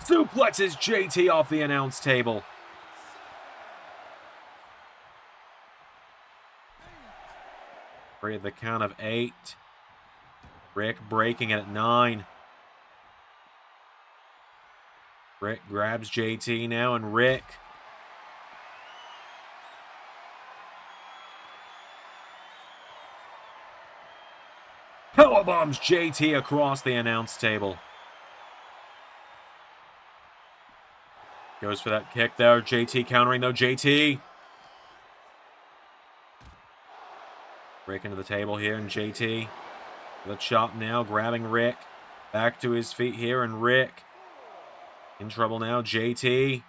Suplexes JT off the announce table. At the count of 8. Rick breaking it at 9. Rick grabs JT now, and Rick powerbombs JT across the announce table. Goes for that kick there. JT countering though. JT. Rick into the table here, and JT. The chop now, grabbing Rick. Back to his feet here, and Rick. In trouble now, JT.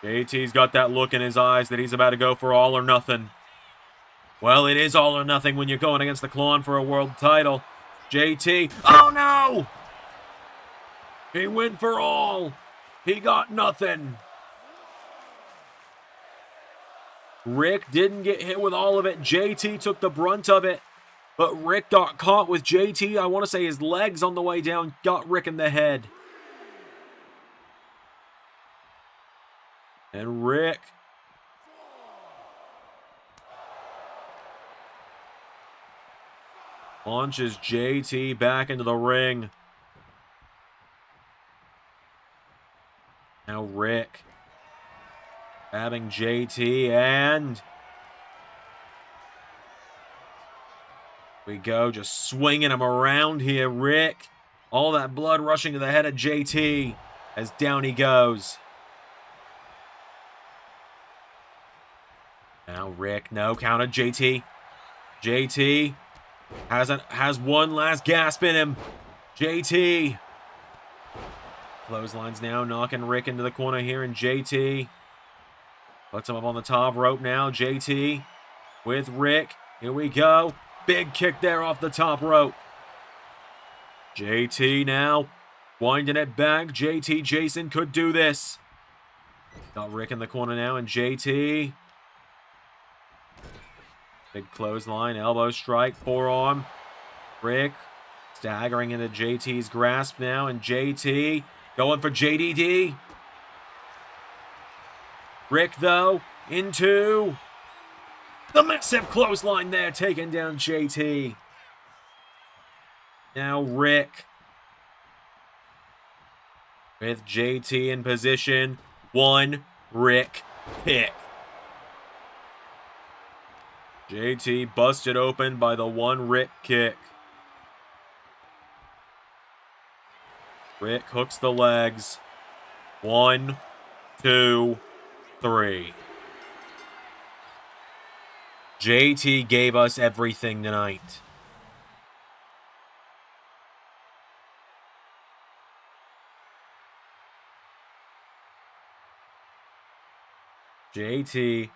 JT's got that look in his eyes that he's about to go for all or nothing. Well, it is all or nothing when you're going against the Clown for a world title. JT. Oh, no! He went for all. He got nothing. Rick didn't get hit with all of it. JT took the brunt of it. But Rick got caught with JT. I want to say his legs on the way down got Rick in the head. And Rick launches JT back into the ring. Now Rick grabbing JT, and we go, just swinging him around here. Rick, all that blood rushing to the head of JT as down he goes. Now Rick, no, counted JT. JT has one last gasp in him. JT. Clotheslines now, knocking Rick into the corner here, and JT puts him up on the top rope now. JT with Rick. Here we go. Big kick there off the top rope. JT now winding it back. JT, Jayson could do this. Got Rick in the corner now, and JT. Big clothesline, elbow strike, forearm. Rick staggering into JT's grasp now, and JT going for JDD. Rick, though, into the massive clothesline there, taking down JT. Now Rick with JT in position. One Rick kick. JT busted open by the one Rick kick. Rick hooks the legs. 1, 2, 3. JT gave us everything tonight. JT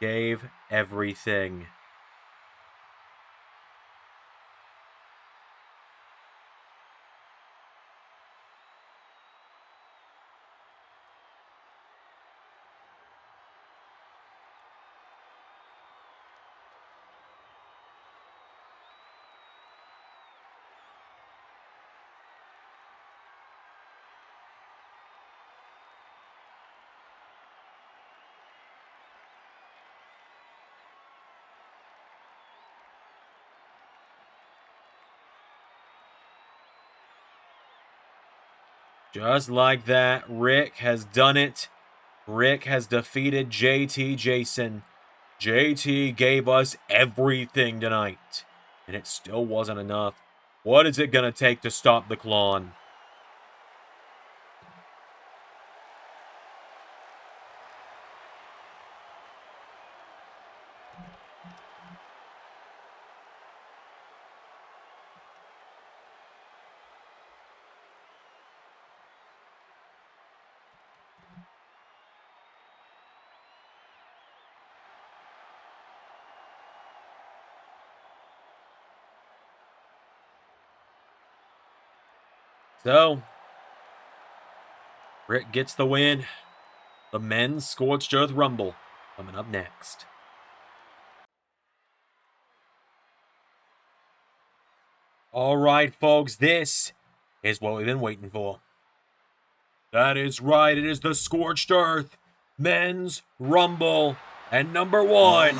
gave everything. Just like that, Rick has done it. Rick has defeated JT Jayson. JT gave us everything tonight, and it still wasn't enough. What is it going to take to stop the Clone? So, Rick gets the win. The men's Scorched Earth Rumble coming up next. All right, folks, this is what we've been waiting for. That is right, it is the Scorched Earth Men's Rumble. And number one,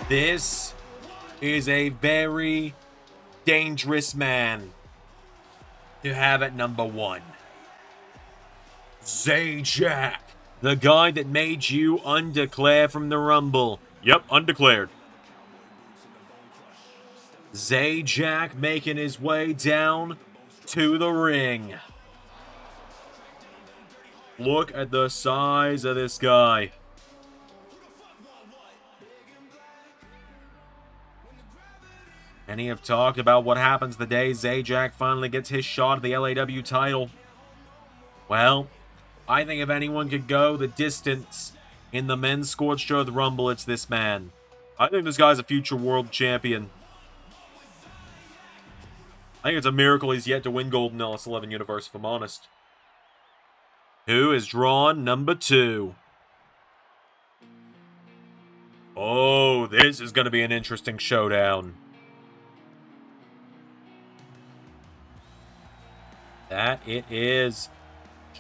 this is a very dangerous man to have at number one. Zajac, the guy that made you undeclare from the Rumble. Yep, undeclared. Zajac making his way down to the ring. Look at the size of this guy. Many have talked about what happens the day Zajac finally gets his shot at the LAW title. Well, I think if anyone could go the distance in the men's Scorched Earth Rumble, it's this man. I think this guy's a future world champion. I think it's a miracle he's yet to win gold in LS11 universe, if I'm honest. Who is drawn number 2? Oh, this is going to be an interesting showdown. That it is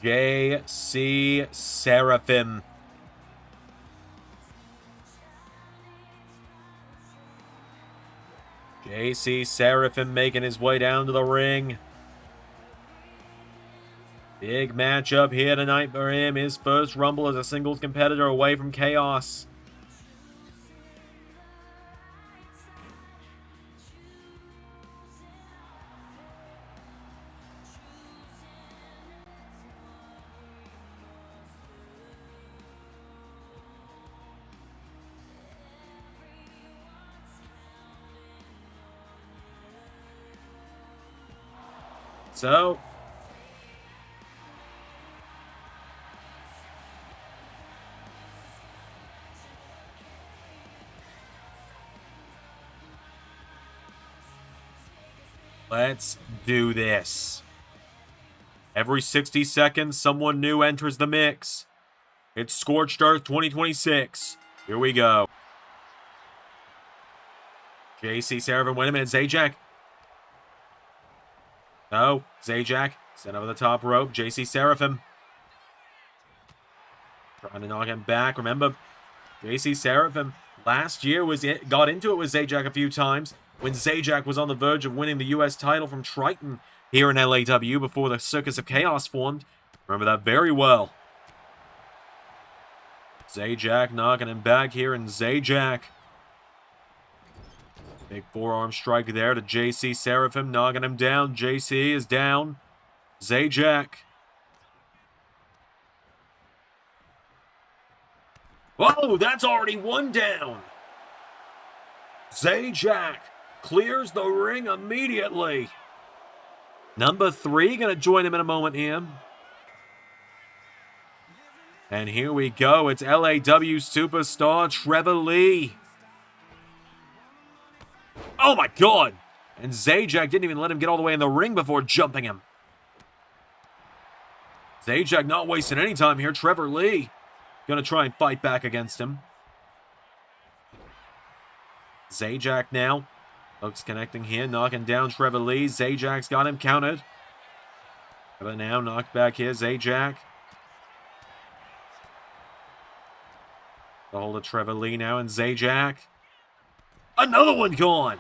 J.C. Seraphim. J.C. Seraphim making his way down to the ring. Big matchup here tonight for him. His first Rumble as a singles competitor away from Chaos. So, let's do this. Every 60 seconds, someone new enters the mix. It's Scorched Earth 2026. Here we go. JC Seraphim, wait a minute, Zajac. No, Zajac, sent over the top rope. JC Seraphim trying to knock him back. Remember, JC Seraphim last year got into it with Zajac a few times when Zajac was on the verge of winning the U.S. title from Triton here in LAW before the Circus of Chaos formed. Remember that very well. Zajac knocking him back here, and Zajac. Big forearm strike there to JC Seraphim, knocking him down. JC is down. Zajac. Whoa, that's already one down. Zajac clears the ring immediately. Number 3 going to join him in a moment here. And here we go. It's LAW superstar Trevor Lee. Oh my god! And Zajac didn't even let him get all the way in the ring before jumping him. Zajac not wasting any time here. Trevor Lee gonna try and fight back against him. Zajac now Hooks connecting here, knocking down Trevor Lee. Zajak's got him countered. But now knocked back here, Zajak. The hold of Trevor Lee now, and Zajak. Another one gone!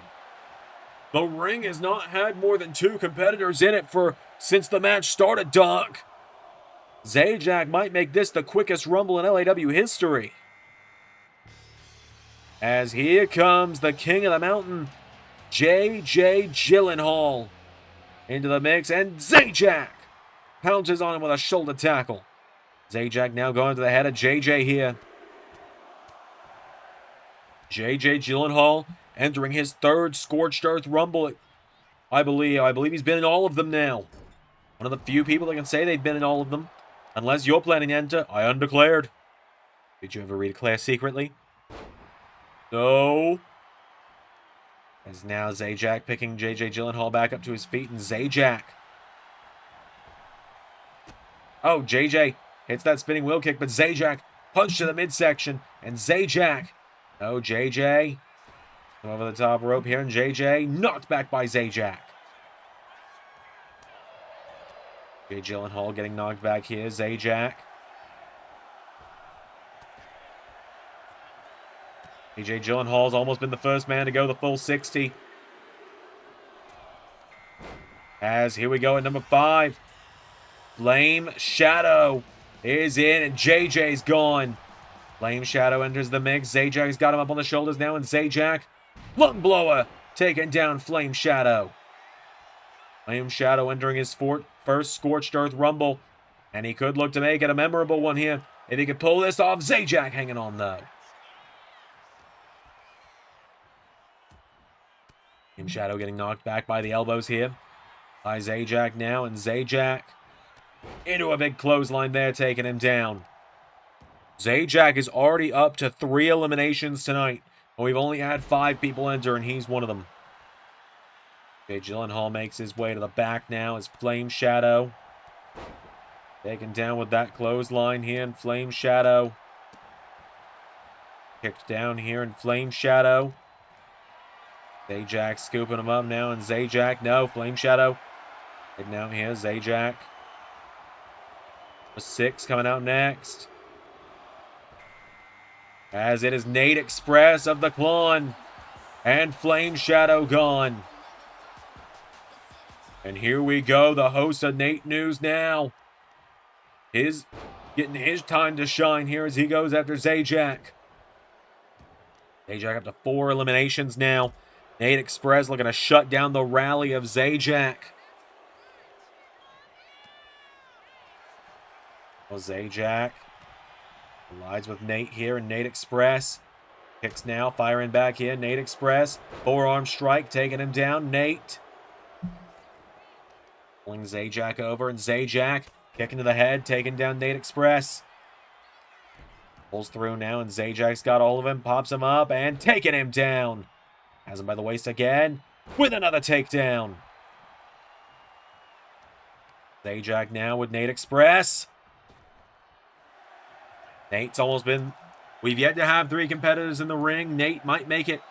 The ring has not had more than 2 competitors in it since the match started, Doc. Zajak might make this the quickest Rumble in LAW history. As here comes the King of the Mountain, JJ Gyllenhaal, into the mix, and Zajak pounces on him with a shoulder tackle. Zajak now going to the head of JJ here. JJ Gyllenhaal entering his 3rd Scorched Earth Rumble. I believe he's been in all of them now. One of the few people that can say they've been in all of them. Unless you're planning to enter, I undeclared. Did you ever redeclare secretly? No. As now Zajak picking JJ Gyllenhaal back up to his feet, and Zajak. Oh, JJ hits that spinning wheel kick, but Zajak punched to the midsection, and Zajak. Oh, JJ. Over the top rope here, and JJ knocked back by Zajak. JJ Gyllenhaal getting knocked back here, Zajak. JJ Gyllenhaal's almost been the first man to go the full 60. As here we go at number 5. Flame Shadow is in, and JJ's gone. Flame Shadow enters the mix. Zajak's got him up on the shoulders now, and Zajak, lung blower, taking down Flame Shadow. Flame Shadow entering his first Scorched Earth Rumble, and he could look to make it a memorable one here if he could pull this off. Zajak hanging on, though. Flame Shadow getting knocked back by the elbows here by Zajak now, and Zajak into a big clothesline there, taking him down. Zajak is already up to 3 eliminations tonight, but we've only had 5 people enter, and he's one of them. JJ Gyllenhaal makes his way to the back now as Flame Shadow taken down with that clothesline here, and Flame Shadow kicked down here, and Flame Shadow. Zajak scooping him up now, and Zajak, no, Flame Shadow heading out here, Zajak. 6 coming out next. As it is Nate Express of the Klon and Flame Shadow gone. And here we go, the host of Nate News now. Getting his time to shine here as he goes after Zajak. Zajak up to 4 eliminations now. Nate Express looking to shut down the rally of Zajak. Well, Zajak collides with Nate here, and Nate Express kicks now, firing back here. Nate Express, forearm strike, taking him down. Nate pulling Zajak over, and Zajak kicking to the head, taking down Nate Express. Pulls through now, and Zajak's got all of him, pops him up, and taking him down. Has him by the waist again, with another takedown. Zajak now with Nate Express. Nate's almost been... We've yet to have 3 competitors in the ring. Nate might make it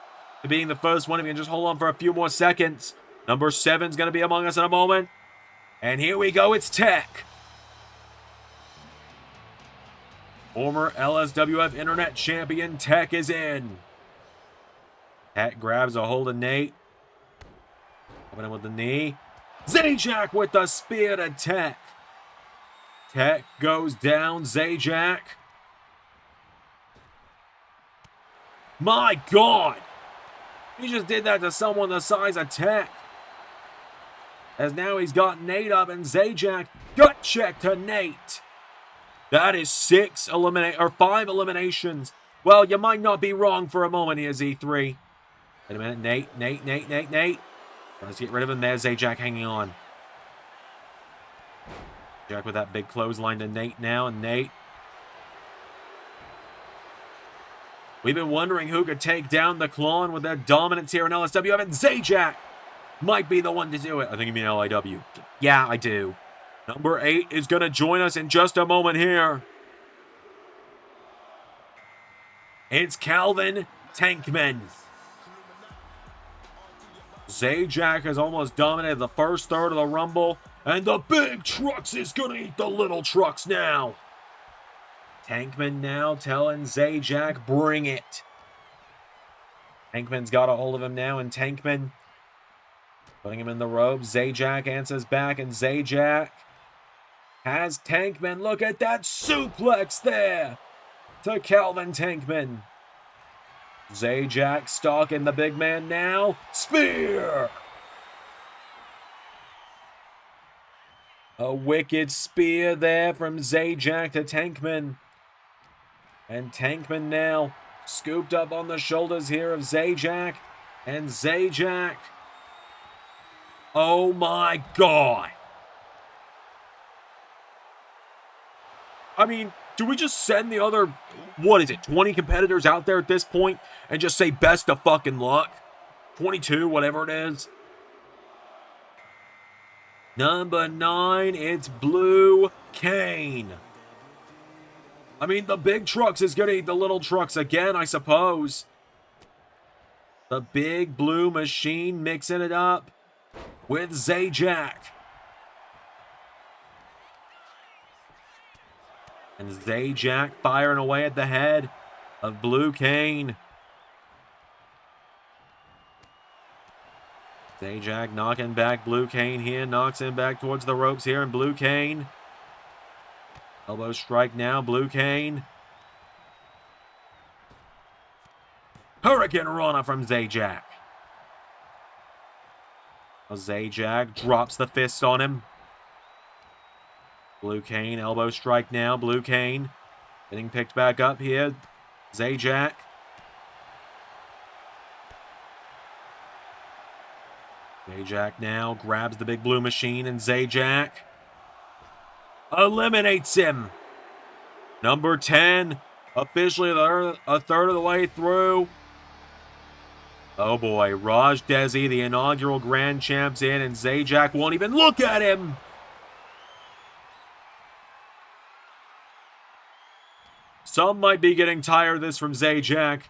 to being the first one if you can just hold on for a few more seconds. Number 7's going to be among us in a moment. And here we go, it's Tech. Former LSWF Internet Champion Tech is in. Tech grabs a hold of Nate. Coming in with the knee. Zajak with the spear to Tech. Tech goes down, Zajak. My God! He just did that to someone the size of Tech. As now he's got Nate up, and Zajak gut check to Nate. That is 5 eliminations. Well, you might not be wrong for a moment here, Z3. Wait a minute, Nate. Let's get rid of him. There's Zajak hanging on. Jack with that big clothesline to Nate now, and Nate. We've been wondering who could take down the Klon with their dominance here in LSWF, and Zajak might be the one to do it. I think you mean LIW. Yeah, I do. Number 8 is going to join us in just a moment here. It's Calvin Tankman. Zajac has almost dominated the first third of the Rumble, and the big trucks is gonna eat the little trucks now. Tankman now telling Zajac, bring it. Tankman's got a hold of him now, and Tankman putting him in the ropes. Zajac answers back, and Zajac has Tankman. Look at that suplex there to Calvin Tankman. Zajac stalking the big man now. Spear! A wicked spear there from Zajac to Tankman. And Tankman now scooped up on the shoulders here of Zajac. And Zajac. Oh my God. I mean, do we just send the other, 20 competitors out there at this point and just say best of fucking luck? 22, whatever it is. Number 9, it's Blue Cane. I mean, the big trucks is going to eat the little trucks again, I suppose. The big blue machine mixing it up with Zajac. And Zajac firing away at the head of Blue Cane. Zajac knocking back Blue Cane here. Knocks him back towards the ropes here. And Blue Cane. Elbow strike now. Blue Cane. Hurricane Rana from Zajac. Zajac drops the fist on him. Blue Cane, elbow strike now. Blue Cane getting picked back up here. Zajac. Zajac now grabs the big blue machine, and Zajac eliminates him. Number 10, officially a third of the way through. Oh boy, Raj Desi, the inaugural Grand Champ's in, and Zajac won't even look at him. Some might be getting tired of this from Zajac.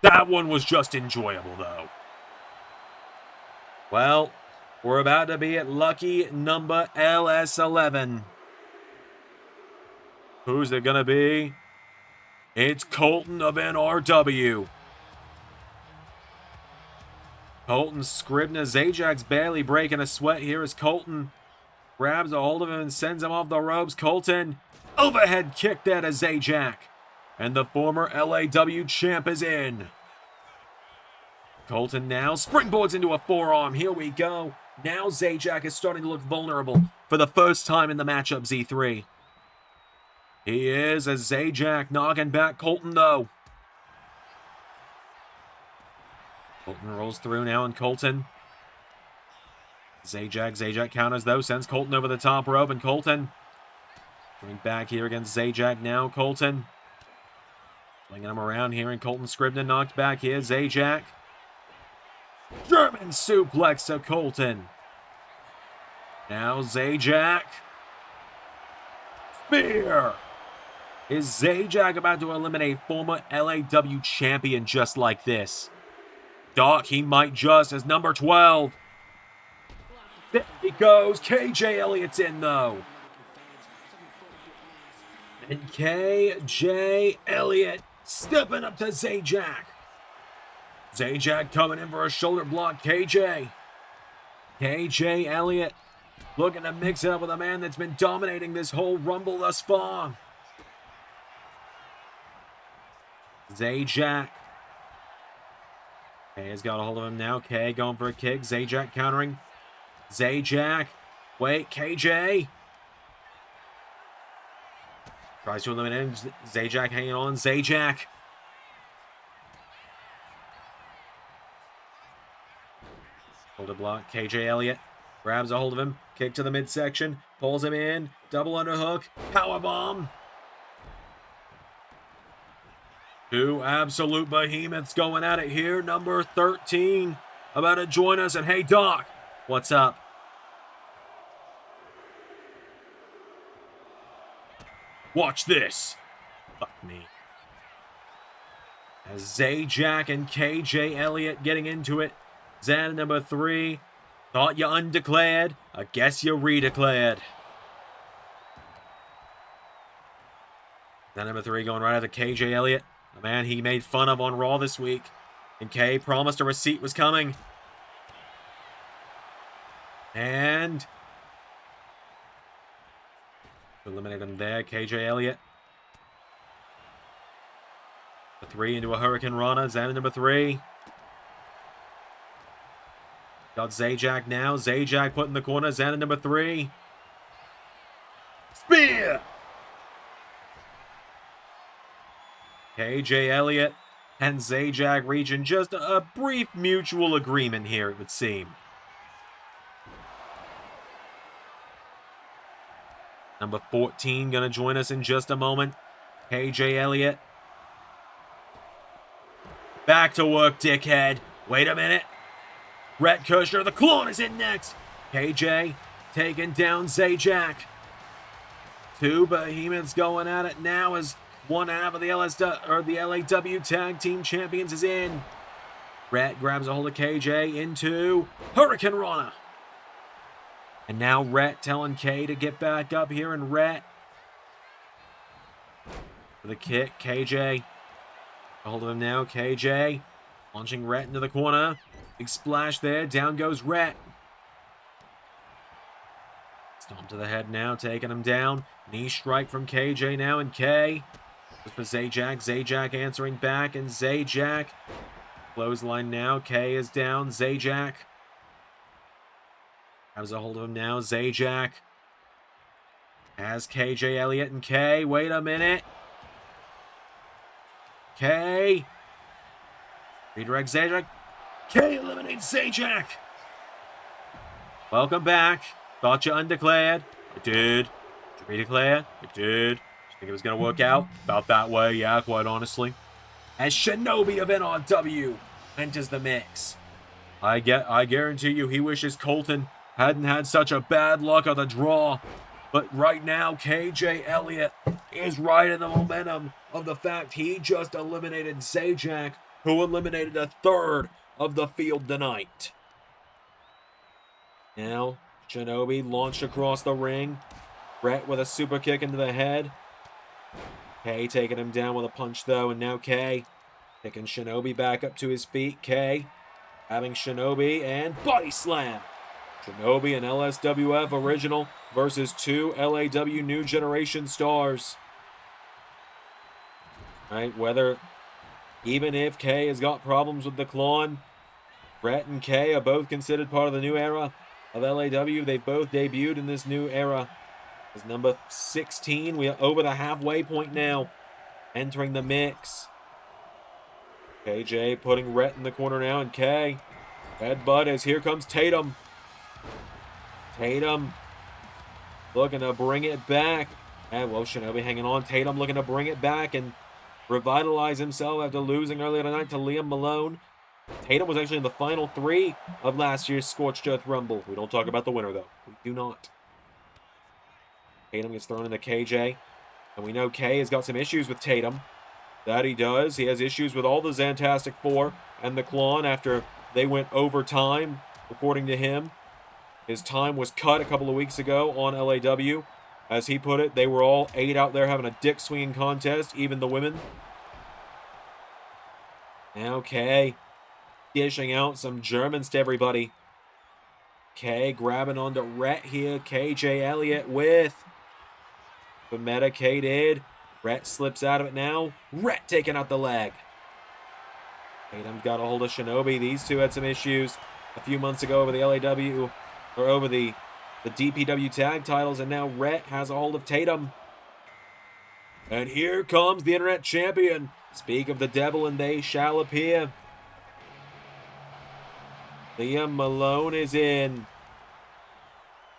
That one was just enjoyable, though. Well, we're about to be at lucky number LS11. Who's it gonna be? It's Colton of NRW. Colton Scribner. Zajac's barely breaking a sweat here as Colton grabs a hold of him and sends him off the ropes. Colton, overhead kick there to Zajac. And the former LAW champ is in. Colton now springboards into a forearm. Here we go. Now Zajac is starting to look vulnerable for the first time in the matchup, Z3. He is, as Zajac knocking back Colton, though. Colton rolls through now, and Colton. Zajac counters, though, sends Colton over the top rope, and Colton coming back here against Zajac now. Colton flinging him around here, and Colton Scribner knocked back here. Zajac. German suplex to Colton. Now Zajac. Spear. Is Zajac about to eliminate former LAW champion just like this? Doc, he might just, as number 12. There he goes. KJ Elliott's in, though. And KJ Elliott stepping up to Zajac. Zajac coming in for a shoulder block. KJ Elliott looking to mix it up with a man that's been dominating this whole Rumble thus far. Zajac. Kay has got a hold of him now. Kay going for a kick. Zajac countering. Zajac. Wait, KJ. Tries to eliminate him. Zajac hanging on. Zajac. Shoulder block. KJ Elliott grabs a hold of him. Kick to the midsection. Pulls him in. Double underhook. Powerbomb. Two absolute behemoths going at it here. Number 13 about to join us. And hey, Doc, what's up? Watch this. Fuck me. As Zajac and KJ Elliott getting into it. Zan number 3. Thought you undeclared. I guess you redeclared. Zan number 3 going right after KJ Elliott, a man he made fun of on Raw this week. And Kay promised a receipt was coming. And eliminate him there. KJ Elliott. The 3 into a Hurricane Rana. Zan number 3. Got Zajac now. Zajac put in the corner. Zan number 3. Spear! KJ Elliott and Zajac reaching just a brief mutual agreement here, it would seem. Number 14 going to join us in just a moment. KJ Elliott. Back to work, dickhead. Wait a minute. Rhett Kushner, the clone is in next. KJ taking down Zajac. 2 behemoths going at it now as one half of the LAW Tag Team Champions is in. Rhett grabs a hold of KJ into Hurricane Rana. And now Rhett telling Kay to get back up here, and Rhett for the kick. KJ a hold of him now. KJ launching Rhett into the corner. Big splash there. Down goes Rhett. Stomp to the head now, taking him down. Knee strike from KJ now, and Kay goes for Zajac. Zajac answering back, and Zajac clothesline now. Kay is down. Zajac grabs a hold of him now. Zajac has KJ Elliott and Kay. Wait a minute. Kay redirect Zajac. Kay eliminates Zajac. Welcome back. Thought you undeclared. I did. Did you redeclare? I did. Think it was going to work out? About that way, yeah, quite honestly. As Shinobi of NRW enters the mix. I guarantee you he wishes Colton hadn't had such a bad luck of the draw. But right now, KJ Elliott is riding the momentum of the fact he just eliminated Zajac, who eliminated a third of the field tonight. Now, Shinobi launched across the ring. Rhett with a super kick into the head. Kay taking him down with a punch, though, and now Kay picking Shinobi back up to his feet. Kay having Shinobi and body slam. Shinobi and LSWF original versus 2 LAW New Generation stars. Right, even if Kay has got problems with the Klon, Rhett and Kay are both considered part of the new era of LAW. They've both debuted in this new era. As number 16, we are over the halfway point now, entering the mix. KJ putting Rhett in the corner now, and Kay headbutt as here comes Tatum. Tatum looking to bring it back. And, well, Shinobi hanging on. Tatum looking to bring it back and revitalize himself after losing earlier tonight to Liam Malone. Tatum was actually in the final 3 of last year's Scorched Earth Rumble. We don't talk about the winner, though. We do not. Tatum gets thrown into KJ. And we know Kay has got some issues with Tatum. That he does. He has issues with all the Zantastic 4 and the Klon after they went overtime, according to him. His time was cut a couple of weeks ago on LAW. As he put it, they were all 8 out there having a dick swinging contest, even the women. Now Kay dishing out some Germans to everybody. Kay grabbing onto Rhett here. KJ Elliott with the medicated. Rhett slips out of it now. Rhett taking out the leg. Tatum's got a hold of Shinobi. These two had some issues a few months ago over the LAW, or over the DPW tag titles, and now Rhett has a hold of Tatum. And here comes the internet champion. Speak of the devil and they shall appear. Liam Malone is in.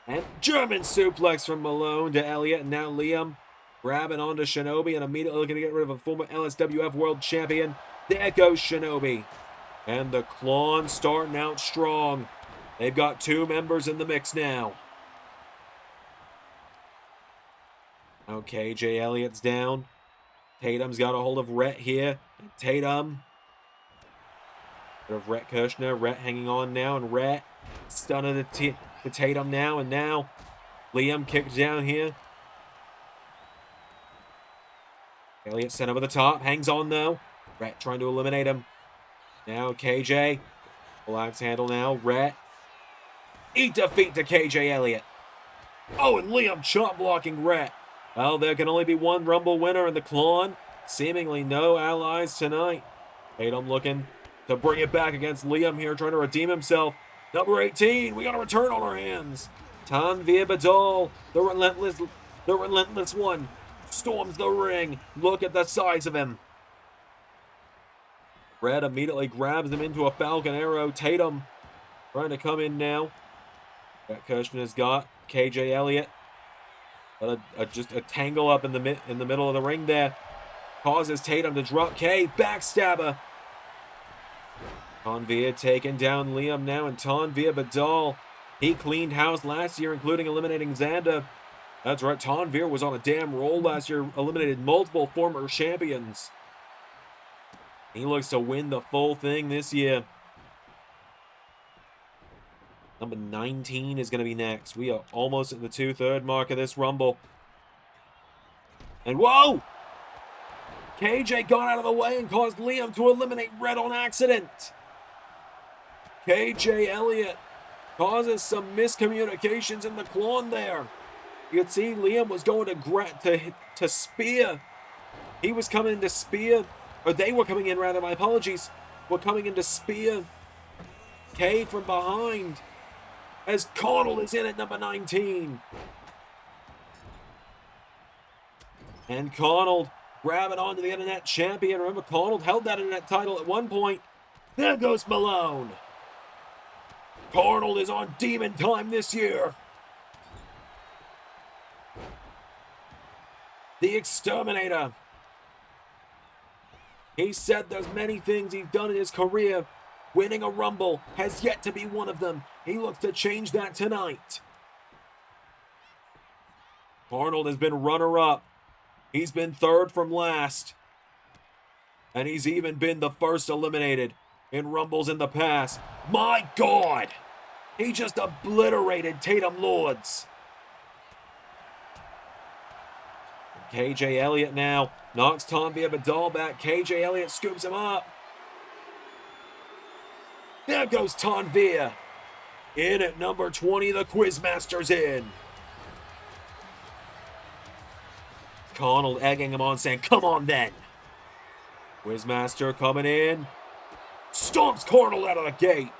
And German suplex from Malone to Elliott, and now Liam grabbing onto Shinobi and immediately looking to get rid of a former LSWF World Champion. There goes Shinobi. And the Klon starting out strong. They've got 2 members in the mix now. Okay, KJ Elliott's down. Tatum's got a hold of Rhett here. Tatum of Rhett Kirshner. Rhett hanging on now, and Rhett stunning the Tatum now, and now Liam kicked down here. Elliott sent over the top, hangs on though. Rhett trying to eliminate him. Now KJ, full axe handle now. Rhett, eat defeat to KJ Elliott. Oh, and Liam chop blocking Rhett. Well, there can only be one Rumble winner in the Klon. Seemingly no allies tonight. Tatum looking to bring it back against Liam here, trying to redeem himself. Number 18, we got a return on our hands. Tanvir Badal, the relentless one, storms the ring. Look at the size of him. Red immediately grabs him into a Falcon Arrow. Tatum trying to come in now. That Kirshner's got KJ Elliott. But just a tangle up in the middle of the ring there. Causes Tatum to drop K. Backstabber. Tanvir taking down Liam now, and Tanvir Badal, he cleaned house last year, including eliminating Xander. That's right, Tanvir was on a damn roll last year, eliminated multiple former champions. He looks to win the full thing this year. Number 19 is going to be next. We are almost at the 2/3 mark of this Rumble. And whoa! KJ got out of the way and caused Liam to eliminate Red on accident. KJ Elliott causes some miscommunications in the Klon there. You could see Liam was going to spear. He was coming in to spear, or they were coming in rather, my apologies, were coming in to spear K from behind as Connell is in at number 19. And Connell grabbing onto the Internet Champion. Remember, Connell held that Internet title at one point. There goes Malone. Connell is on demon time this year. The Exterminator. He said there's many things he's done in his career. Winning a Rumble has yet to be one of them. He looks to change that tonight. Arnold has been runner-up. He's been third from last. And he's even been the first eliminated in Rumbles in the past. My God! He just obliterated Tatum Lourdes. KJ Elliott now knocks Tanvir Badal back. KJ Elliott scoops him up. There goes Tanvir. In at number 20, the Quizmaster's in. Connell egging him on, saying, come on then. Quizmaster coming in. Stomps Connell out of the gate.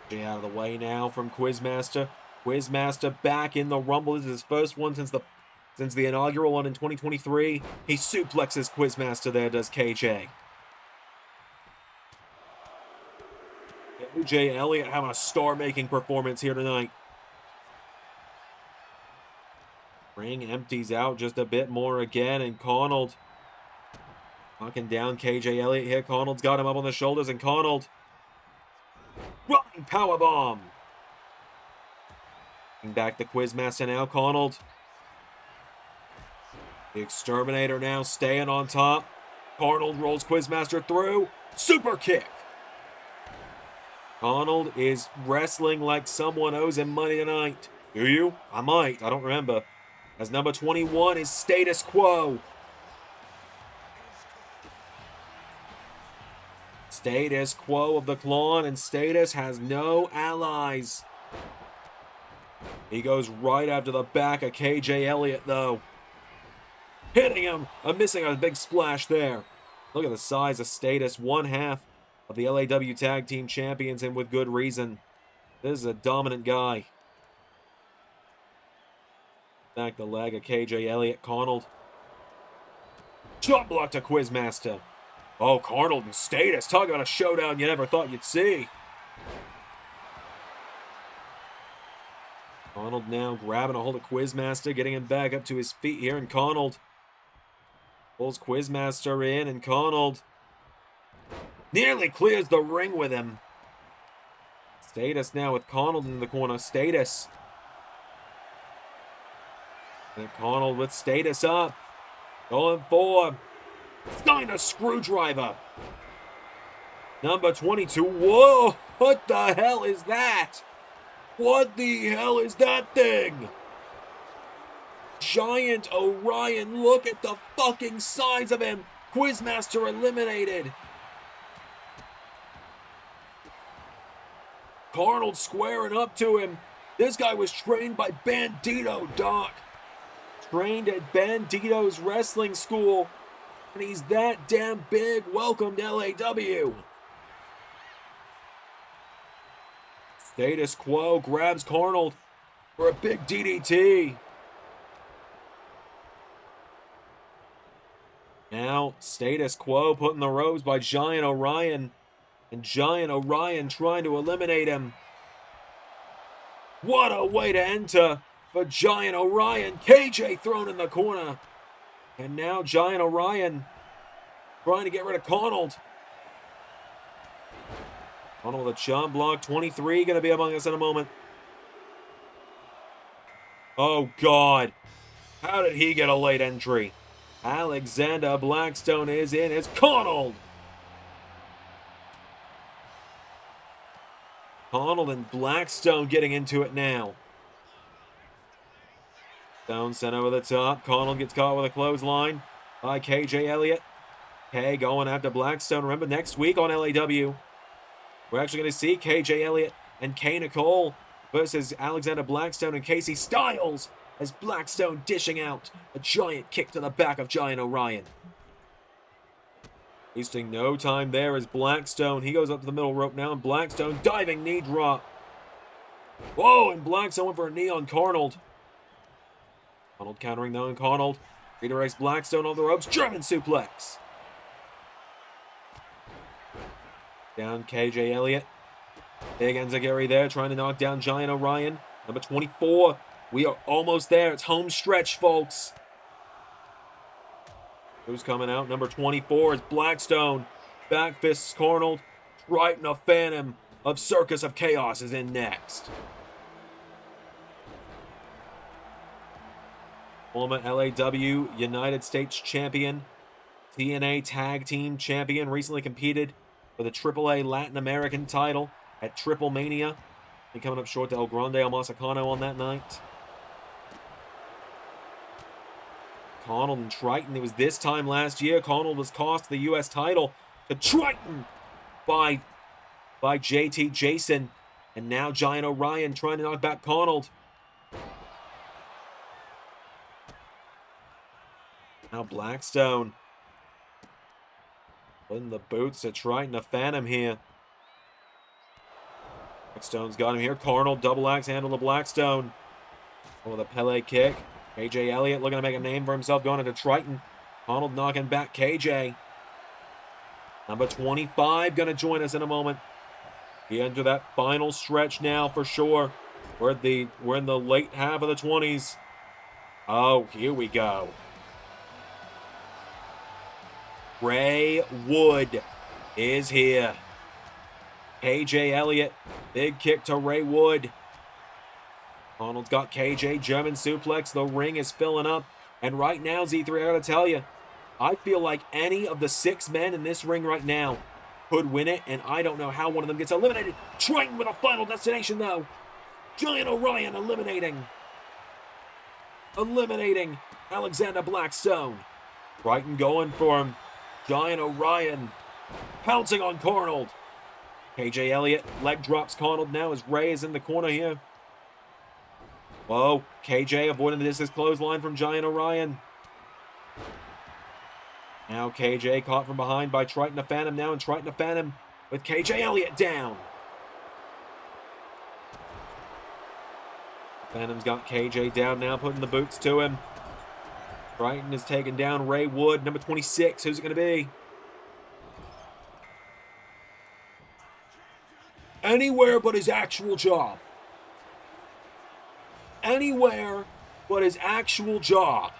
Get out of the way now from Quizmaster. Quizmaster back in the Rumble. This is his first one since the inaugural one in 2023. He suplexes Quizmaster there, does KJ. KJ Elliott having a star-making performance here tonight. Ring empties out just a bit more again, and Connell knocking down KJ Elliott here. Connell's got him up on the shoulders, and Connell running powerbomb. Back to Quizmaster now. Connell, the Exterminator now staying on top. Connell rolls Quizmaster through. Super kick. Connell is wrestling like someone owes him money tonight. Do you? I might. I don't remember. As number 21 is Status Quo. Status Quo of the Klon, and Status has no allies. He goes right after the back of KJ Elliott, though. Hitting him, missing a big splash there. Look at the size of Status, one half of the LAW Tag Team Champions, and with good reason. This is a dominant guy. Back the leg of KJ Elliott. Connell. Chop block to Quizmaster. Oh, Connell and Status. Talk about a showdown you never thought you'd see. Connell now grabbing a hold of Quizmaster, getting him back up to his feet here, and Connell pulls Quizmaster in, and Connell nearly clears the ring with him. Status now with Connell in the corner. Status. And Connell with Status up. Going for Steiner screwdriver. Number 22. Whoa, what the hell is that? What the hell is that thing? Giant Orion, look at the fucking size of him. Quizmaster eliminated. Arnold squaring up to him. This guy was trained by Bandito, Doc. Trained at Bandito's wrestling school. And he's that damn big. Welcome to LAW. Status Quo grabs Arnold for a big DDT. Now, Status Quo put in the ropes by Giant Orion. And Giant Orion trying to eliminate him. What a way to enter for Giant Orion. KJ thrown in the corner. And now Giant Orion trying to get rid of Arnold. Arnold with a jump block. 23 going to be among us in a moment. Oh, God. How did he get a late entry? Alexander Blackstone is in. It's Arnold. Arnold and Blackstone getting into it now. Stone sent over the top. Arnold gets caught with a clothesline by KJ Elliott. K going after Blackstone. Remember, next week on LAW, we're actually going to see KJ Elliott and Kay Nicole versus Alexander Blackstone and Casey Styles, as Blackstone dishing out a giant kick to the back of Giant Orion. Wasting no time there as Blackstone, he goes up to the middle rope now, and Blackstone diving knee drop. Whoa, and Blackstone went for a knee on Arnold. Arnold countering though, and Arnold redirects Blackstone off the ropes. German suplex. Down KJ Elliott. Big Zandzenegger there trying to knock down Giant Orion. Number 24. We are almost there. It's home stretch, folks. Who's coming out? Number 24 is Blackstone. Back fists Arnold. Triton of Phantom of Circus of Chaos is in next. Former LAW United States Champion. TNA Tag Team Champion. Recently competed for the AAA Latin American title at Triple Mania. And coming up short to El Grande El Masacano on that night. Arnold and Triton. It was this time last year. Arnold was cost the U.S. title to Triton by JT Jayson. And now Giant Orion trying to knock back Arnold. Now Blackstone putting the boots to Triton of Phantom here. Blackstone's got him here. Arnold double axe handle to Blackstone. With a Pele kick. KJ Elliott looking to make a name for himself going into Triton. Arnold knocking back KJ. Number 25 going to join us in a moment. He entered that final stretch now for sure. We're in the late half of the 20s. Oh, here we go. Ray Wood is here. KJ Elliott, big kick to Ray Wood. Arnold's got KJ, German suplex. The ring is filling up. And right now, Z3, I gotta tell you, I feel like any of the 6 men in this ring right now could win it, and I don't know how one of them gets eliminated. Triton with a final destination, though. Giant Orion eliminating Alexander Blackstone. Triton going for him. Giant Orion pouncing on Arnold. KJ Elliott leg drops Arnold now as Ray is in the corner here. Whoa, KJ avoiding the distance clothesline from Giant Orion. Now KJ caught from behind by Triton of Phantom now, and Triton of Phantom with KJ Elliott down. Phantom's got KJ down now, putting the boots to him. Triton is taking down Ray Wood, number 26. Who's it going to be? Anywhere but his actual job. Anywhere but his actual job.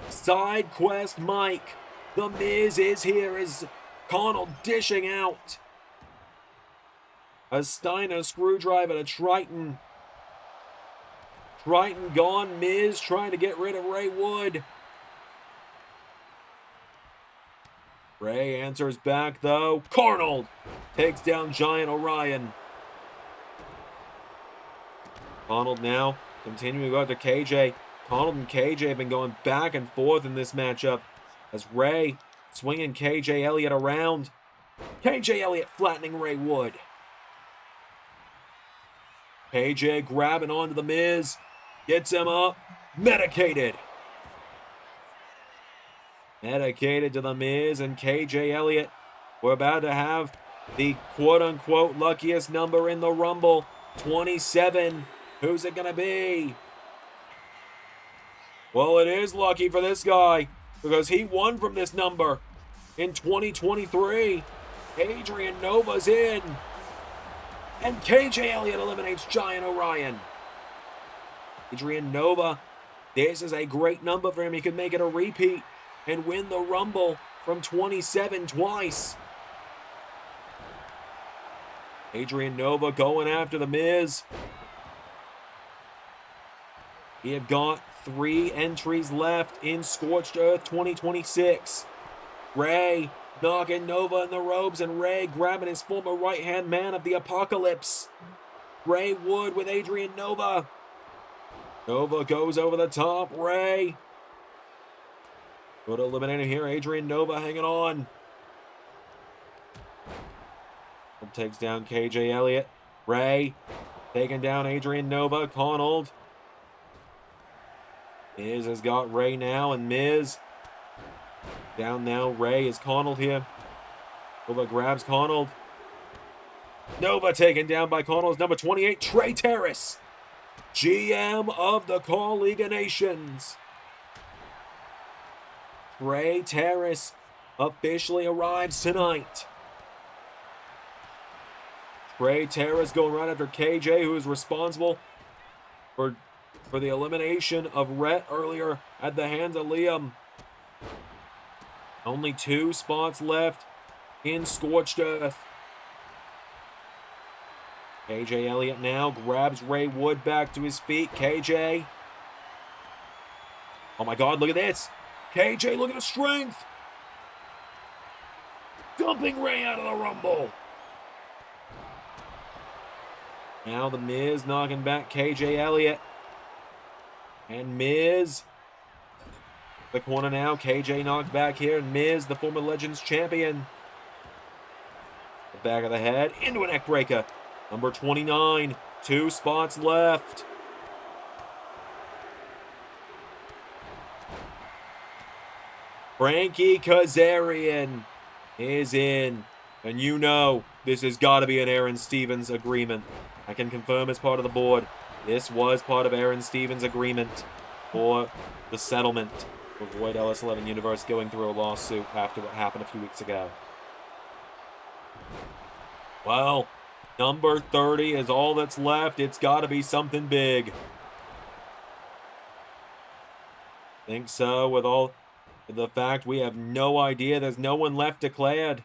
Side quest Mike. The Miz is here as Arnold dishing out a Steiner screwdriver to Triton. Triton gone. Miz trying to get rid of Ray Wood. Ray answers back, though. Arnold takes down Giant Orion. Arnold now continuing to go after KJ. Arnold and KJ have been going back and forth in this matchup as Ray swinging KJ Elliott around. KJ Elliott flattening Ray Wood. KJ grabbing onto the Miz. Gets him up. Medicated. Medicated to the Miz and KJ Elliott. We're about to have the quote-unquote luckiest number in the Rumble. 27. Who's it gonna be? Well, it is lucky for this guy because he won from this number in 2023. Adrian Nova's in. And KJ Elliott eliminates Giant Orion. Adrian Nova, this is a great number for him. He could make it a repeat and win the Rumble from 27 twice. Adrian Nova going after the Miz. We have got 3 entries left in Scorched Earth 2026. Ray knocking Nova in the ropes and Ray grabbing his former right-hand man of the Apocalypse. Ray Wood with Adrian Nova. Nova goes over the top. Ray. Good eliminator here. Adrian Nova hanging on. Takes down KJ Elliott. Ray taking down Adrian Nova. Arnold. Miz has got Ray now, and Miz down now. Ray is Arnold here. Nova grabs Arnold. Nova taken down by Arnold's number 28, Trey Terrace, GM of the Call League of Nations. Trey Terrace officially arrives tonight. Trey Terrace going right after KJ, who is responsible for the elimination of Rhett earlier at the hands of Liam. Only 2 spots left in Scorched Earth. KJ Elliott now grabs Ray Wood back to his feet. KJ. Oh my God, look at this. KJ, look at the strength. Dumping Ray out of the Rumble. Now the Miz knocking back KJ Elliott. And Miz. The corner now. KJ knocked back here. And Miz, the former Legends champion. The back of the head into a neck breaker. Number 29. 2 spots left. Frankie Kazarian is in. And you know this has got to be an Aaron Stevens agreement. I can confirm as part of the board. This was part of Aaron Stevens' agreement for the settlement to avoid LS11 Universe going through a lawsuit after what happened a few weeks ago. Well, number 30 is all that's left. It's got to be something big. Think so, with all the fact we have no idea. There's no one left declared.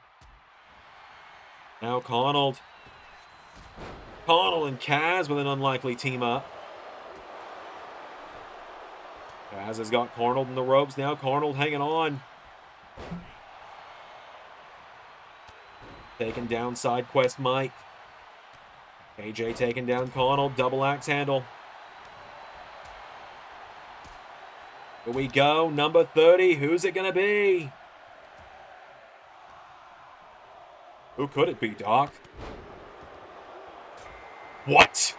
Now Arnold and Kaz with an unlikely team up. Kaz has got Arnold in the ropes now. Arnold hanging on. Taking down Side Quest Mike. AJ taking down Arnold. Double axe handle. Here we go. Number 30. Who's it going to be? Who could it be, Doc? What?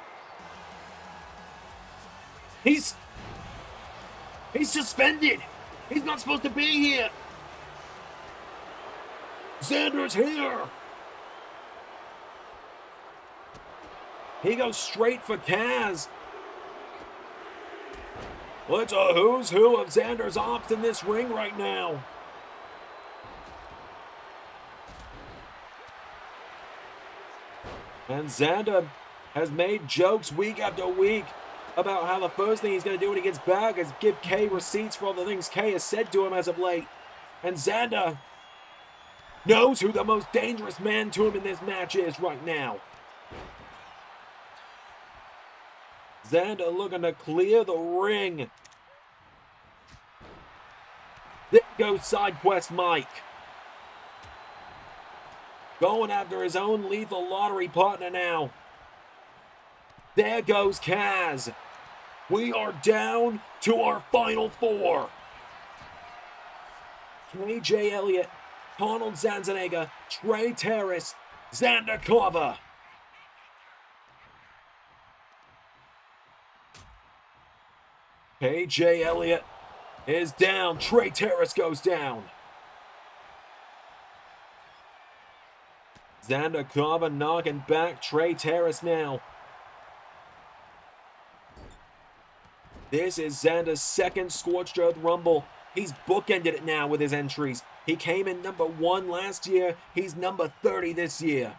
He's suspended. He's not supposed to be here. Xander's here. He goes straight for Kaz. Well, it's a who's who of Xander's ops in this ring right now. And Xander has made jokes week after week about how the first thing he's going to do when he gets back is give Kay receipts for all the things Kay has said to him as of late. And Xander knows who the most dangerous man to him in this match is right now. Xander looking to clear the ring. There goes Side Quest Mike. Going after his own lethal lottery partner now. There goes Kaz. We are down to our final four. KJ Elliott, Arnold Zandzenegger, Trey Terrace, Xander Carver. KJ Elliott is down. Trey Terrace goes down. Xander Carver knocking back Trey Terrace now. This is Xander's second Scorched Earth Rumble. He's bookended it now with his entries. He came in number 1 last year. He's number 30 this year.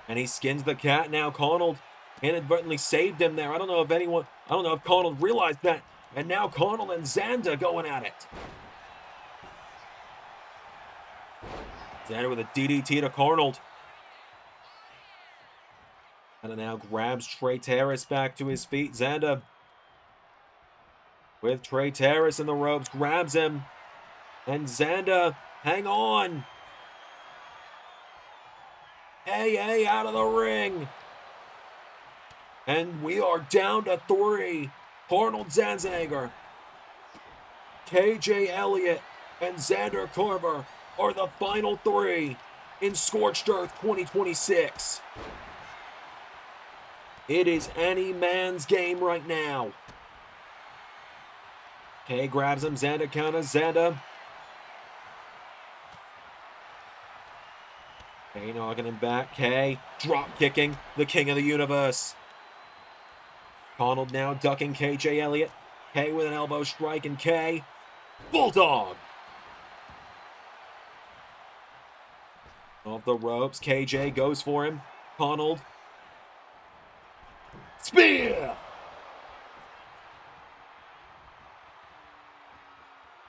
And he skins the cat now. Arnold inadvertently saved him there. I don't know if Arnold realized that. And now Arnold and Xander going at it. Xander with a DDT to Arnold. And now grabs Trey Terrace back to his feet. Xander with Trey Terrace in the ropes, grabs him. And Xander, hang on. Hey, out of the ring. And we are down to 3. Arnold Zandzenegger, KJ Elliott, and Xander Carver are the final 3 in Scorched Earth 2026. It is any man's game right now. Kay grabs him, Xander counters, Xander. Kay knocking him back, Kay drop kicking the king of the universe. Arnold now ducking KJ Elliott. Kay with an elbow strike, and Kay, Bulldog. Off the ropes, KJ goes for him. Arnold. Spear!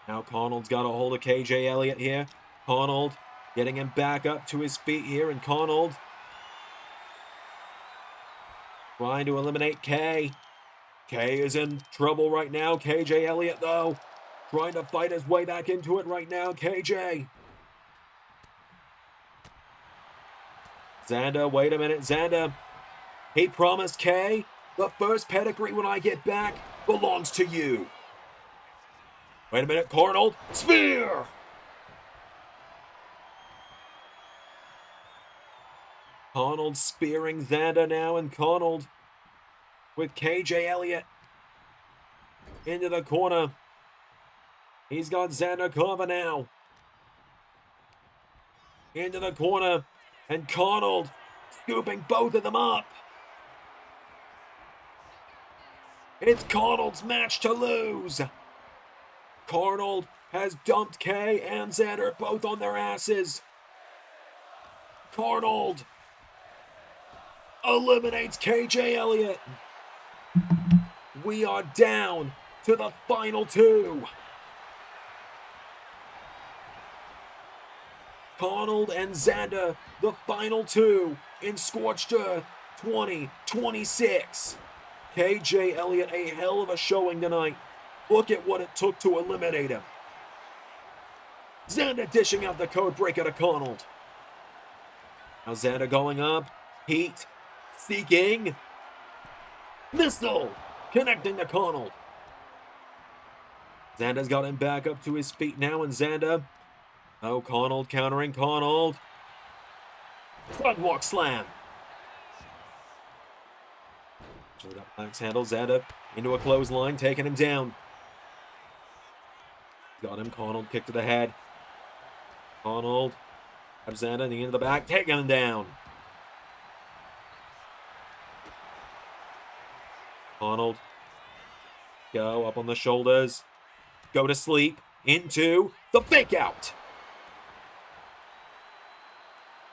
Now Arnold's got a hold of KJ Elliott here. Arnold getting him back up to his feet here, and Arnold trying to eliminate Kay. Kay is in trouble right now. KJ Elliott, though, trying to fight his way back into it right now. KJ. Xander, wait a minute. Xander, he promised Kay, the first pedigree when I get back belongs to you. Wait a minute, Arnold. Spear! Arnold spearing Xander now, and Arnold with KJ Elliott into the corner. He's got Xander Carver now. Into the corner, and Arnold scooping both of them up. It's Arnold's match to lose. Arnold has dumped Kay and Xander both on their asses. Arnold eliminates KJ Elliott. We are down to the final 2. Arnold and Xander, the final 2 in Scorched Earth 2026. KJ Elliott, a hell of a showing tonight. Look at what it took to eliminate him. Xander dishing out the code breaker to Arnold. Now Xander going up. Heat seeking. Nizzle connecting to Arnold. Xander's got him back up to his feet now, and Xander. Oh, Arnold countering Arnold. Front walk slam. Straight up axe handle. Xander into a clothesline, taking him down. Got him. Arnold kick to the head. Arnold. Xander in the end of the back, taking him down. Arnold. Go up on the shoulders. Go to sleep. Into the fake out.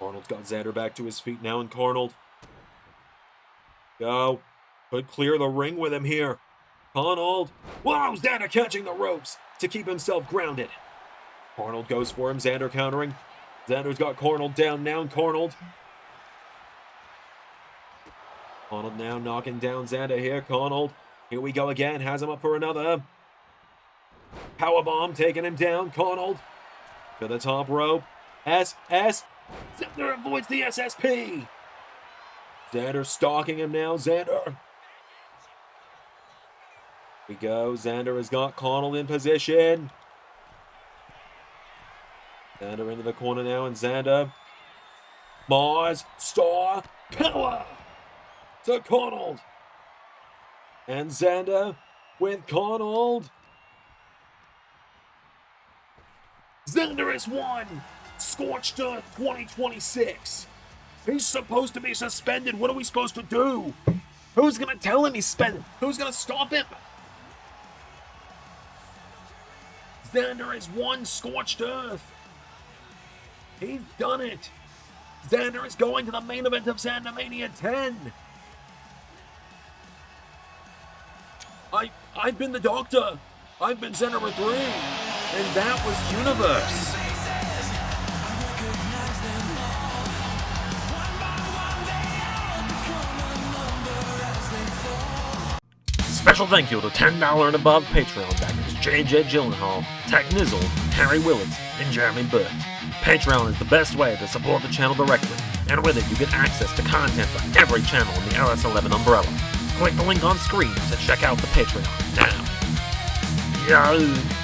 Arnold's got Xander back to his feet now, and Arnold. Go. Could clear the ring with him here. Arnold. Wow, Xander catching the ropes to keep himself grounded. Arnold goes for him. Xander countering. Xander's got Arnold down now, and Arnold. Arnold now knocking down Xander here. Arnold. Here we go again. Has him up for another. Powerbomb taking him down. Connell to the top rope. SS. Xander avoids the SSP. Xander stalking him now. Xander. Here we go. Xander has got Connell in position. Xander into the corner now, and Xander. Mars, Star, Power to Connell. And Xander with Connell. Xander has won Scorched 2026. He's supposed to be suspended. What are we supposed to do? Who's going to tell him he's suspended? Who's going to stop him? Xander has won Scorched Earth. He's done it. Xander is going to the main event of Zandamania 10. I've been the Doctor. I've been Xander 3. And that was Universe. Special thank you to $10 and above Patreon backers JJ Gyllenhaal, Tech Nizzle, Harry Willetts, and Jeremy Burt. Patreon is the best way to support the channel directly, and with it you get access to content for every channel in the LS11 umbrella. Click the link on screen to check out the Patreon now. Yo!